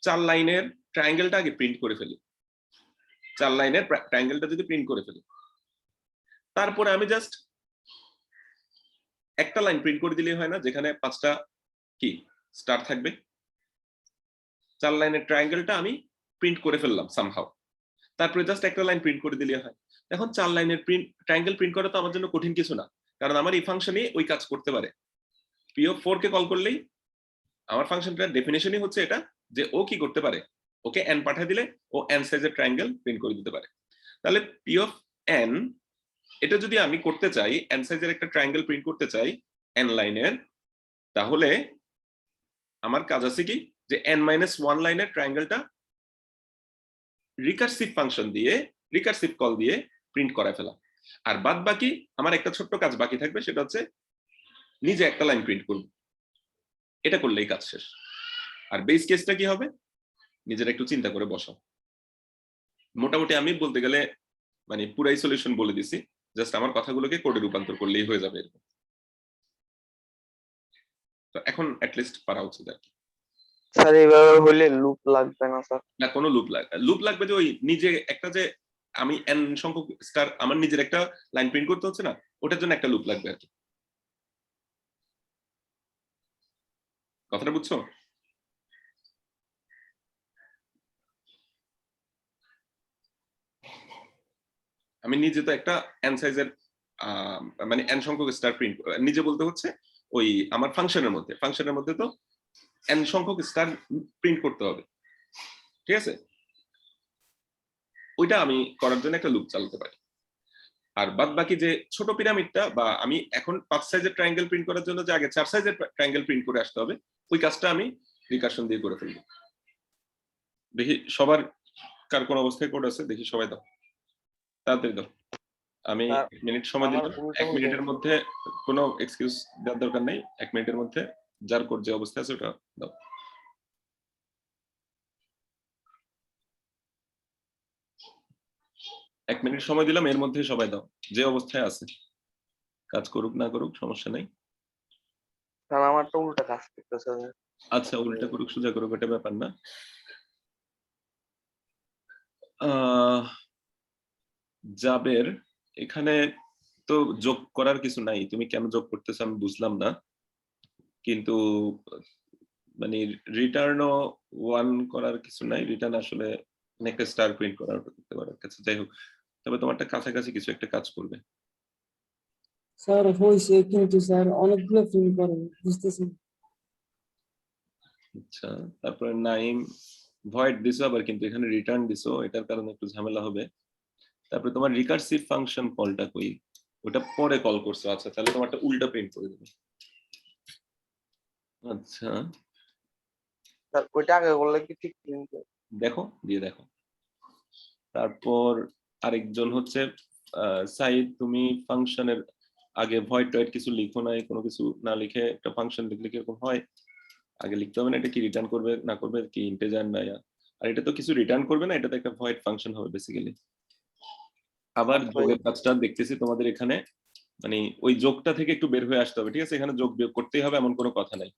4 লাইনের ট্রায়াঙ্গেলটা আগে প্রিন্ট করে ফেলি, 4 লাইনের ট্রায়াঙ্গেলটা যদি প্রিন্ট করে ফেলি, তারপরে আমি জাস্ট একটা লাইন প্রিন্ট করে দিলেই হয় না যেখানে 5টা কি স্টার থাকবে? 4 লাইনের ট্রায়াঙ্গেলটা আমি প্রিন্ট করে ফেললাম সামহাউ, তারপরে জাস্ট একটা লাইন প্রিন্ট করে দিলেই হয়। এখন 4 লাইনের ট্রায়াঙ্গেল প্রিন্ট করা তো আমার জন্য কঠিন কিছু না, কারণ আমার এই ফাংশনই ওই কাজ করতে পারে। p of 4 কে কল করলেই আমার ফাংশনটার ডেফিনেশনই হচ্ছে এটা যে ও কি করতে পারে, ওকে n পাঠিয়ে দিলে ও n সাইজের ট্রায়াঙ্গেল প্রিন্ট করে দিতে পারে। তাহলে পি অফ n, এটা যদি আমি করতে চাই, n সাইজের একটা ট্রায়াঙ্গেল প্রিন্ট করতে চাই n লাইনের, তাহলে আমার কাজ আছে কি, যে n-1 লাইনের ট্রায়াঙ্গেলটা রিকার্সিভ ফাংশন দিয়ে, রিকার্সিভ কল দিয়ে প্রিন্ট করায় ফেলা। আর বাদ বাকি আমার একটা ছোট্ট কাজ বাকি থাকবে, সেটা হচ্ছে নিজে একটা লাইন প্রিন্ট করব। এটা করলেই কাজ শেষ। আর বেস কেসটা কি হবে, নিজের একটু চিন্তা করে বসাও। মোটামুটি আমি বলতে গেলে মানে পুরাই সলিউশন বলে দিছি, জাস্ট আমার কথাগুলোকে কোডে রূপান্তর করলেই হয়ে যাবে এরকম। তো এখন অ্যাটলিস্ট পারা উচিত আর কি। স্যার এইভাবে হলে লুপ লাগবে না স্যার? না, কোনো লুপ লাগবে যে ওই নিজে একটা, যে আমি n সংখ্যক স্টার আমার নিজের একটা লাইন প্রিন্ট করতে হচ্ছে না, ওটার জন্য একটা লুপ লাগবে আর কি। কথাটা বুঝছো? আমি নিজে তো একটা n সাইজের মানে n সংখ্যক স্টার প্রিন্ট, নিজে বলতে হচ্ছে ওই আমার ফাংশনের মধ্যে তো n সংখ্যক স্টার প্রিন্ট করতে হবে, ঠিক আছে? ওইটা আমি করার জন্য একটা লুপ চালাতে পারি। আর বাদ বাকি যে ছোট পিরামিডটা, বা আমি এখন 5 সাইজের ট্রায়াঙ্গেল প্রিন্ট করার জন্য যে আগে 4 সাইজের ট্রায়াঙ্গেল প্রিন্ট করে আসতে হবে, ওই কাজটা আমি রিকারশন দিয়ে করে ফেলবো। দেখি সবার কার কোন অবস্থায় কোড আছে, দেখি সবাই দাও, তাড়াতাড়ি দাও। আমি 1 মিনিট সময় দিলাম। 1 মিনিটের মধ্যে কোনো এক্সকিউজ দেওয়ার দরকার নেই। 1 মিনিটের মধ্যে যার কোড যে অবস্থায় আছে ওটা দাও। এক মিনিট সময় দিলাম, এর মধ্যে সবাই দাও যে অবস্থায় আছে। কাজ করুক না করুক সমস্যা নাই। স্যার আমারটা উল্টা কাজ করতেছে। আচ্ছা, উল্টা করুক সোজা করুক এটা ব্যাপার না। জাবের, এখানে তো যোগ করার কিছু নাই, তুমি কেন যোগ করতেছো আমি বুঝলাম না, কিন্তু মানে রিটার্নও 1 করার কিছু নাই, রিটার্ন আসলে একটা স্টার প্রিন্ট করার করতে পারো কাছে, যাই হোক। তবে তোমারটা কাছাকাছি কিছু একটা কাজ করবে। স্যার হয়েছে, কিন্তু স্যার অনেকগুলো প্রিন্ট করে বুঝতেছি। আচ্ছা, তারপরে নাইম ভয়েড দিছো আবার, কিন্তু এখানে রিটার্ন দিছো, এটার কারণে একটু ঝামেলা হবে। তারপরে তোমার রিকার্সিভ ফাংশন কলটা কই, ওটা পরে কল করছো। আচ্ছা, তাহলে তোমারটা উল্টা প্রিন্ট করে দেবে। আচ্ছা, স্যার ওইটা আগে করলে কি ঠিক প্রিন্ট? দেখো, দিয়ে দেখো। তারপর আরেকজন হচ্ছে সাইদ, তুমি ফাংশনের আগে ভয়েড টয়েড কিছু লিখো নাই, কোনো কিছু না লিখে একটা ফাংশন লিখলে কিরকম হয়? আগে লিখতে হবে না এটা কি রিটার্ন করবে না করবে, কি ইন্টিজার না, আর এটা তো কিছু রিটার্ন করবে না, এটা তো একটা ভয়েড ফাংশন হবে বেসিক্যালি। আবার যোগের কাজটা দেখতেছি তোমাদের এখানে, মানে ওই যোগটা থেকে একটু বের হয়ে আসতে হবে, ঠিক আছে? এখানে যোগ বিয়োগ করতেই হবে এমন কোনো কথা নাই।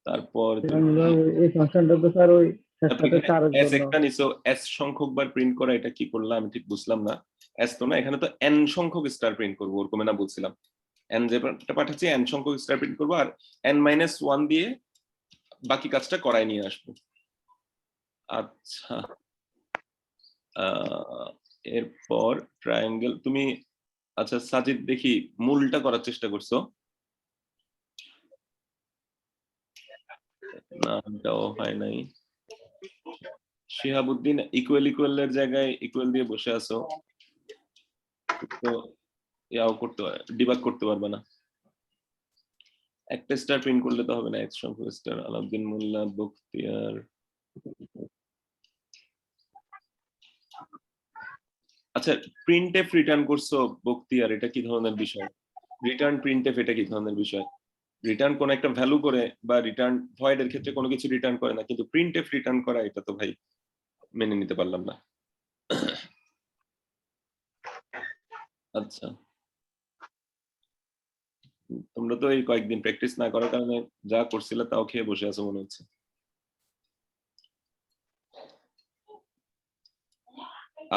তারপর এই ফাংশনটা তো স্যার ওই সাথে চারের এস জন্য। একটা নিছো, এস সংখ্যক বার প্রিন্ট করা, এটা কি করলাম আমি ঠিক বুঝলাম না। এস তো না, এখানে তো এন সংখ্যক স্টার প্রিন্ট করবো, ওরকম না বলছিলাম। এন যেটা পাঠাচ্ছি এন সংখ্যক স্টার প্রিন্ট করবো, আর n-1 দিয়ে বাকি কাজটা করায় নিয়ে আসবো। আচ্ছা, এরপর ট্রায়াঙ্গেল তুমি, আচ্ছা সাজিদ দেখি মূলটা করার চেষ্টা করছো না? এটাও হয় নাই। শিহাবুদ্দিন ইকুয়াল ইকুয়ালের জায়গায় ইকুয়াল দিয়ে বসে আছো, তো ইয়াও করতে ডিবাগ করতে পারবে না। একটা স্টার প্রিন্ট করলে তো হবে না, এক সংখ্যক স্টার। আলাউদ্দিন মোল্লা, বখতিয়ার। আচ্ছা, প্রিন্টএফ রিটার্ন করছো বখতিয়ার, এটা কি ধরনের বিষয়? রিটার্ন প্রিন্টএফ এটা কি ধরনের বিষয়? রিটার্ন কোন একটা ভ্যালু করে, বা রিটার্ন ভয়েড এর ক্ষেত্রে কোনো কিছু রিটার্ন করে না, কিন্তু প্রিন্টএফ রিটার্ন করা, এটা তো ভাই মেনে নিতে পারলাম না। আচ্ছা, তোমরা তো এই কয়েকদিন প্র্যাকটিস না করার কারণে যা করছিলে তাও খেয়ে বসে আছো মনে হচ্ছে।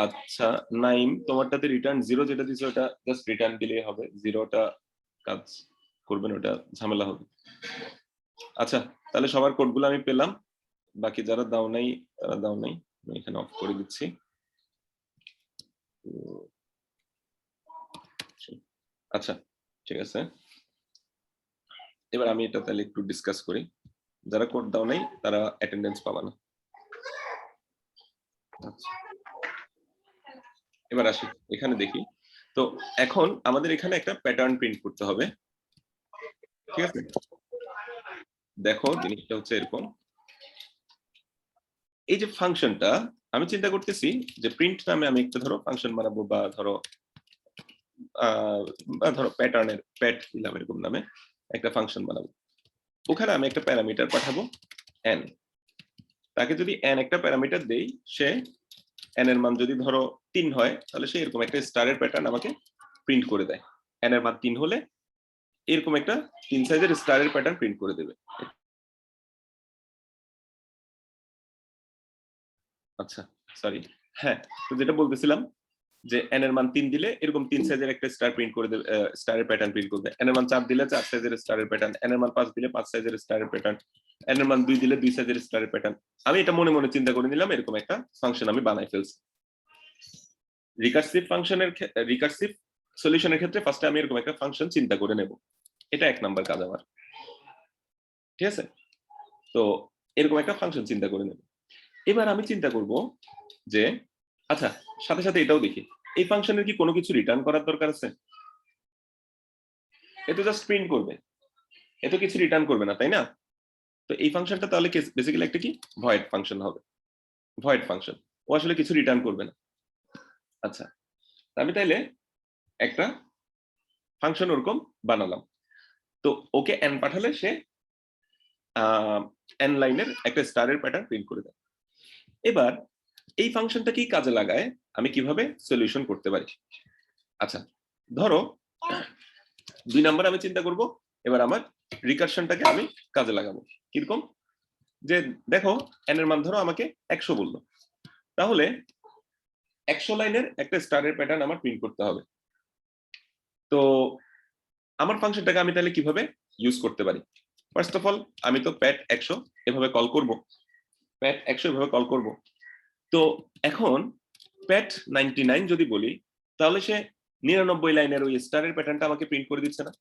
আচ্ছা নাইম, তোমারটাতে রিটার্ন 0 যেটা দিছো ওটা জাস্ট রিটার্ন দিলেই হবে, 0টা কাজ করবেন, ওটা ঝামেলা হবে। আচ্ছা, তাহলে সবার কোডগুলো আমি পেলাম, বাকি যারা দাও নাই তারা দাও নাই, আমি এখানে অফ করে দিচ্ছি। আচ্ছা ঠিক আছে, এবার আমি এটা তাহলে একটু ডিসকাস করি। যারা কোড দাও নাই তারা অ্যাটেন্ডেন্স পাবা না। আচ্ছা, এবার আসি এখানে দেখি। তো এখন আমাদের এখানে একটা প্যাটার্ন প্রিন্ট করতে হবে, ঠিক আছে? দেখো জিনিসটা হচ্ছে এরকম, এই যে ফাংশনটা আমি চিন্তা করতেছি যে প্রিন্ট নামে আমি একটা ধরো ফাংশন বানাবো, বা ধরো প্যাটার্নের প্যাট দিলাম এরকম নামে একটা ফাংশন বানাবো। ওখানে আমি একটা প্যারামিটার পাঠাবো n, তাকে যদি n একটা প্যারামিটার দেই, সে n এর মান যদি ধরো 3 হয় তাহলে সে এরকম একটা স্টারের প্যাটার্ন আমাকে প্রিন্ট করে দেয়। n এর মান 3 হলে এরকম একটা 3 সাইজের স্টারের প্যাটার্ন প্রিন্ট করে দেবে। আচ্ছা সরি, হ্যাঁ, তো যেটা বলতেছিলাম যে n এর মান 3 দিলে এরকম 3 সাইজের একটা স্টার প্রিন্ট করে দেবে, স্টারের প্যাটার্ন প্রিন্ট করবে। n এর মান 4 দিলে 4 সাইজের স্টারের প্যাটার্ন, n এর মান 5 দিলে 5 সাইজের স্টারের প্যাটার্ন, n এর মান 2 দিলে 2 সাইজের স্টারের প্যাটার্ন। আমি এটা মনে মনে চিন্তা করে নিলাম, এরকম একটা ফাংশন আমি বানাই ফেলছি। রিকার্সিভ সলিউশনের ক্ষেত্রে ফার্স্টে আমি এরকম একটা ফাংশন চিন্তা করে নেব, এটা 1 নাম্বার কাজ আমার, ঠিক আছে? তো এরকম একটা ফাংশন চিন্তা করে নেব। এবার আমি চিন্তা করব যে আচ্ছা, সাথে সাথে এটাও দেখি এই ফাংশনের কি কোনো কিছু রিটার্ন করার দরকার আছে? এ তো জাস্ট প্রিন্ট করবে, এ তো কিছু রিটার্ন করবে না, তাই না? তো এই ফাংশনটা তাহলে বেসিক্যালি একটা কি ভয়েড ফাংশন হবে, ভয়েড ফাংশন। ও আসলে কিছু রিটার্ন করবে না। আচ্ছা, আমি তাইলে একটা ফাংশন ওরকম বানালাম। তো ওকে n পাঠালে সে n লাইনের একটা স্টারের প্যাটার্ন প্রিন্ট করে দেয়। এবার এই ফাংশনটা কি কাজে লাগায় আমি কিভাবে সলিউশন করতে পারি? আচ্ছা, ধরো 2 নাম্বার আমি চিন্তা করব, এবার আমার রিকারশনটাকে আমি কাজে লাগাবো। কিরকম? যে দেখো n এর মান ধরো আমাকে 100 বললো, তাহলে 100 লাইনের একটা স্টারের প্যাটার্ন আমার প্রিন্ট করতে হবে। তো আমার ফাংশনটাকে আমি তাহলে কিভাবে ইউজ করতে পারি? ফার্স্ট অফ অল আমি তো প্যাট 100 এভাবে কল করব, প্যাট 100 এভাবে কল করব। তো এখন প্যাট 99 যদি বলি, তাহলে সে 99 লাইনের ওই স্টারের প্যাটার্নটা আমাকে প্রিন্ট করে দিচ্ছে না?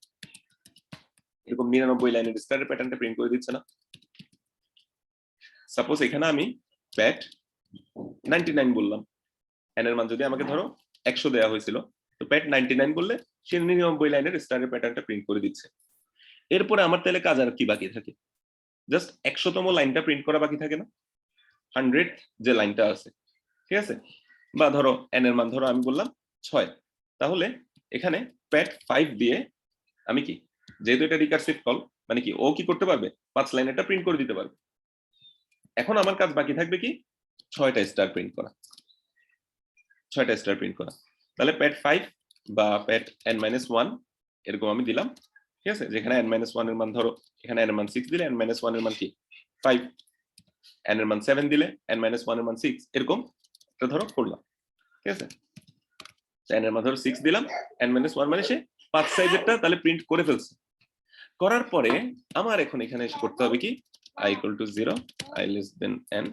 এরকম 99 লাইনের স্টারের প্যাটার্নটা প্রিন্ট করে দিচ্ছে না? সাপোজ এখানে আমি প্যাট 99 বললাম, n এর মান যদি আমাকে ধরো 100 দেওয়া হয়েছিল, তো প্যাট 99 বললে সে 99 লাইনের স্টারের প্যাটার্নটা প্রিন্ট করে দিচ্ছে। এরপরে আমার তাহলে কাজ আর কি বাকি থাকে? জাস্ট 100তম লাইনটা প্রিন্ট করা বাকি থাকে না? 100 যে লাইনটা আছে, ঠিক আছে? বা ধরো n এর মান ধরো আমি বললাম 6, তাহলে এখানে প্যাট 5 দিয়ে আমি কি, যেহেতু এটা রিকারসিভ কল, মানে কি ও কি করতে পারবে 5 লাইনেরটা প্রিন্ট করে দিতে পারবে। এখন আমার কাজ বাকি থাকবে কি 6টা স্টার প্রিন্ট করা, 6টা স্টার প্রিন্ট করা। তাহলে প্যাট 5 বা প্যাট n-1 এরকম আমি দিলাম, ঠিক আছে? যেখানে n-1 এর মান ধরো এখানে n এর মান 6 দিলে n-1 এর মান কি 5, n এর মান 7 দিলে n-1 এর মান 6, এরকম এটা ধরো করলাম, ঠিক আছে? n এর মান ধরো 6 দিলাম, n-1 মানে সে 5 সাইজেরটা তাহলে প্রিন্ট করে ফেলছে। করার পরে আমার এখন এখানে এসে করতে হবে কি i = 0, i less than n,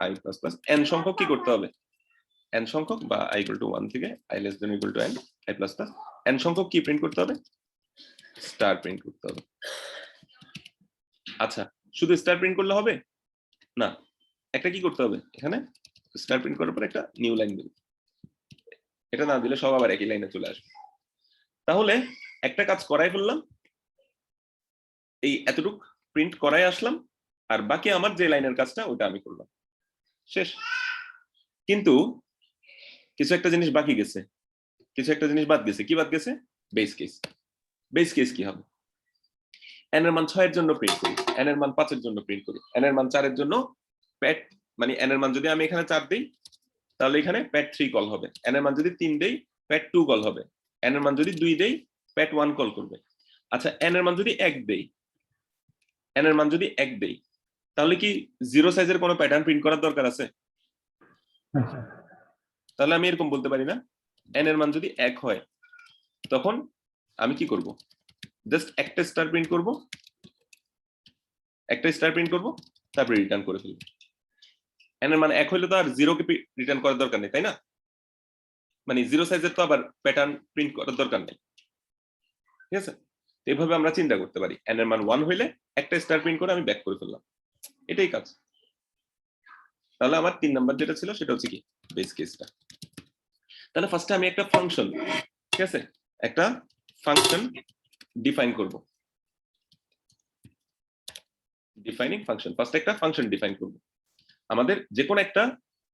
i plus plus n সংখ্যক কি করতে হবে? n সংখ্যক বা i = 1 থেকে i less than equal to n, i plus plus n সংখ্যক কি প্রিন্ট করতে হবে? স্টার প্রিন্ট করতে হবে। আচ্ছা, শুধু স্টার প্রিন্ট করলে হবে না, একটা কি করতে হবে? এখানে স্টার প্রিন্ট করার পর একটা নিউ লাইন দিবে, এটা না দিলে সব আবার একই লাইনে চলে আসবে। তাহলে একটা কাজ করাই ফেললাম, এই এতটুক প্রিন্ট করাই আসলাম, আর বাকি আমার যে লাইনের কাজটা ওটা আমি করলাম, শেষ। কিন্তু কিছু একটা জিনিস বাকি গেছে, কিছু একটা জিনিস বাদ গেছে। কি বাদ গেছে? Base case. বেস কেস কি হবে? n এর মান 6 এর জন্য প্রিন্ট করি, n এর মান 5 এর জন্য প্রিন্ট করি, n এর মান 4 এর জন্য প্যাট, মানে n এর মান যদি আমি এখানে 4 দেই তাহলে এখানে প্যাট 3 কল হবে, n এর মান যদি 3 দেই প্যাট 2 কল হবে, n এর মান যদি 2 দেই প্যাট 1 কল করবে। আচ্ছা, n এর মান যদি 1 দেই, n এর মান যদি 1 দেই, তাহলে কি 0 সাইজের কোনো প্যাটার্ন প্রিন্ট করার দরকার আছে? তাহলে আমি এরকম বলতে পারি না, n এর মান যদি 1 হয় তখন আমি কি করব? জাস্ট একটা স্টার প্রিন্ট করব, একটা স্টার প্রিন্ট করব, তারপরে রিটার্ন করে ফেলব। n এর মান 1 হইলে তো আর 0 কে রিটার্ন করার দরকার নেই, তাই না? মানে 0 সাইজের তো আবার প্যাটার্ন প্রিন্ট করার দরকার নেই, ঠিক আছে? এভাবে আমরা চিন্তা করতে পারি, n এর মান 1 হইলে একটা স্টার প্রিন্ট করে আমি ব্যাক করে ফেললাম, এটাই কাজ। তাহলে আমার 3 নাম্বার যেটা ছিল সেটা হচ্ছে কি বেস কেসটা। তাহলে ফার্স্টে আমি একটা ফাংশন, ঠিক আছে, একটা ফাংশন ডিফাইন করব, ডিফাইনিং ফাংশন। ফার্স্ট একটা ফাংশন ডিফাইন করব। আমাদের যে কোনো একটা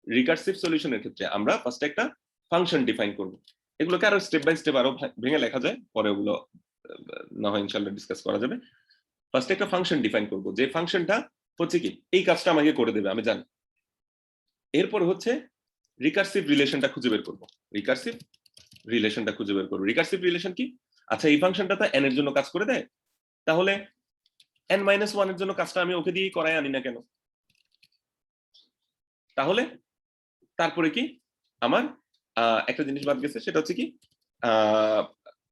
রিকার্সিভ সলিউশনের ক্ষেত্রে আমরা ফার্স্ট একটা ফাংশন ডিফাইন করব। এগুলোকে আরো স্টেপ বাই স্টেপ আরো ভেঙে লেখা যায়, পরে ওগুলো না হয় ইনশাআল্লাহ ডিসকাস করা যাবে। ফার্স্ট একটা ফাংশন ডিফাইন করব, যে ফাংশনটা হচ্ছে কি এই কাজটা আমাকে করে দেবে আমি জানি। এরপর হচ্ছে রিকার্সিভ রিলেশনটা খুঁজে বের করব, রিকার্সিভ রিলেশনটা খুঁজে বের করব। রিকার্সিভ রিলেশন কি? আচ্ছা এই ফাংশনটা তো n এর জন্য কাজ করে দেয়, তাহলে n-1 এর জন্য কাজটা আমি ওকে দিয়েই করাই আনি না কেন? তাহলে তারপরে কি আমার একটা জিনিস বাদ গেছে, সেটা হচ্ছে কি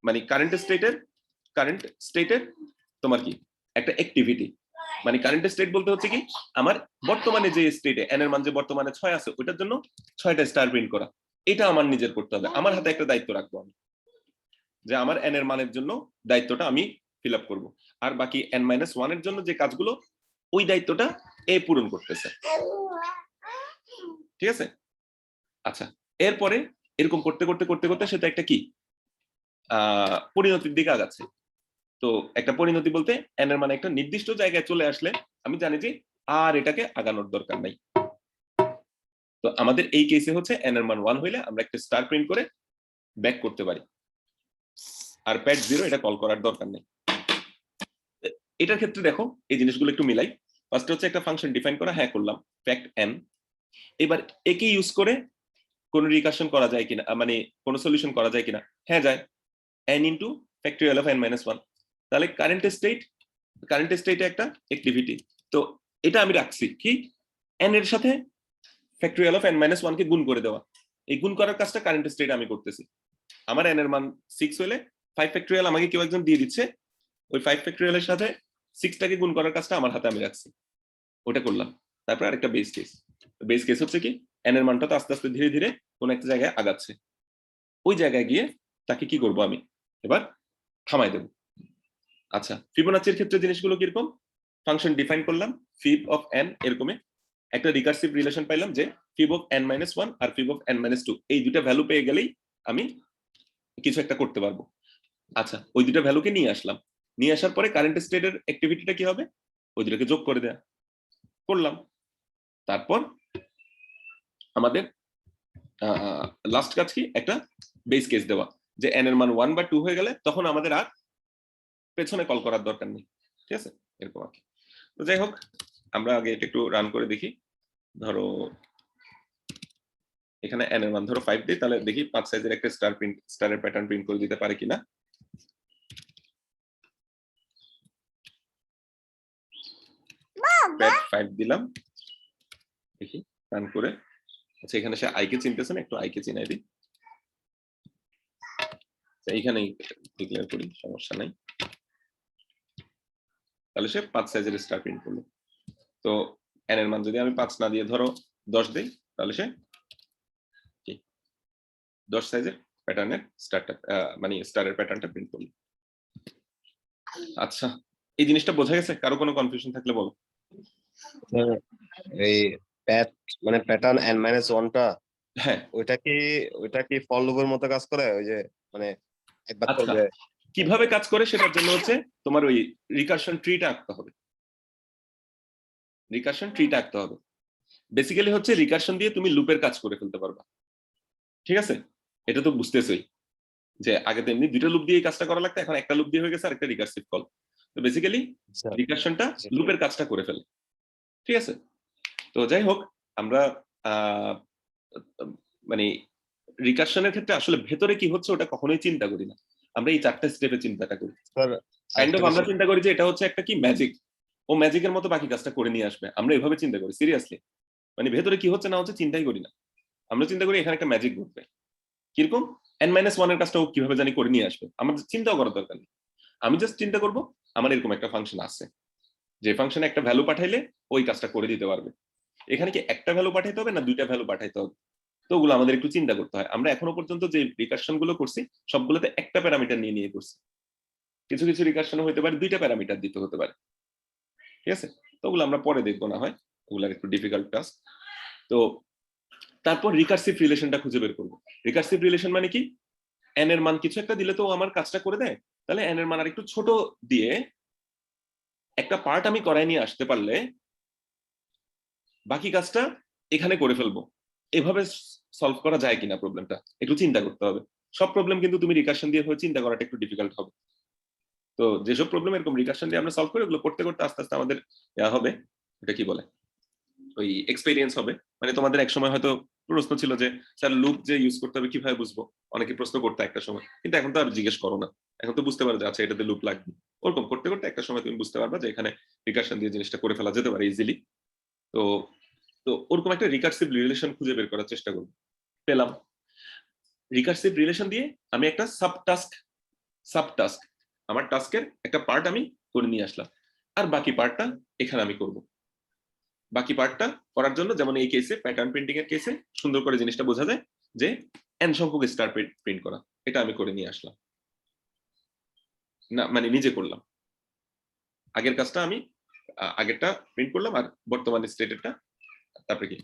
মানে কারেন্ট স্টেটের তোমার কি একটা অ্যাক্টিভিটি, মানে কারেন্ট স্টেট বলতে হচ্ছে কি আমার বর্তমানে যে স্টেটে n এর মান যে বর্তমানে 6 আছে ওইটার জন্য 6টা স্টার প্রিন্ট করা, এটা আমার নিজের করতে হবে। আমার হাতে একটা দায়িত্ব রাখবো আমি, যে আমার n এর মানের জন্য দায়িত্বটা আমি ফিল আপ করবো, আর বাকি n-1 এর জন্য যে কাজগুলো ওই দায়িত্বটা এ পূরণ করতেছে, ঠিক আছে? আচ্ছা এরপরে এরকম করতে করতে করতে করতে সেটা একটা কি পরিণতির দিকে আগাচ্ছে। তো একটা পরিণতি বলতে n এর মানে একটা নির্দিষ্ট জায়গায় চলে আসলে আমি জানি যে আর এটাকে আগানোর দরকার নাই। তো আমাদের এই কেসে হচ্ছে n এর মান 1 হইলে আমরা একটা স্টার প্রিন্ট করে ব্যাক করতে পারি, আর প্যাড 0 এটা কল করার দরকার নেই। এটার ক্ষেত্রে দেখো এই জিনিসগুলো একটু মিলাই। ফার্স্ট হচ্ছে একটা ফাংশন ডিফাইন করা, হ্যাঁ করলাম, ফ্যাক্ট n। এবার একে ইউজ করে কোন রিকারশন করা যায় কিনা, মানে কোন সলিউশন করা যায় কিনা, হ্যাঁ যায়, n into factorial of n-1। তাহলে কারেন্ট স্টেটে একটা অ্যাক্টিভিটি, তো এটা আমি রাখছি কি n এর সাথে ফ্যাক্টরিয়াল অফ n-1 কে গুণ করে দেওয়া। এই গুণ করার কাজটা কারেন্ট স্টেটে আমি করতেছি। আমার n এর মান 6 হলে 5 ফ্যাক্টরিয়াল আমাকে কেউ একজন দিয়ে দিচ্ছে, ওই 5 ফ্যাক্টরিয়ালের সাথে 6টাকে গুণ করার কাজটা আমার হাতে আমি রাখছি, ওটা করলাম। তারপর আরেকটা বেস কেস হচ্ছে কি n এর মানটা তো আস্তে আস্তে ধীরে ধীরে কোন একটা জায়গায় আগাচ্ছে, ওই জায়গায় গিয়ে তাকে কি করব আমি এবার থামাই দেব। আচ্ছা ফিবোনাচির ক্ষেত্রে জিনিসগুলো কিরকম? ফাংশন ডিফাইন করলাম ফিব অফ n, এরকমে একটা রিকার্সিভ রিলেশন পাইলাম যে ফিব of n-1 R ফিব of n-2, এই দুটো ভ্যালু পেয়ে গেলেই আমি কিছু একটা করতে পারবো। আচ্ছা ওই দুটো ভ্যালুকে নিয়ে আসলাম, নিয়ে আসার পরে কারেন্ট স্টেটের অ্যাক্টিভিটিটা কি হবে, ওই দুটোকে যোগ করে দেয়া করলাম। তারপর আমাদের লাস্ট কাজ কি একটা বেস কেস দেওয়া, যে n এর মান 1 বা 2 হয়ে গেলে তখন আমাদের আর পেছনে কল করার দরকার নেই, ঠিক আছে? এরকম আর কি। তো যাই হোক আমরা আগে এটা একটু রান করে দেখি। ধরো এখানে n এর মান ধরো 5 দিই, তাহলে দেখি 5 সাইজের একটা স্টারের প্যাটার্ন প্রিন্ট করে দিতে পারে কিনা। প্যাড 5 দিলাম, দেখি রান করে। আচ্ছা এখানে সে আই কে চিনতেছে না, একটু আই কে চিনাই দিই। এইখানেই ডিক্লেয়ার করি, সমস্যা নাই। তাহলে সে 5 সাইজের স্টার প্রিন্ট করলো। তো n এর মান যদি আমি 5 না দিয়ে ধরো 10 দেই, তাহলে সে 10 সাইজের প্যাটার্নের স্টারটা মানে স্টারের প্যাটার্নটা প্রিন্ট করলো। আচ্ছা এই জিনিসটা বোঝা গেছে? কারো কোনো কনফিউশন থাকলে বলো। এই মানে প্যাটার্ন n-1 টা, হ্যাঁ ওইটা কি ফর লুপের মতো কাজ করে? ওই যে মানে একবার আচ্ছা করবে কিভাবে কাজ করে সেটার জন্য হচ্ছে তোমার ওই রিকারশন ট্রিটা আঁকতে হবে। বেসিক্যালি হচ্ছে রিকারশন দিয়ে তুমি লুপের কাজ করে ফেলতে পারবা, ঠিক আছে? এটা তো বুঝতেছই যে আগে তো এমনি দুটো লুপ দিয়ে এই কাজটা করা লাগতো, এখন একটা লুপ দিয়ে হয়ে গেছে আর একটা রিকারসিভ কল। তো বেসিক্যালি রিকারশনটা লুপের কাজটা করে ফেলে, ঠিক আছে? তো যাই হোক আমরা মানে রিকারশনের ক্ষেত্রে আসলে ভেতরে কি হচ্ছে ওটা কখনোই চিন্তা করি না, আমরা এই 4টা স্টেপে চিন্তাটা করি। কাইন্ড অফ আমরা চিন্তা করি যে এটা হচ্ছে একটা কি ম্যাজিক, ও ম্যাজিকের মতো বাকি কাজটা করে নিয়ে আসবে, আমরা এভাবে চিন্তা করি সিরিয়াসলি। মানে ভেতরে কি হচ্ছে না হচ্ছে চিন্তাই করি না, আমরা চিন্তা করি এখানে একটা ম্যাজিক ঘটবে, কিরকম n-1 এর কাজটা ও কিভাবে জানি করে নিয়ে আসবে, আমার চিন্তাও করার দরকার নেই। আমি জাস্ট চিন্তা করব আমার এরকম একটা ফাংশন আছে, যে ফাংশনে একটা ভ্যালু পাঠাইলে ওই কাজটা করে দিতে পারবে। এখানে কি একটা ভ্যালু পাঠাইতে হবে না দুইটা ভ্যালু পাঠাইতে হবে, তো ওগুলো আমাদের একটু চিন্তা করতে হয়। আমরা এখনো পর্যন্ত যে রিকারশন গুলো করছি সবগুলোতে একটা প্যারামিটার নিয়ে করছি, কিছু কিছু রিকারশন হতে পারে দুইটা প্যারামিটার দিতে হতে পারে, ঠিক আছে? তো ওগুলো আমরা পরে দেখবো না হয়, ওগুলো একটু ডিফিকাল্ট টাস্ক। তো তারপর রিকার্সিভ রিলেশনটা খুঁজে বের করবো। রিকার্সিভ রিলেশন মানে কি, এন এর মান কিছু একটা দিলে তো আমার কাজটা করে দেয়, তাহলে এন এর মান আর একটু ছোট দিয়ে একটা পার্ট আমি করায় নিয়ে আসতে পারলে বাকি কাজটা এখানে করে ফেলবো। এভাবে সলভ করা যায় কিনা প্রবলেমটা একটু চিন্তা করতে হবে। সব প্রবলেম কিন্তু তুমি রিকার্শন দিয়ে হয়ে চিন্তা করাটা একটু ডিফিকাল্ট হবে। তো যেসব প্রবলেম এরকম রিকার্শন দিয়ে আমরা সলভ করি, ওগুলো করতে করতে আস্তে আস্তে আমাদের হবে, এটা কি বলে, ওই এক্সপেরিয়েন্স হবে। মানে তোমাদের এক সময় হয়তো প্রশ্ন ছিল যে স্যার লুপ যে ইউজ করতে হবে কিভাবে বুঝবো, অনেকে প্রশ্ন করতে একটা সময়, কিন্তু এখন তো আর জিজ্ঞেস করো না, এখন তো বুঝতে পারো যে আচ্ছা এটাতে লুপ লাগবে। ওরকম করতে করতে একটা সময় তুমি বুঝতে পারবা যে এখানে রিকার্শন দিয়ে জিনিসটা করে ফেলা যেতে পারে ইজিলি। তো তো ওরকম একটা রিকার্সিভ রিলেশন খুঁজে বের করার চেষ্টা করবো। পেলাম। রিকার্সিভ রিলেশন দিয়ে আমি একটা সাব টাস্ক আমার টাস্কের একটা পার্ট আমি করে নিয়ে আসলাম, আর বাকি পার্টটা এখানে আমি করব। বাকি পার্টটা করার জন্য যেমন এই কেসে প্যাটার্ন প্রিন্টিং এর কেসে সুন্দর করে জিনিসটা বোঝা যায় যে এন সংখ্যক স্টার প্রিন্ট করা, এটা আমি করে নিয়ে আসলাম না, মানে নিজে করলাম। আগের কাজটা আমি আগেরটা প্রিন্ট করলাম আর বর্তমানে স্টেটেরটা তারপরে কি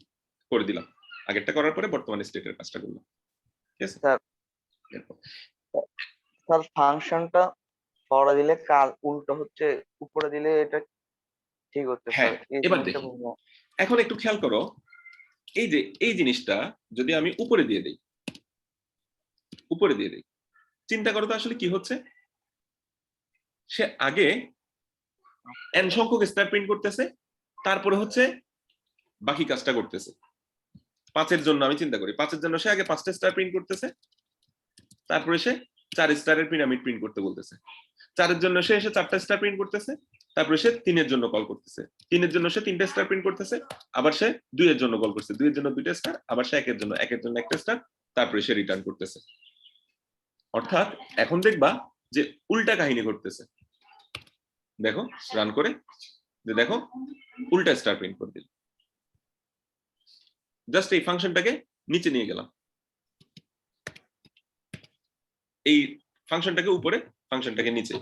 করে দিলাম, আগেরটা করার পরে বর্তমানে স্টেটের কাজটা করলাম, ঠিক আছে? স্যার স্যার ফাংশনটা পড়া দিলে কাল উল্টো হচ্ছে, উপরে দিলে এটা ঠিক হচ্ছে হ্যাঁ, স্যার। এই এবার জিনিসটা দেখি। বুঝবো। এখন একটু খেয়াল করো, এই যে এই জিনিসটা যদি আমি উপরে দিয়ে দিই, চিন্তা করো তো আসলে কি হচ্ছে। সে আগে এন সংখ্যক স্টার প্রিন্ট করতেছে, তারপরে হচ্ছে বাকি কাজটা করতেছে। 5 এর জন্য আমি চিন্তা করি, 5 এর জন্য সে আগে 5টা স্টার প্রিন্ট করতেছে, তারপরে সে 4 স্টারের পিরামিড প্রিন্ট করতে বলতেছে। 4 এর জন্য সে এসে 4টা স্টার প্রিন্ট করতেছে, তারপরে সে 3 এর জন্য কল করতেছে, 3 এর জন্য সে 3টা স্টার প্রিন্ট করতেছে, আবার সে 2 এর জন্য কল করছে, 2 এর জন্য 2টা স্টার, আবার সে 1 এর জন্য 1টা স্টার, তারপরে সে রিটার্ন করতেছে। অর্থাৎ এখন দেখবা যে উল্টা কাহিনী ঘটতেছে। দেখো রান করে যে দেখো উল্টা স্টার প্রিন্ট করে দিল। জাস্ট এই ফাংশনটাকে নিচে নিয়ে গেলাম, এই ফাংশনটাকে উপরে, ফাংশনটাকে নিচে,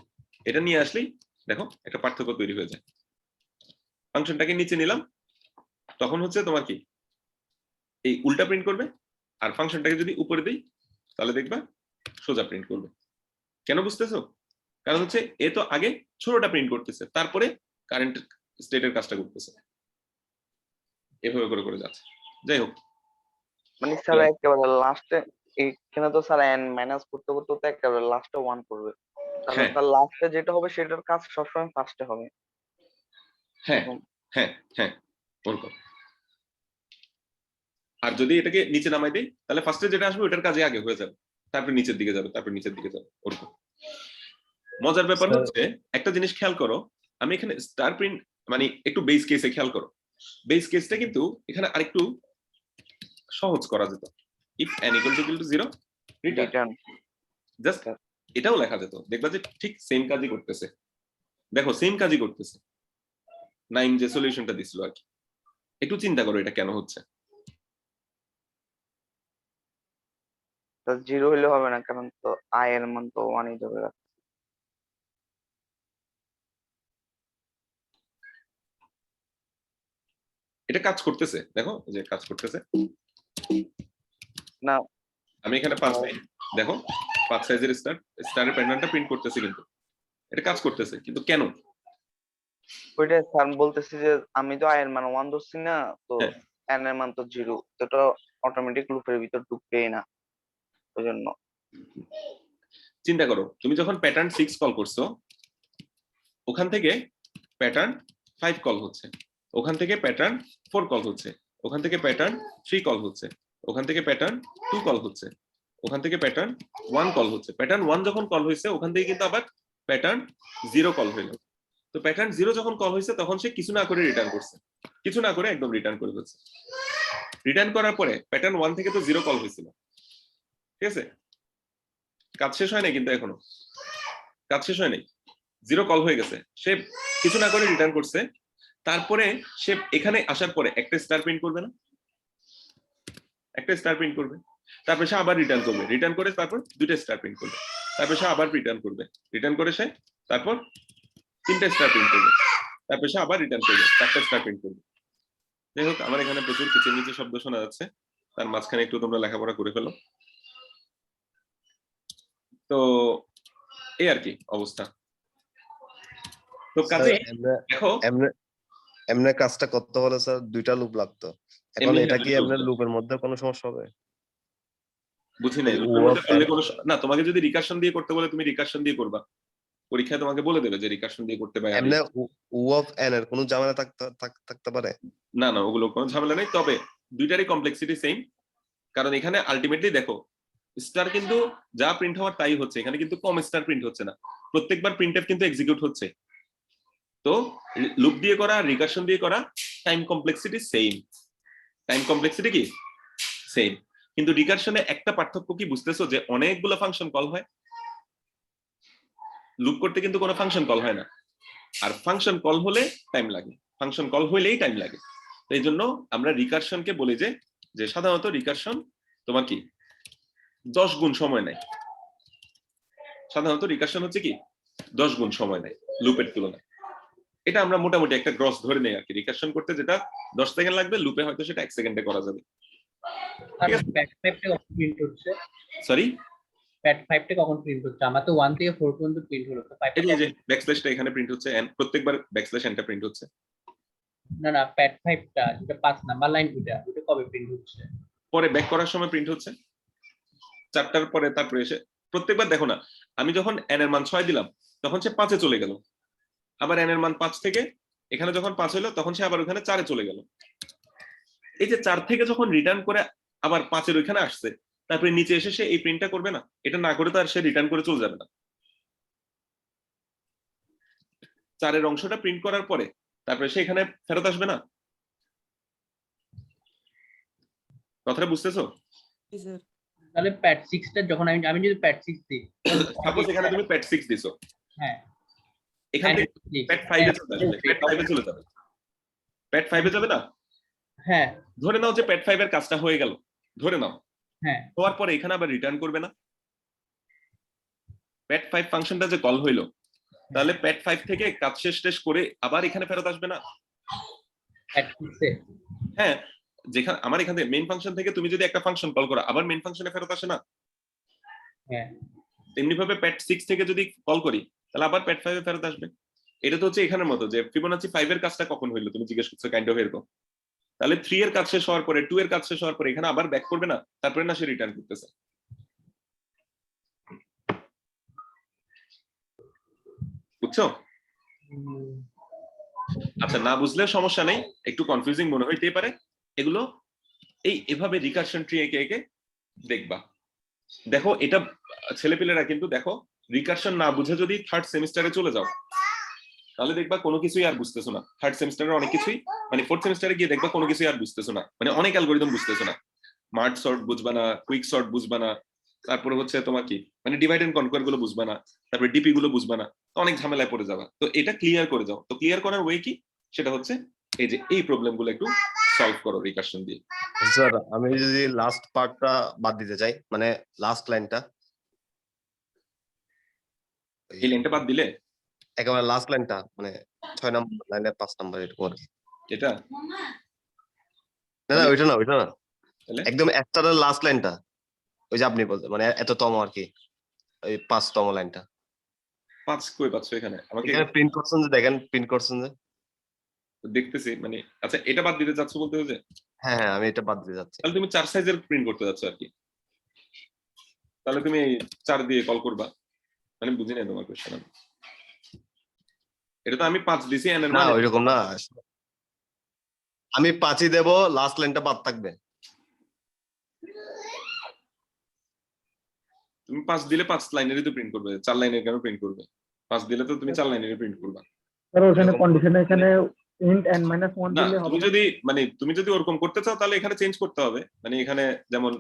এটা নিয়ে আসলেই দেখো একটা পার্থক্য তৈরি হয়ে যায়। ফাংশনটাকে নিচে নিলাম, তখন হচ্ছে তোমার কি এই উল্টা প্রিন্ট করবে, আর ফাংশনটাকে যদি উপরে দিই তাহলে দেখবা সোজা প্রিন্ট করবে। কেন বুঝতেছো? কারণ হচ্ছে এ তো আগে ছোটটা প্রিন্ট করতেছে, তারপরে কারেন্ট স্টেটের কাজটা করতেছে, এভাবে করে করে যাচ্ছে। যাই হোক, মানে স্যার একেবারে লাস্টে এখানে তো স্যার এন মাইনাস করতে করতে তো একেবারে লাস্টে 1 করবে, তাহলে হ্যাঁ স্যার লাস্টে যেটা হবে সেটার কাজ সবসময় ফার্স্টে হবে। হ্যাঁ এরকম। হ্যাঁ হ্যাঁ ওরকম। আর যদি এটাকে নিচে নামাই দিই তাহলে ফার্স্টে যেটা আসবে ওটার কাজে আগে হয়ে যাবে, তারপর নিচের দিকে যাবে, তারপর নিচের দিকে যাবে, ওরকম। মজার ব্যাপার হচ্ছে একটা জিনিস খেয়াল করো, আমি এখানে স্টার প্রিন্ট মানে একটু বেস কেসে খেয়াল করো, বেস কেসটা কিন্তু এখানে আরেকটু সহজ করা যেত। If n = 0 return, return. Just এটাও লেখা যেত, দেখবা যে ঠিক সেম কাজই করতেছে। দেখো সেম কাজই করতেছে, নাইম যে সলিউশনটা দিছিল আর কি। একটু চিন্তা করো এটা কেন হচ্ছে। স্যার 0 হলে হবে না, কারণ তো আই এর মান তো 1 ধরে রাখছে। এটা কাজ করতেছে, দেখো এই যে কাজ করতেছে না আমি এখানে 5 দিই, দেখো 5 সাইজের স্টারের প্যাটার্নটা প্রিন্ট করতেছে, কিন্তু এটা কাজ করতেছে, কিন্তু কেন? ওইটা স্যার বলতেছি যে আমি তো আই এর মান 1 ধরছি না, তো হ্যাঁ। এন এর মান তো 0, তো এটা অটোমেটিক লুপের ভিতর ঢুকবেই না, ওই জন্য। চিন্তা করো তুমি যখন প্যাটার্ন 6 কল করছো, ওখান থেকে প্যাটার্ন 5 কল হচ্ছে, ওখান থেকে প্যাটার্ন 4 কল হচ্ছে, ওখান থেকে প্যাটার্ন 3 কল হচ্ছে, ওখান থেকে প্যাটার্ন 2 কল হচ্ছে, ওখান থেকে প্যাটার্ন 1 কল হচ্ছে। প্যাটার্ন 1 যখন কল হয়েছে ওখান থেকে কিন্তু আবার প্যাটার্ন 0 কল হয়ে গেল। তো প্যাটার্ন 0 যখন কল হয়েছে তখন সে কিছু না করে রিটার্ন করছে, কিছু না করে একদম রিটার্ন করে ফেলছে। রিটার্ন করার পরে প্যাটার্ন 1 থেকে তো 0 কল হয়েছিল, ঠিক আছে? কাজ শেষ হয় নাই, কিন্তু এখনো কাজ শেষ হয় নাই, 0 কল হয়ে গেছে, সে কিছু না করে রিটার্ন করছে। তারপরে সে এখানে আসার পরে একটা স্টার প্রিন্ট করবে না, একটা স্টার প্রিন্ট করবে, তারপরে সে আবার রিটার্ন করবে, রিটার্ন করে তারপর 2টা স্টার প্রিন্ট করবে। তারপর সে আবার রিটার্ন করবে, রিটার্ন করে সে তারপর 3টে স্টার প্রিন্ট করবে, তারপর সে আবার রিটার্ন করবে, 4টে স্টার প্রিন্ট করবে। যাই হোক, আমার এখানে প্রচুর কিচিরমিচির শব্দ শোনা যাচ্ছে, তার মাঝখানে একটু তোমরা লেখাপড়া করে ফেলো। তো এই আর কি অবস্থা। তো কাজে দেখো এমনি কাজটা করতে হলে স্যার 2টা লুপ লাগতো, এখন এমনি এটা না, কি দুটো এমনি loop। লুপের মধ্যে কোনো সমস্যা হবে? বুঝি নাই, ও লুপের মধ্যে of করলে n- কোনো না, তোমাকে যদি রিকারশন দিয়ে করতে বলে তুমি রিকারশন দিয়ে করবা, পরীক্ষায় তোমাকে বলে দেবে যে রিকারশন দিয়ে করতে পারে। এমনি ও অফ এন এর কোনো ঝামেলা থাকতে পারে? না না, ওগুলো কোনো ঝামেলা নেই, তবে দুইটারই কমপ্লেক্সিটি সেম। কারণ এখানে আলটিমেটলি দেখো স্টার কিন্তু যা প্রিন্ট হওয়ার তাই হচ্ছে, এখানে কিন্তু কম স্টার প্রিন্ট হচ্ছে না, প্রত্যেকবার প্রিন্টএফ কিন্তু এক্সিকিউট হচ্ছে। তো লুপ দিয়ে করা, রিকারশন দিয়ে করা, time complexity same. Time complexity কি সেম, কিন্তু রিকারশনে একটা পার্থক্য কি বুঝতেছো, যে অনেকগুলো ফাংশন কল হয়, লুপ করতে কিন্তু কোনো ফাংশন কল হয় না, আর ফাংশন কল হলে টাইম লাগে, ফাংশন কল হইলেই টাইম লাগে। এই জন্য আমরা রিকারশনকে বলি যে সাধারণত রিকারশন তোমার কি 10 গুণ সময় নেয়, সাধারণত রিকারশন হচ্ছে কি 10 গুণ সময় নেয় লুপের তুলনায়। এটা আমরা মোটামুটি একটা গ্রস ধরে নেই আর কি, রিকারশন করতে যেটা 10 সেকেন্ড লাগবে, লুপে হয়তো সেটা 1 সেকেন্ডে করা যাবে। আর প্যাট 5টা কখন প্রিন্ট হচ্ছে? সরি, প্যাট 5টা কখন প্রিন্ট হচ্ছে? আমার তো 1 থেকে 4 পর্যন্ত প্রিন্ট হলো, তো 5টা এই যে ব্যাকস্ল্যাশটা এখানে প্রিন্ট হচ্ছে, এন্ড প্রত্যেকবার ব্যাকস্ল্যাশ এন্ডটা প্রিন্ট হচ্ছে। না না, প্যাট 5টা যেটা 5 নাম্বার লাইন, ওটা কবে প্রিন্ট হচ্ছে? পরে ব্যাক করার সময় প্রিন্ট হচ্ছে 4টার পরে, তারপরে এসে প্রত্যেকবার দেখো না, আমি যখন n এর মান 6 দিলাম তখন সে 5-এ চলে গেল, আবার n এর মান 5 থেকে এখানে যখন 5 হলো তখন সে আবার ওখানে 4-এ চলে গেল। এই যে 4 থেকে যখন রিটার্ন করে আবার 5-এর ওইখানে আসছে, তারপরে নিচে এসে সে এই প্রিন্টটা করবে না, এটা না করে তো আর সে রিটার্ন করে চলে যাবে না। 4-এর অংশটা প্রিন্ট করার পরে তারপরে সে এখানে ফেরত আসবে না, কথাটা বুঝতেছো? জি স্যার। তাহলে প্যাট 6টা যখন আমি যদি প্যাট 6 দিই, সাপোজ এখানে তুমি প্যাট 6 দিছো, হ্যাঁ এখান থেকে প্যাট 5-এ চলে আসবে, প্যাট 5-এ চলে যাবে, প্যাট 5-এ যাবে না। হ্যাঁ ধরে নাও যে প্যাট 5 এর কাজটা হয়ে গেল, ধরে নাও হ্যাঁ হওয়ার পরে এখানে আবার রিটার্ন করবে না, প্যাট 5 ফাংশনটা যে কল হইলো, তাহলে প্যাট 5 থেকে কাজ শেষ করে আবার এখানে ফেরত আসবে না। প্যাট 6-এ হ্যাঁ, যেখানে আমার এখান থেকে মেইন ফাংশন থেকে তুমি যদি একটা ফাংশন কল করো, আবার মেইন ফাংশনে ফেরত আসে না। হ্যাঁ তেমনি ভাবে প্যাট 6 থেকে যদি কল করি তাহলে আবার প্যাট 5 এ ফেরত আসবে। এটা তো হচ্ছে এখানের মতো যে ফিবোনাচি 5 এর কাজটা কখন হইলো তুমি জিজ্ঞেস করছো, কাইন্ড অফ এরকম। তাহলে 3 এর কাজ শেষ হওয়ার পরে 2 এর কাজ শেষ হওয়ার পরে এখানে আবার ব্যাক করবে না, তারপরে না সে রিটার্ন করতেছে। বুঝছো? আচ্ছা, না বুঝলে সমস্যা নেই, একটু কনফিউজিং মনে হইতেই পারে, এগুলো এভাবে রিকারশন ট্রি এঁকে এঁকে দেখবা। দেখো এটা ছেলেপেলেরা কিন্তু দেখো রিকারশন না বুঝে যদি 3rd সেমিস্টারে চলে যাও তাহলে দেখবা কোনো কিছুই আর বুঝতেছো না। 3rd সেমিস্টারে অনেক কিছুই, মানে 4th সেমিস্টারে গিয়ে দেখবা কোনো কিছুই আর বুঝতেছো না, মানে অনেক অ্যালগরিদম বুঝতেছো না, মার্জ সর্ট বুঝবা না, কুইক সর্ট বুঝবা না, তারপরে হচ্ছে তোমার কি মানে ডিভাইড এন্ড কনকোয়ার গুলো বুঝবা না, তারপরে ডিপি গুলো বুঝবা না, তো অনেক ঝামেলায় পড়ে যাবা। তো এটা ক্লিয়ার করে যাও। তো ক্লিয়ার করার ওয়ে কি, সেটা হচ্ছে এই যে এই প্রবলেম গুলো একটু সলভ করো রিকারশন দিয়ে। স্যার আমি যদি লাস্ট পার্টটা বাদ দিতে চাই, মানে লাস্ট লাইনটা, এই লাইনটা বাদ দিলে একেবারে লাস্ট লাইনটা, মানে 6 নম্বর লাইনের 5 নম্বর এরকম আর কি। এটা না না, ওইটা না, তাহলে একদম একটার লাস্ট লাইনটা, ওই যে আপনি বলতে মানে এততম আর কি, ওই 5তম লাইনটা 5 কই পাচ্ছ এখানে আমাকে এখানে প্রিন্ট করছেন যে, দেখেন প্রিন্ট করছেন যে। দেখতেছি, মানে আচ্ছা এটা বাদ দিতে চাচ্ছ বলতে হচ্ছে, হ্যাঁ হ্যাঁ, আমি এটা বাদ দিতে যাচ্ছি। তাহলে তুমি 4 সাইজের প্রিন্ট করতে যাচ্ছ আর কি, তাহলে তুমি 4 দিয়ে কল করবা, মানে বুঝি নাই তোমার কোশ্চেন। এটা তো আমি 5 দিছি n এর না মানে ওইরকম না, আমি 5ই দেব, লাস্ট লাইনটা বাদ থাকবে। তুমি 5 দিলে 5 লাইনেরই তো প্রিন্ট করবে, 4 লাইনের কেন প্রিন্ট করবে? 5 দিলে তো তুমি 4 লাইনেরই প্রিন্ট করবা। স্যার ওখানে কন্ডিশন এখানে int n-1 না দিলে হবে তুমি যদি তুমি যদি ওরকম করতে চাও তাহলে এখানে চেঞ্জ করতে হবে, মানে এখানে যেমন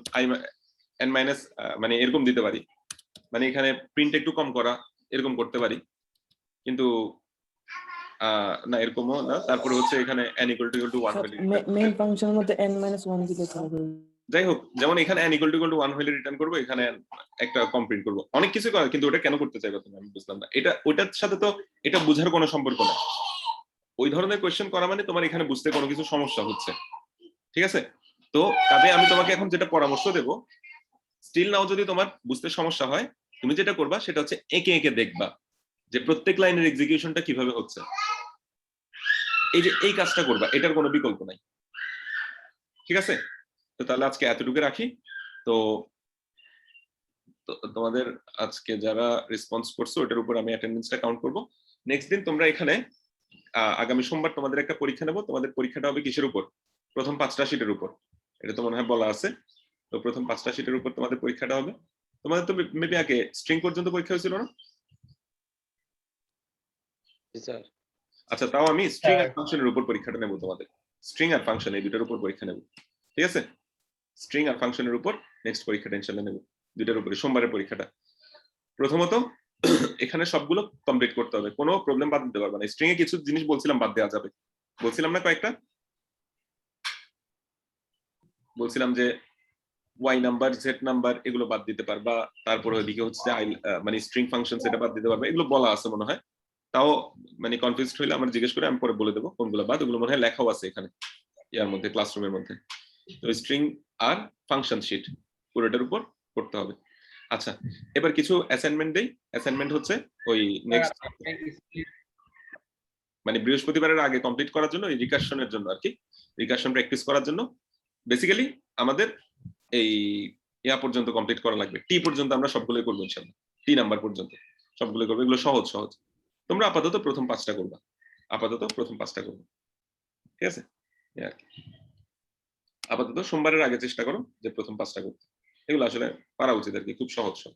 n মাইনাস মানে এরকম দিতে পারি, মানে এখানে প্রিন্ট একটু কম করা এরকম করতে পারি, কিন্তু না এরকমও না। তারপরে হচ্ছে এখানে n = 1 হলে মেইন ফাংশনের মধ্যে n-1 দিলে চলবে। যাই হোক, যেমন এখানে n = 1 হলে রিটার্ন করবো, এখানে একটা কমপ্লিট করবো, অনেক কিছু করে, কিন্তু ওটা কেন করতে চাইবো তুমি, আমি বুঝলাম না। এটা ওটার সাথে তো এটা বোঝার কোনো সম্পর্ক না। ওই ধরনের কোয়েশ্চেন করা মানে তোমার এখানে বুঝতে কোনো কিছু সমস্যা হচ্ছে, ঠিক আছে? তো কাজে আমি তোমাকে এখন যেটা পরামর্শ দেব, স্টিল নাও যদি তোমার বুঝতে সমস্যা হয়, তুমি যেটা করবা সেটা হচ্ছে এঁকে এঁকে দেখবা যে প্রত্যেক লাইনের এক্সিকিউশনটা কিভাবে হচ্ছে। এই যে এই কাজটা করবা, এটার কোনো বিকল্প নাই, ঠিক আছে? তো তাহলে আজকে এতটুকু রাখি। তো তোমাদের আজকে যারা রেসপন্স করছো ওটার উপর আমি অ্যাটেন্ডেন্সটা কাউন্ট করব। নেক্সট দিন তোমরা এখানে আগামী সোমবার তোমাদের একটা পরীক্ষা নেব। তোমাদের পরীক্ষাটা হবে কিসের উপর? প্রথম 5টা শীটের উপর, এটা তো মনে হয় বলা আছে। তো প্রথম 5টা শীটের উপর তোমাদের পরীক্ষাটা হবে। তোমাদের তো মেবি আগে স্ট্রিং পর্যন্ত পরীক্ষা হয়েছিল না? স্যার আচ্ছা, তাও আমি স্ট্রিং আর ফাংশনের উপর পরীক্ষাটা নেব তোমাদের। স্ট্রিং আর ফাংশন এই দুটোর উপর পরীক্ষা নেব, ঠিক আছে? স্ট্রিং আর ফাংশনের উপর নেক্সট পরীক্ষাটা ইনশাআল্লাহ নেব, দুইটার উপরে সোমবারের পরীক্ষাটা। প্রথমত এখানে সবগুলো কমপ্লিট করতে হবে, কোনো প্রবলেম বাদ দিতে পারবে না। স্ট্রিং এ কিছু জিনিস বলছিলাম বাদ দেওয়া যাবে, বলছিলাম না কয়েকটা, বলছিলাম যে ওয়াই নাম্বার, জেড নাম্বার এগুলো বাদ দিতে পারবা, তারপরে ওইদিকে হচ্ছে মানে স্ট্রিং ফাংশন সেটা বাদ দিতে পারবে, এগুলো বলা আছে মনে হয়। তাও মানে কনফিউজড হইলে আমার জিজ্ঞেস করে, আমি পরে বলে দেবো কোনগুলো বাদ। ওগুলো মনে হয় লেখাও আছে এখানে ইয়ার মধ্যে, ক্লাসরুমের মধ্যে। তো স্ট্রিং আর ফাংশন শিট পুরোটার উপর করতে হবে। আচ্ছা, এবার কিছু অ্যাসাইনমেন্ট দেই। অ্যাসাইনমেন্ট হচ্ছে ওই নেক্সট মানে বৃহস্পতিবারের আগে কমপ্লিট করার জন্য, এই রিকার্শনের জন্য আর কি, রিকার্শন প্র্যাকটিস করার জন্য বেসিক্যালি আমাদের এই ইয়া পর্যন্ত কমপ্লিট করা লাগবে, টি পর্যন্ত আমরা সবগুলোই করবো ইনশাআল্লাহ, টি নাম্বার পর্যন্ত সবগুলো করবো। এগুলো সহজ সহজ, তোমরা আপাতত প্রথম 5টা করবা, আপাতত প্রথম 5টা করবো, ঠিক আছে? আপাতত সোমবারের আগে চেষ্টা করো যে প্রথম 5টা করতে, এগুলো আসলে পারা উচিত আর কি, খুব সহজ সব।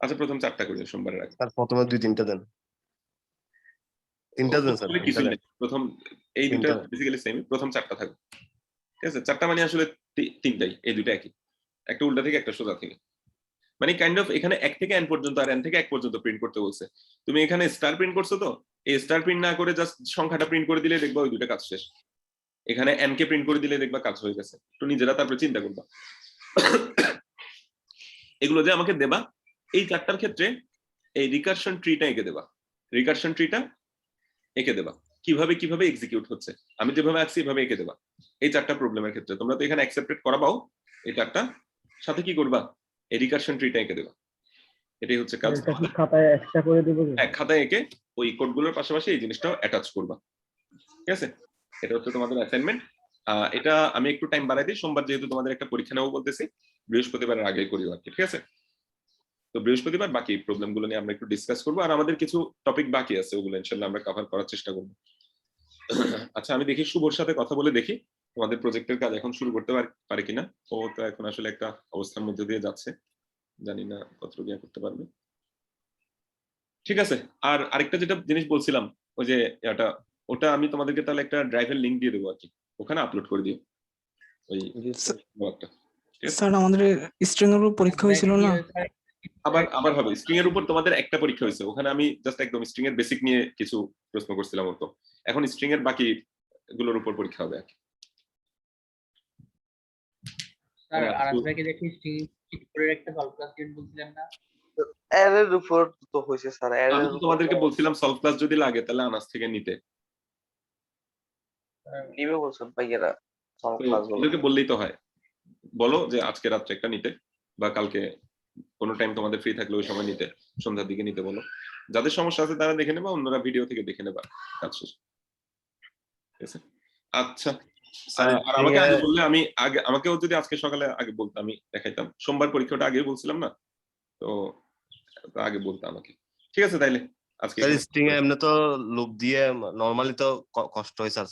আচ্ছা, প্রথম 4টা করি সোমবারের আগে। স্যার প্রথমে 2-3টা দেন, 3টা দেন স্যার, কিছু 3টা নেই, প্রথম এই দুটো বেসিক্যালি সেম, প্রথম 4টা থাকবে, ঠিক আছে? 4টা মানে আসলে 3টাই, এই দুটো একই, একটা উল্টা থেকে একটা সোজা থেকে, মানে কাইন্ড অফ এখানে 1 থেকে n পর্যন্ত আর n থেকে 1 পর্যন্ত প্রিন্ট করতে বলছে। তুমি এখানে স্টার প্রিন্ট করছো, তো এই স্টার প্রিন্ট না করে জাস্ট সংখ্যাটা প্রিন্ট করে দিলে দেখবা ওই দুটো কাজ শেষ। এখানে n কে প্রিন্ট করে দিলে দেখবা কাজ হয়ে গেছে। তো নিজেরা তারপরে চিন্তা করবা। এগুলো যে আমাকে দেবা, এই 4টার ক্ষেত্রে এই রিকারশন ট্রিটা এঁকে দেবা, রিকারশন ট্রিটা এঁকে দেবা, কিভাবে কিভাবে এক্সিকিউট হচ্ছে, আমি যেভাবে আঁকছি এভাবে এঁকে দেবা। এই 4টা প্রবলেমের ক্ষেত্রে তোমরা তো এখানে অ্যাকসেপ্টেড করাবাও, এই 4টা সাথে কি করবা, এই রিকারশন ট্রিটা এঁকে দেবা। এটাই হচ্ছে কাজ। এটা কি খাতায় এক্সট্রা করে দেবো? হ্যাঁ, খাতায় এঁকে ওই কোডগুলোর পাশাপাশি এই জিনিসটাও অ্যাটাচ করবা, ঠিক আছে? এটা হচ্ছে তোমাদের অ্যাসাইনমেন্ট। এটা আমি একটু টাইম বাড়াই দিই, সোমবার যেহেতু তোমাদের একটা পরীক্ষা নেবো বলতেছি, বৃহস্পতিবারের আগে করি আর কি, ঠিক আছে? তো বৃহস্পতিবার বাকি প্রবলেমগুলো নিয়ে আমরা একটু ডিসকাস করবো, আর আমাদের কিছু টপিক বাকি আছে, ওগুলো ইনশাআল্লাহ আমরা কভার করার চেষ্টা করবো। আচ্ছা, আমি দেখি শুভর সাথে কথা বলে দেখি তোমাদের প্রজেক্টের কাজ এখন শুরু করতে পারে কিনা। ও তো এখন আসলে একটা অবস্থার মধ্যে দিয়ে যাচ্ছে, জানি না কতটুকু করতে পারবে। ঠিক আছে, আর আরেকটা যেটা জিনিস বলছিলাম, ওই যে ওটা আমি তোমাদেরকে তাহলে একটা ড্রাইভের লিংক দিয়ে দেবো আর কি, ওখানে আপলোড করে দিও ওই ব্লগটা। স্যার আমাদের স্ট্রিং এর উপর পরীক্ষা হয়েছিল না? আবার হবে। স্ট্রিং এর উপর তোমাদের একটা পরীক্ষা হয়েছে, ওখানে আমি জাস্ট একদম স্ট্রিং এর বেসিক নিয়ে কিছু প্রশ্ন করছিলাম, তো এখন স্ট্রিং এর বাকি গুলোর উপর পরীক্ষা হবে আর কি। স্যার আরাস ভাইকে দেখি স্ট্রিং ঠিক করে একটা সলভ ক্লাস গেট বলছিলেন না? এর উপর তো হইছে স্যার, আমি তো তোমাদেরকে বলছিলাম সলভ ক্লাস যদি লাগে তাহলে আনাস থেকে নিতে, নিবে বলছেন ভাইয়েরা সলভ ক্লাস গুলো। ওদেরকে বললেই তো হয়, বলো যে আজকে রাত্রে একটা নিতে, বা কালকে কোনো টাইম তোমাদের ফ্রি থাকলে ওই সময় নিতে, সন্ধ্যার দিকে নিতে বলো। যাদের সমস্যা আছে তারা দেখে নেবা, অন্যরা ভিডিও থেকে দেখে নেবা, কাজ শেষ। ঠিক আছে, আচ্ছা। আর আমাকে আগে বললে আমি আমাকেও যদি আজকে সকালে আগে বলতে আমি দেখাইতাম। সোমবার পরীক্ষাটা আগে বলছিলাম না, তো আগে বলতে আমাকে। ঠিক আছে, তাইলে আজকে স্ট্রিং এ এমনি তো লুপ দিয়ে নরমালি তো কষ্ট হয় স্যার।